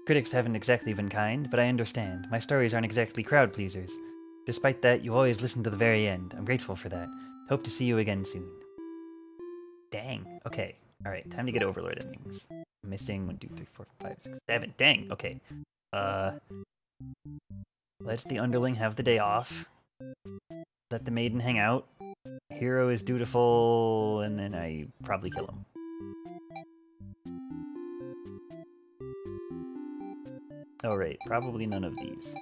Critics haven't exactly been kind, but I understand. My stories aren't exactly crowd pleasers. Despite that, you always listen to the very end. I'm grateful for that. Hope to see you again soon. Dang. Okay. Alright, time to get Overlord endings. Missing 1, 2, 3, 4, 5, 6, 7. Dang. Okay. Let's the underling have the day off. Let the maiden hang out. Hero is dutiful, and then I probably kill him. Oh, right. Probably none of these.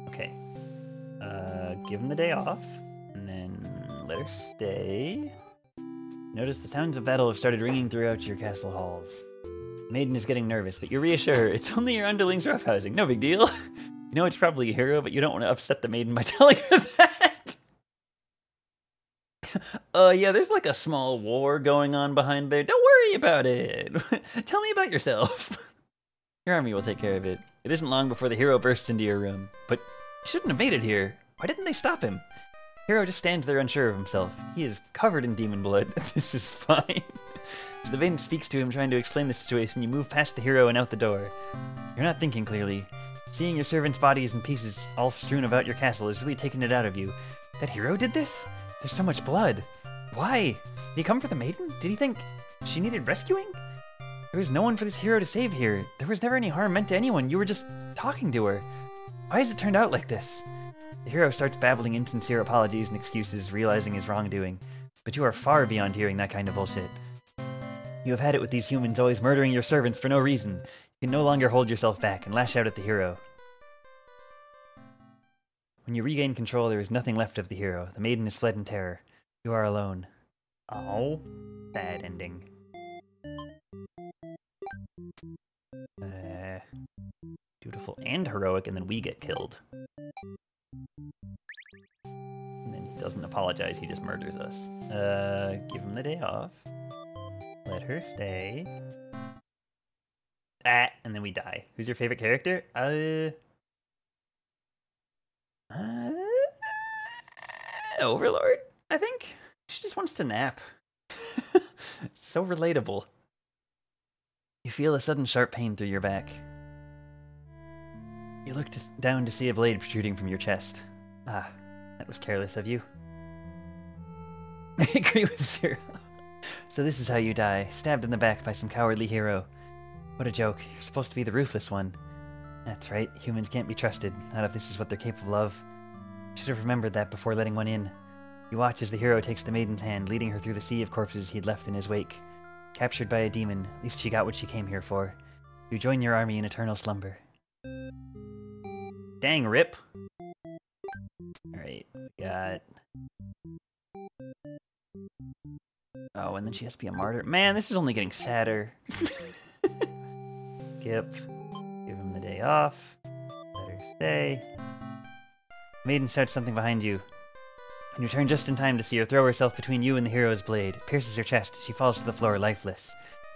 Okay. Give him the day off, and then let her stay. Notice the sounds of battle have started ringing throughout your castle halls. Maiden is getting nervous, but you reassure her it's only your underlings roughhousing. No big deal. You know it's probably a hero, but you don't want to upset the maiden by telling her that. Yeah, there's like a small war going on behind there. Don't worry about it. Tell me about yourself. Your army will take care of it. It isn't long before the hero bursts into your room. But he shouldn't have made it here. Why didn't they stop him? Hero just stands there unsure of himself. He is covered in demon blood. This is fine. As the maiden speaks to him, trying to explain the situation, you move past the hero and out the door. You're not thinking clearly. Seeing your servants' bodies in pieces all strewn about your castle has really taken it out of you. That hero did this? There's so much blood. Why? Did he come for the maiden? Did he think she needed rescuing? There was no one for this hero to save here. There was never any harm meant to anyone. You were just talking to her. Why has it turned out like this? The hero starts babbling insincere apologies and excuses, realizing his wrongdoing. But you are far beyond hearing that kind of bullshit. You have had it with these humans always murdering your servants for no reason. You can no longer hold yourself back and lash out at the hero. When you regain control, there is nothing left of the hero. The maiden is fled in terror. You are alone. Oh, bad ending. Dutiful and heroic, and then we get killed. And then he doesn't apologize, he just murders us. Give him the day off. Let her stay. Ah, and then we die. Who's your favorite character? Overlord, I think. She just wants to nap. So relatable. You feel a sudden sharp pain through your back. You look down to see a blade protruding from your chest. Ah, that was careless of you. I agree with Zero. So this is how you die, stabbed in the back by some cowardly hero. What a joke. You're supposed to be the ruthless one. That's right, humans can't be trusted, not if this is what they're capable of. You should have remembered that before letting one in. You watch as the hero takes the maiden's hand, leading her through the sea of corpses he'd left in his wake. Captured by a demon, at least she got what she came here for. You join your army in eternal slumber. Dang, rip! Alright, we got... Oh, and then she has to be a martyr. Man, this is only getting sadder. Skip. Give him the day off. Let her stay. Maiden shouts something behind you. And you turn just in time to see her throw herself between you and the hero's blade. It pierces her chest. She falls to the floor, lifeless.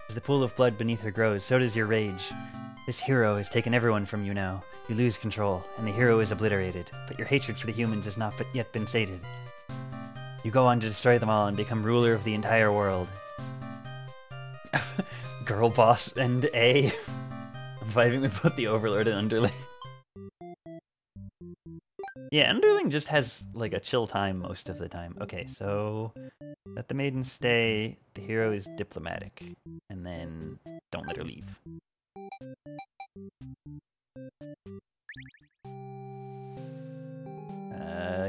As the pool of blood beneath her grows, so does your rage. This hero has taken everyone from you now. You lose control, and the hero is obliterated. But your hatred for the humans has not yet been sated. You go on to destroy them all and become ruler of the entire world. Girl boss and A. I'm vibing with both the Overlord and Underling. Yeah, Underling just has, like, a chill time most of the time. Okay, so... let the maiden stay. The hero is diplomatic. And then... don't let her leave.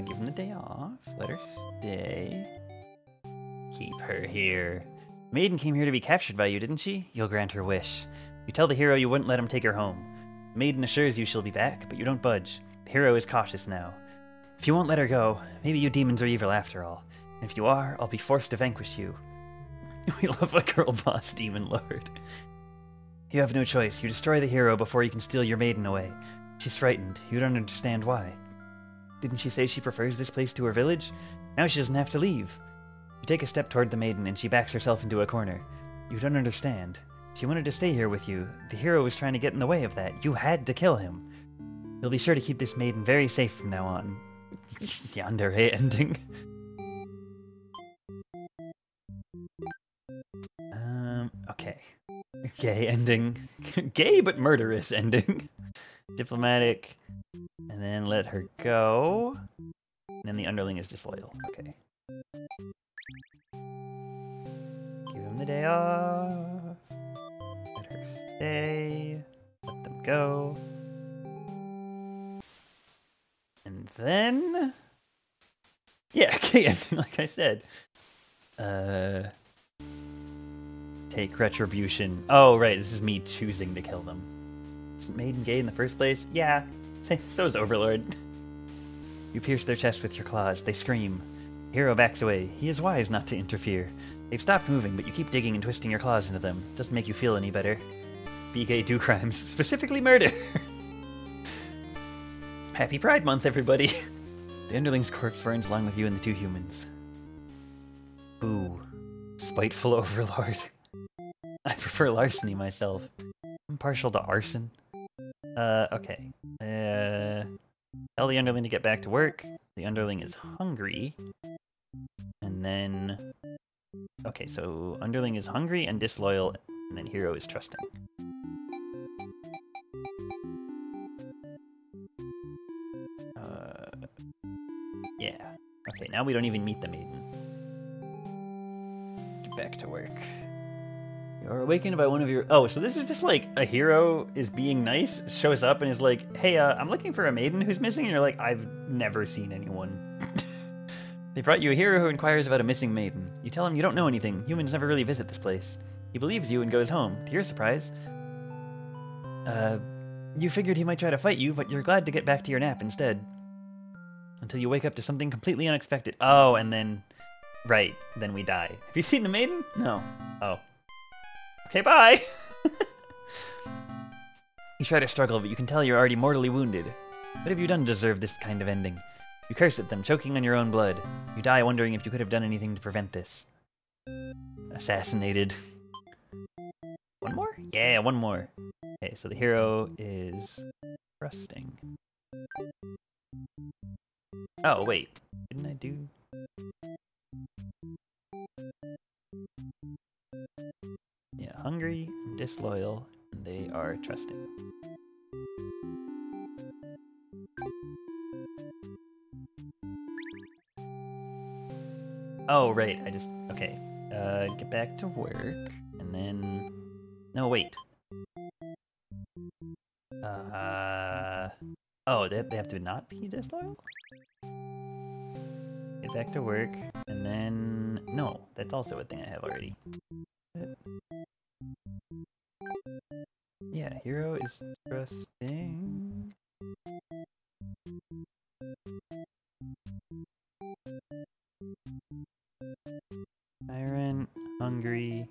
Give him the day off. Let her stay. Keep her here. Maiden came here to be captured by you, didn't she? You'll grant her wish. You tell the hero you wouldn't let him take her home. Maiden assures you she'll be back, but you don't budge. The hero is cautious now. If you won't let her go, maybe you demons are evil after all. And if you are, I'll be forced to vanquish you. We love a girl boss demon lord. You have no choice. You destroy the hero before you can steal your maiden away. She's frightened. You don't understand why. Didn't she say she prefers this place to her village? Now she doesn't have to leave. You take a step toward the maiden and she backs herself into a corner. You don't understand. She wanted to stay here with you. The hero was trying to get in the way of that. You had to kill him. You'll be sure to keep this maiden very safe from now on. Yandere ending. Okay. Gay ending. Gay but murderous ending. Diplomatic. And then let her go. And then the underling is disloyal. Okay. Give him the day off. Let her stay. Let them go. And then... yeah, gay ending, like I said. Take retribution. Oh, right, this is me choosing to kill them. Isn't Maiden gay in the first place? Yeah, so is Overlord. You pierce their chest with your claws. They scream. Hero backs away. He is wise not to interfere. They've stopped moving, but you keep digging and twisting your claws into them. Doesn't make you feel any better. Be gay, do crimes. Specifically murder. Happy Pride Month, everybody. The underling's corpse burns along with you and the two humans. Boo. Spiteful Overlord. I prefer larceny myself. I'm partial to arson. Okay. Tell the underling to get back to work. The underling is hungry. And then... okay, so underling is hungry and disloyal, and then hero is trusting. Yeah. Okay, now we don't even meet the maiden. Get back to work. You're awakened by one of your... oh, so this is just like a hero is being nice, shows up and is like, hey, I'm looking for a maiden who's missing, and you're like, I've never seen anyone. They brought you a hero who inquires about a missing maiden. You tell him you don't know anything. Humans never really visit this place. He believes you and goes home. To your surprise, you figured he might try to fight you, but you're glad to get back to your nap instead. Until you wake up to something completely unexpected. Oh, and then... right, then we die. Have you seen the maiden? No. Oh. Okay, bye! You try to struggle, but you can tell you're already mortally wounded. What have you done to deserve this kind of ending? You curse at them, choking on your own blood. You die wondering if you could have done anything to prevent this. Assassinated. One more? Yeah, one more. Okay, so the hero is trusting. Oh, wait. Didn't I do... yeah, hungry and disloyal, and they are trusting. Oh, right, I just... okay. Get back to work, and then... no, wait. Oh, they have to not be disloyal? Get back to work, and then... no, that's also a thing I have already. Yeah, hero is trusting. Tyrant, hungry.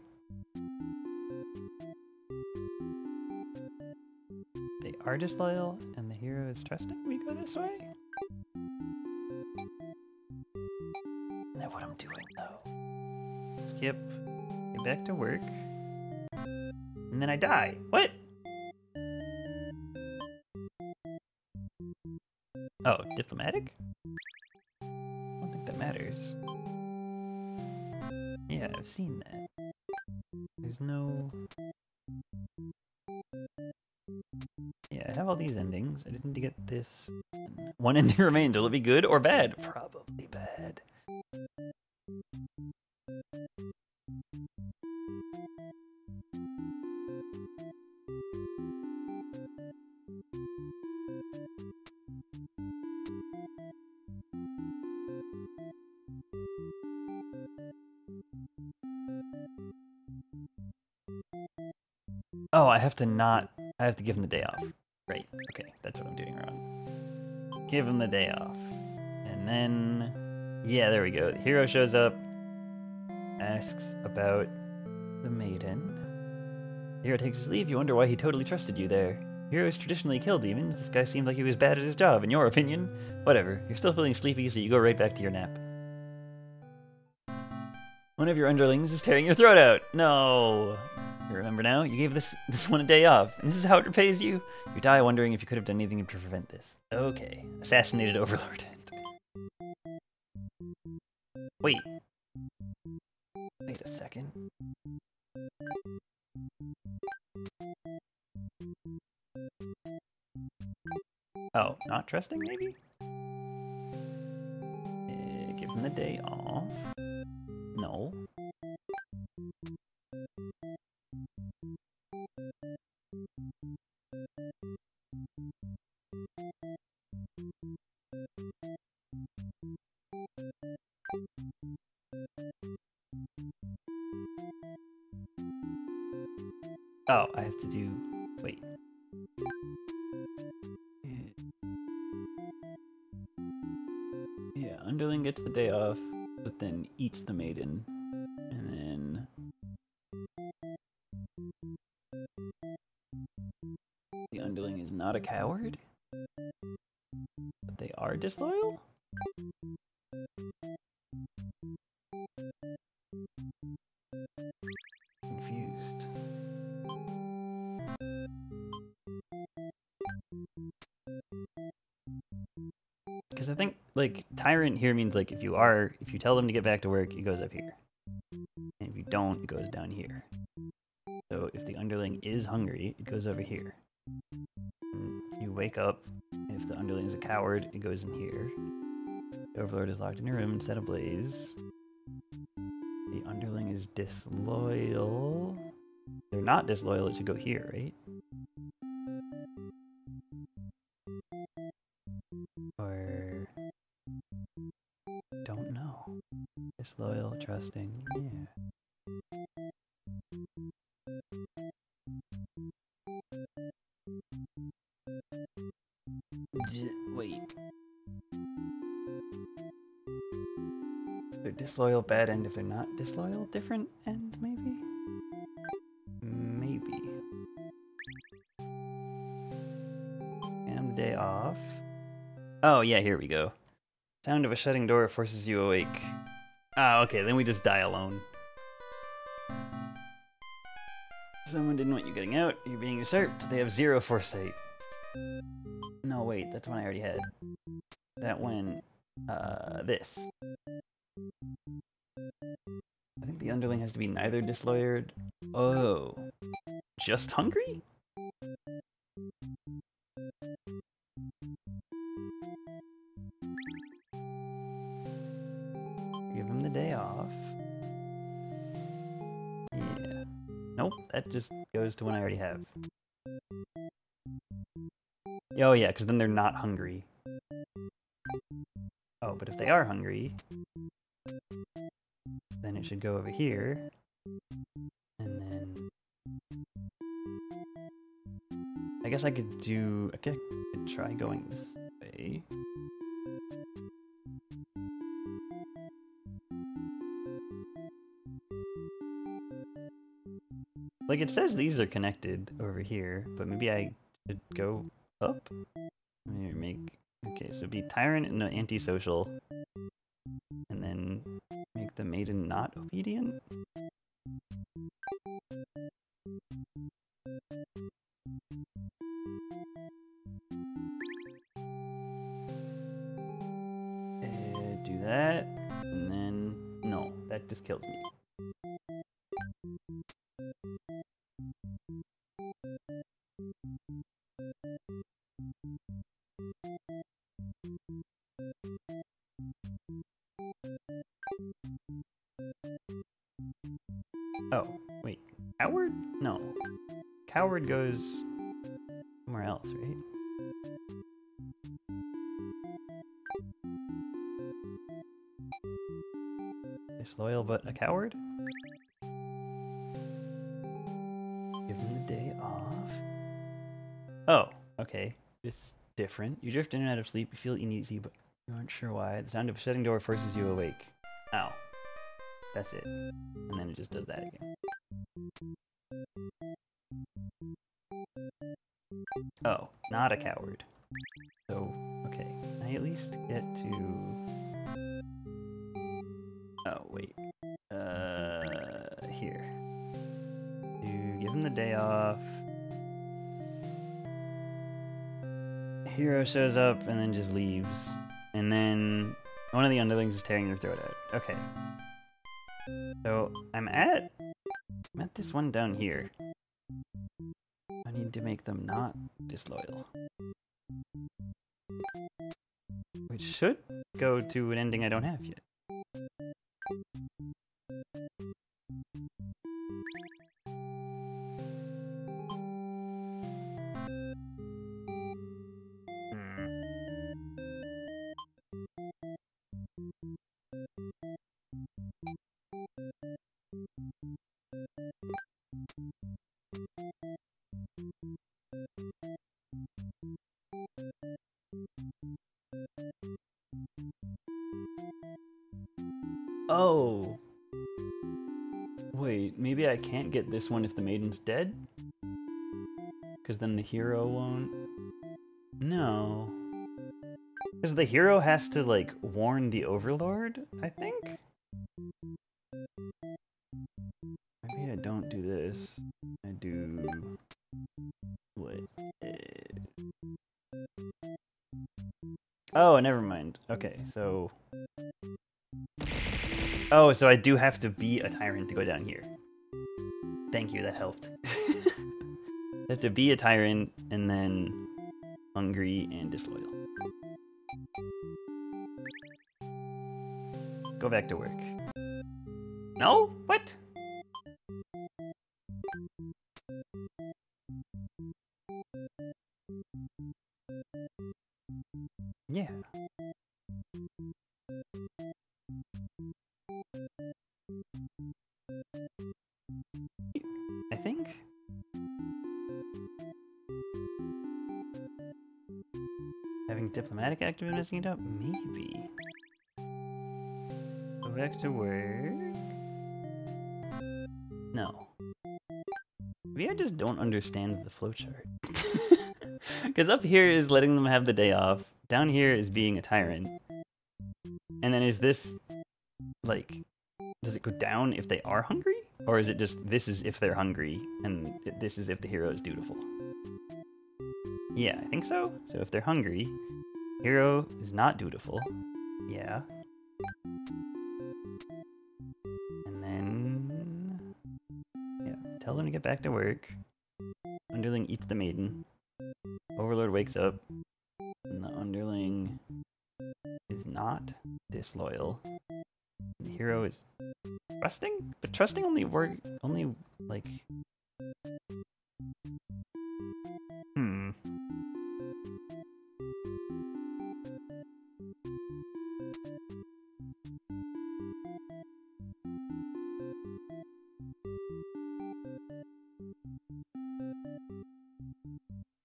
They are disloyal, and the hero is trusting. We go this way? Isn't that what I'm doing, though? Skip. Get back to work. And then I die. What? Oh, diplomatic? I don't think that matters. Yeah, I've seen that. There's no... yeah, I have all these endings. I just need to get this. One ending remains. Will it be good or bad? Probably bad. Oh, I have to give him the day off. Right, okay, that's what I'm doing wrong. Give him the day off. And then, yeah, there we go. The hero shows up, asks about the maiden. The hero takes his leave. You wonder why he totally trusted you there. Heroes traditionally kill demons. This guy seemed like he was bad at his job, in your opinion. Whatever, you're still feeling sleepy, so you go right back to your nap. One of your underlings is tearing your throat out. No. You remember now? You gave this one a day off, and this is how it repays you? You die wondering if you could have done anything to prevent this. Okay. Assassinated Overlord. Wait. Wait a second. Oh, not trusting, maybe? Give him the day off. No. Oh, I have to do... Wait. Yeah, Underling gets the day off, but then eats the maiden. And then... The Underling is not a coward? But they are disloyal? Confused. Because I think, like, Tyrant here means, like, if you tell them to get back to work, it goes up here. And if you don't, it goes down here. So if the Underling is hungry, it goes over here. And you wake up, if the Underling is a coward, it goes in here. The Overlord is locked in a room instead of Blaze. The Underling is disloyal. They're not disloyal, it should go here, right? Or... don't know. Disloyal, trusting, yeah. Wait. They're disloyal, bad end. If they're not disloyal, different end, maybe? Maybe. And the day off. Oh, yeah, here we go. Sound of a shutting door forces you awake. Ah, okay, then we just die alone. Someone didn't want you getting out. You're being usurped. They have 0 foresight. No, wait, that's one I already had. That one, this. I think the Underling has to be neither disloyal. Oh. Just hungry? Give him the day off. Yeah. Nope, that just goes to one I already have. Oh yeah, because then they're not hungry. Oh, but if they are hungry, then it should go over here. And then... I guess I could try going this way. Like, it says these are connected over here, but maybe I should go up? Okay, so it'd be Tyrant and Antisocial. And then make the Maiden not obedient? Do that, and then... no, that just kills me. Oh, wait. Coward? No. Coward goes somewhere else, right? Disloyal but a coward? Give him the day off. Oh, okay. This is different. You drift in and out of sleep, you feel uneasy, but you aren't sure why. The sound of a shutting door forces you awake. Ow. That's it. And then it just does that again. Oh, not a coward. So, okay. I at least get to... oh, wait. Here. You give him the day off. Hero shows up and then just leaves. And then One of the underlings is tearing your throat out. Okay. So I'm at this one down here. I need to make them not disloyal. Which should go to an ending I don't have yet. Oh! Wait, maybe I can't get this one if the maiden's dead? Because then the hero won't... No. Because the hero has to, like, warn the overlord, I think? Maybe I don't do this. I do... What? Oh, never mind. Okay, so... Oh, so I do have to be a tyrant to go down here. Thank you, that helped. I have to be a tyrant, and then hungry and disloyal. Go back to work. No? What? Yeah. I think? Having diplomatic active messing it up? Maybe. Go back to work? No. Maybe I just don't understand the flowchart. Because up here is letting them have the day off. Down here is being a tyrant. And then is this, like, does it go down if they are hungry? Or is it just, this is if they're hungry, and this is if the hero is dutiful? Yeah, I think so. So if they're hungry, hero is not dutiful. Yeah. And then, yeah, tell them to get back to work. Underling eats the maiden. Overlord wakes up, and the underling is not disloyal. The hero is trusting, but trusting only like.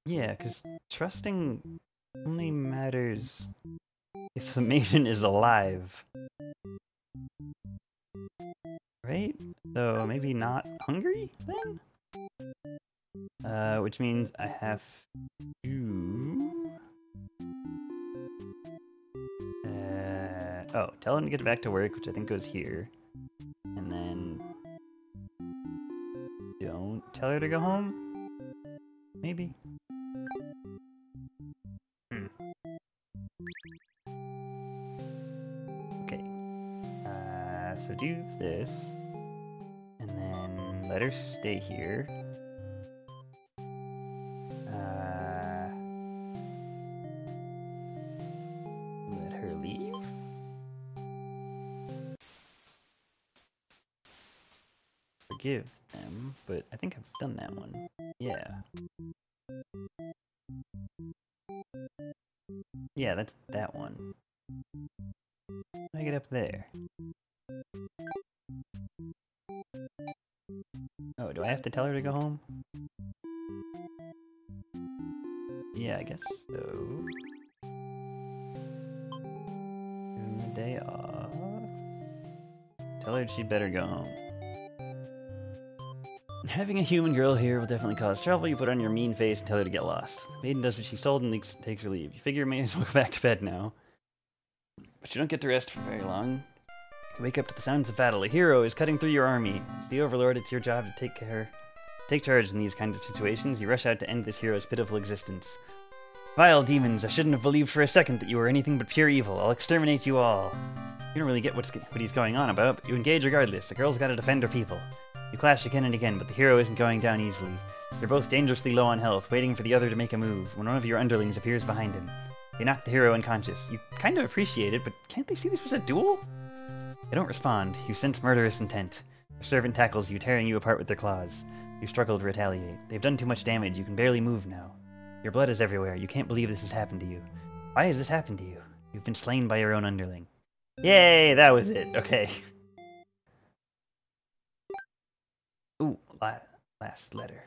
Yeah, because trusting only matters if the maiden is alive. Right? So maybe not hungry then? Which means I have to... oh, tell him to get back to work, which I think goes here. And then... don't tell her to go home? Maybe? Okay. So do this. And then let her stay here. Let her leave. Forgive them, but I think I've done that one. Yeah. Yeah, that's that one. How do I get up there? Oh, do I have to tell her to go home? Yeah, I guess so. Give him the day off. Tell her she'd better go home. Having a human girl here will definitely cause trouble. You put on your mean face and tell her to get lost. Maiden does what she's told and takes her leave. You figure you may as well go back to bed now. But you don't get to rest for very long. You wake up to the sounds of battle. A hero is cutting through your army. As the overlord, it's your job to take charge in these kinds of situations. You rush out to end this hero's pitiful existence. Vile demons, I shouldn't have believed for a second that you were anything but pure evil. I'll exterminate you all. You don't really get what he's going on about, but you engage regardless. The girl's gotta defend her people. You clash again and again, but the hero isn't going down easily. You're both dangerously low on health, waiting for the other to make a move, when one of your underlings appears behind him. They knock the hero unconscious. You kind of appreciate it, but can't they see this was a duel? They don't respond. You sense murderous intent. Your servant tackles you, tearing you apart with their claws. You struggle to retaliate. They've done too much damage. You can barely move now. Your blood is everywhere. You can't believe this has happened to you. Why has this happened to you? You've been slain by your own underling. Yay, that was it. Okay. Ooh, last letter.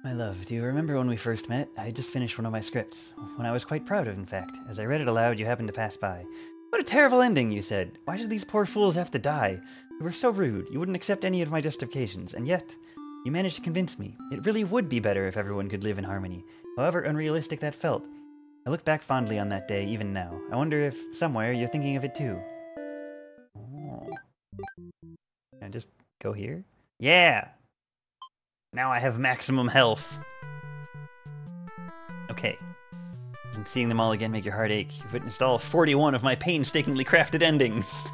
My love, do you remember when we first met? I had just finished one of my scripts. One I was quite proud of, in fact. As I read it aloud, you happened to pass by. What a terrible ending, you said. Why should these poor fools have to die? You were so rude. You wouldn't accept any of my justifications, and yet, you managed to convince me. It really would be better if everyone could live in harmony, however unrealistic that felt. I look back fondly on that day, even now. I wonder if, somewhere, you're thinking of it too. Oh. Can I just go here? Yeah! Now I have maximum health. Okay. Doesn't seeing them all again make your heart ache? You've witnessed all 41 of my painstakingly crafted endings.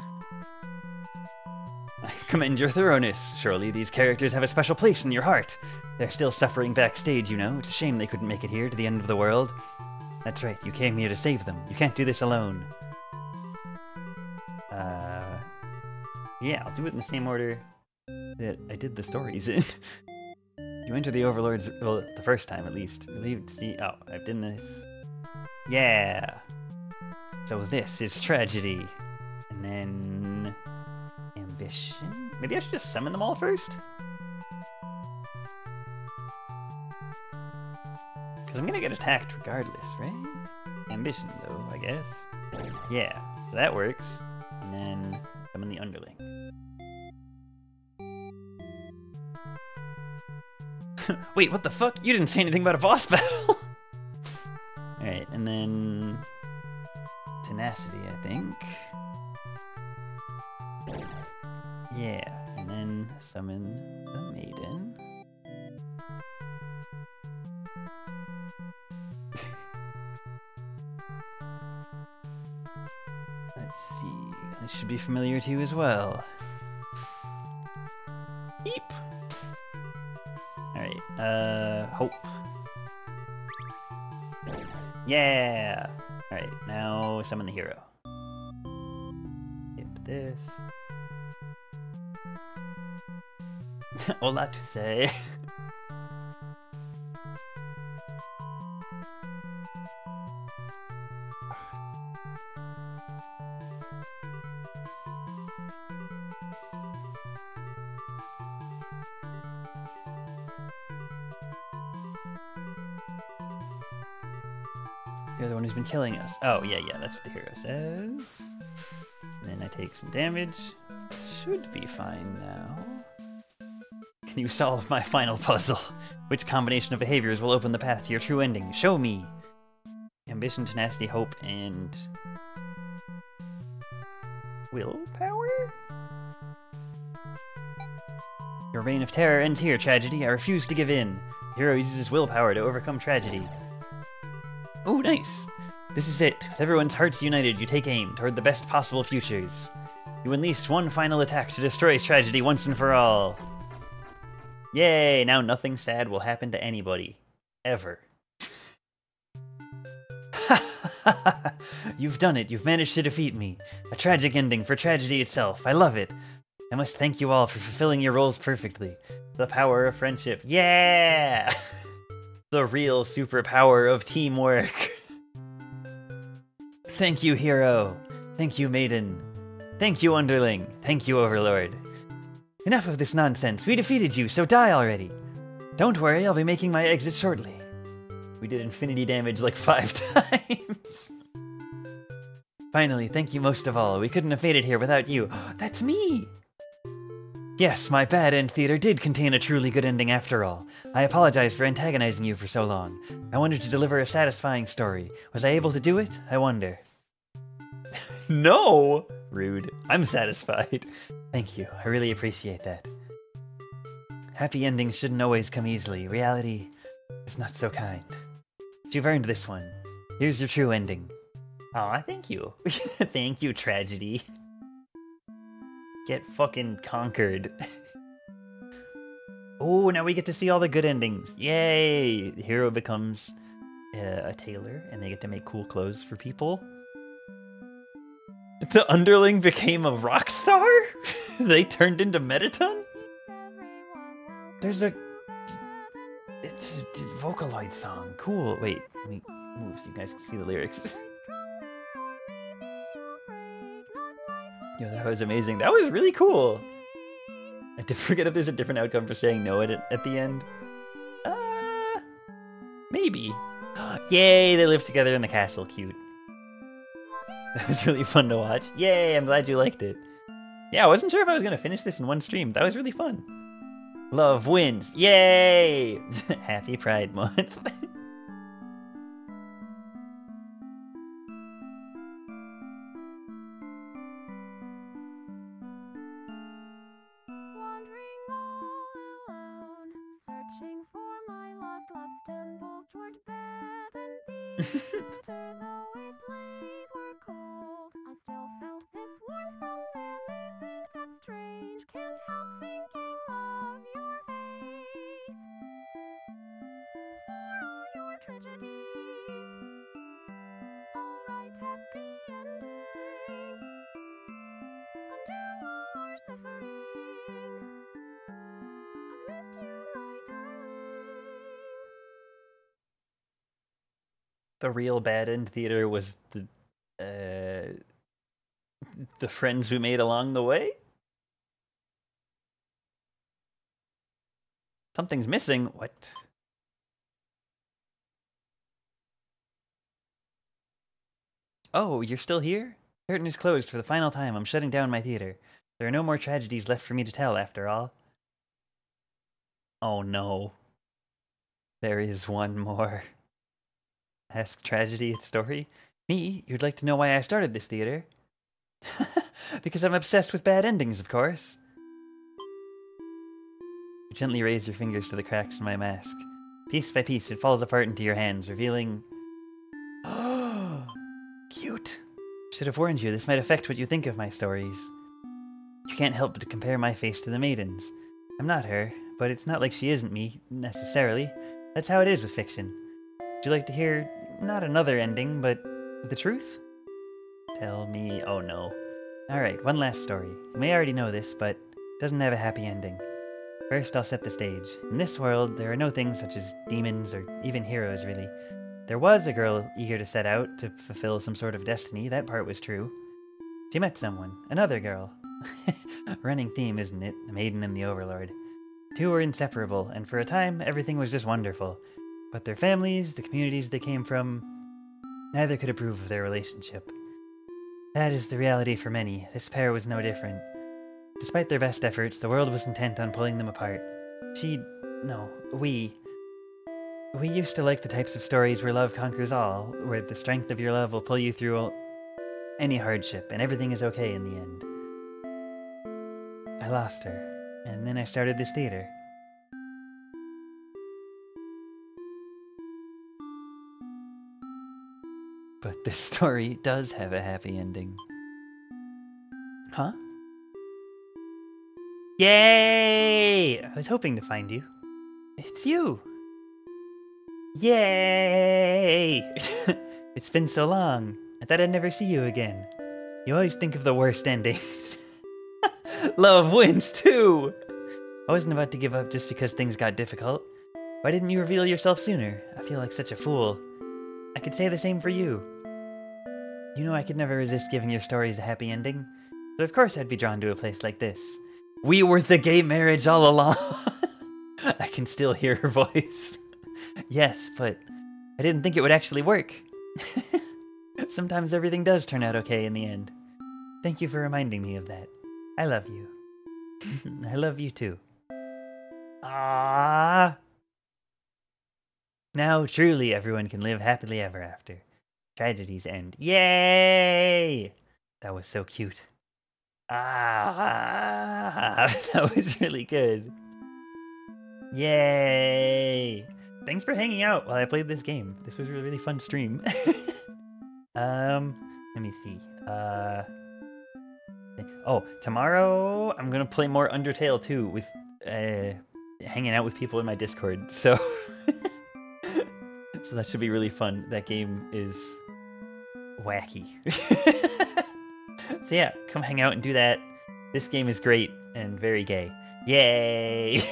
I commend your thoroughness. Surely these characters have a special place in your heart. They're still suffering backstage, you know. It's a shame they couldn't make it here to the end of the world. That's right, you came here to save them. You can't do this alone. Yeah, I'll do it in the same order that I did the stories in. You enter the Overlord's, well, the first time at least. Relieved to see, oh, I've done this. Yeah. So this is tragedy. And then ambition? Maybe I should just summon them all first? Because I'm gonna get attacked regardless, right? Ambition though, I guess. Yeah, so that works. And then summon the underling. Wait, what the fuck? You didn't say anything about a boss battle! Alright, and then... Tenacity, I think. Yeah, and then summon the maiden. Let's see, this should be familiar to you as well. Eep! Alright, hope. Yeah! Alright, now summon the hero. Yep, this. Hola to say. You're the one who's been killing us. Oh, yeah, that's what the hero says. And then I take some damage. Should be fine now. Can you solve my final puzzle? Which combination of behaviors will open the path to your true ending? Show me! Ambition, tenacity, hope, and... willpower? Your reign of terror ends here, tragedy. I refuse to give in. The hero uses his willpower to overcome tragedy. Oh, nice! This is it. With everyone's hearts united, you take aim toward the best possible futures. You unleash one final attack to destroy tragedy once and for all. Yay! Now nothing sad will happen to anybody. Ever. You've done it. You've managed to defeat me. A tragic ending for tragedy itself. I love it. I must thank you all for fulfilling your roles perfectly. The power of friendship. Yeah! The real superpower of teamwork. Thank you, hero. Thank you, maiden. Thank you, underling. Thank you, overlord. Enough of this nonsense. We defeated you, so die already. Don't worry, I'll be making my exit shortly. We did infinity damage like 5 times. Finally, thank you most of all. We couldn't have made it here without you. That's me! Yes, my bad end theater did contain a truly good ending after all. I apologize for antagonizing you for so long. I wanted to deliver a satisfying story. Was I able to do it? I wonder. No! Rude. I'm satisfied. Thank you. I really appreciate that. Happy endings shouldn't always come easily. Reality is not so kind. You've earned this one. Here's your true ending. Aw, thank you. Thank you, tragedy. Get fucking conquered. Oh, now we get to see all the good endings. Yay! The hero becomes a tailor, and they get to make cool clothes for people. The underling became a rock star? They turned into Mettaton? There's a... It's a Vocaloid song. Cool. Wait, let me move so you guys can see the lyrics. Yo, that was amazing. That was really cool. I did forget if there's a different outcome for saying no at the end. Maybe. Yay, they live together in the castle. Cute. That was really fun to watch. Yay, I'm glad you liked it. Yeah, I wasn't sure if I was going to finish this in one stream. That was really fun. Love wins. Yay! Happy Pride Month. The real bad end theater was the friends we made along the way? Something's missing. What? Oh, you're still here? Curtain is closed for the final time. I'm shutting down my theater. There are no more tragedies left for me to tell, after all. Oh no. There is one more. Ask tragedy its story? Me? You'd like to know why I started this theater? Because I'm obsessed with bad endings, of course. You gently raise your fingers to the cracks in my mask. Piece by piece, it falls apart into your hands, revealing... Cute. Should have warned you, this might affect what you think of my stories. You can't help but to compare my face to the maiden's. I'm not her, but it's not like she isn't me, necessarily. That's how it is with fiction. Would you like to hear, not another ending, but the truth? Tell me... Oh no. Alright, one last story. You may already know this, but it doesn't have a happy ending. First, I'll set the stage. In this world, there are no things such as demons or even heroes, really. There was a girl eager to set out to fulfill some sort of destiny, that part was true. She met someone, another girl. Running theme, isn't it? The maiden and the overlord. Two were inseparable, and for a time, everything was just wonderful. But their families, the communities they came from, neither could approve of their relationship. That is the reality for many. This pair was no different. Despite their best efforts, the world was intent on pulling them apart. We used to like the types of stories where love conquers all, where the strength of your love will pull you through any hardship, and everything is okay in the end. I lost her, and then I started this theater. But this story does have a happy ending. Huh? Yay! I was hoping to find you. It's you! Yay! It's been so long. I thought I'd never see you again. You always think of the worst endings. Love wins too! I wasn't about to give up just because things got difficult. Why didn't you reveal yourself sooner? I feel like such a fool. I could say the same for you. You know I could never resist giving your stories a happy ending, so of course I'd be drawn to a place like this. We were the gay marriage all along! I can still hear her voice. Yes, but I didn't think it would actually work. Sometimes everything does turn out okay in the end. Thank you for reminding me of that. I love you. I love you too. Ah. Now truly everyone can live happily ever after. Tragedies end. Yay! That was so cute. Ah, that was really good. Yay! thanks for hanging out while I played this game. This was a really fun stream. Let me see. Oh, tomorrow I'm gonna play more Undertale too with hanging out with people in my Discord. So, so that should be really fun. That game is wacky. So yeah, come hang out and do that. This game is great and very gay. Yay!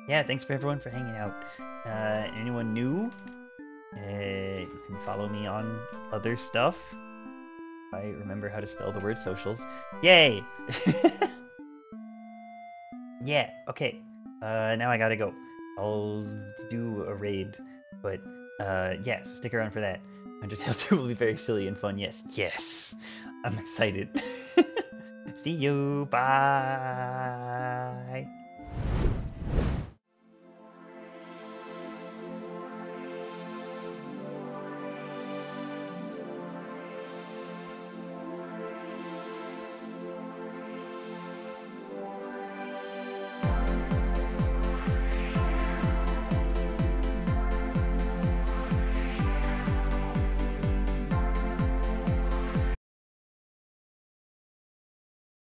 Yeah, thanks for everyone for hanging out. Anyone new? You can follow me on other stuff. I remember how to spell the word socials. Yay! Yeah, okay. Now I gotta go. I'll do a raid, but yeah, so stick around for that. Undertale 2 will be very silly and fun. Yes, yes! I'm excited. See you! Bye!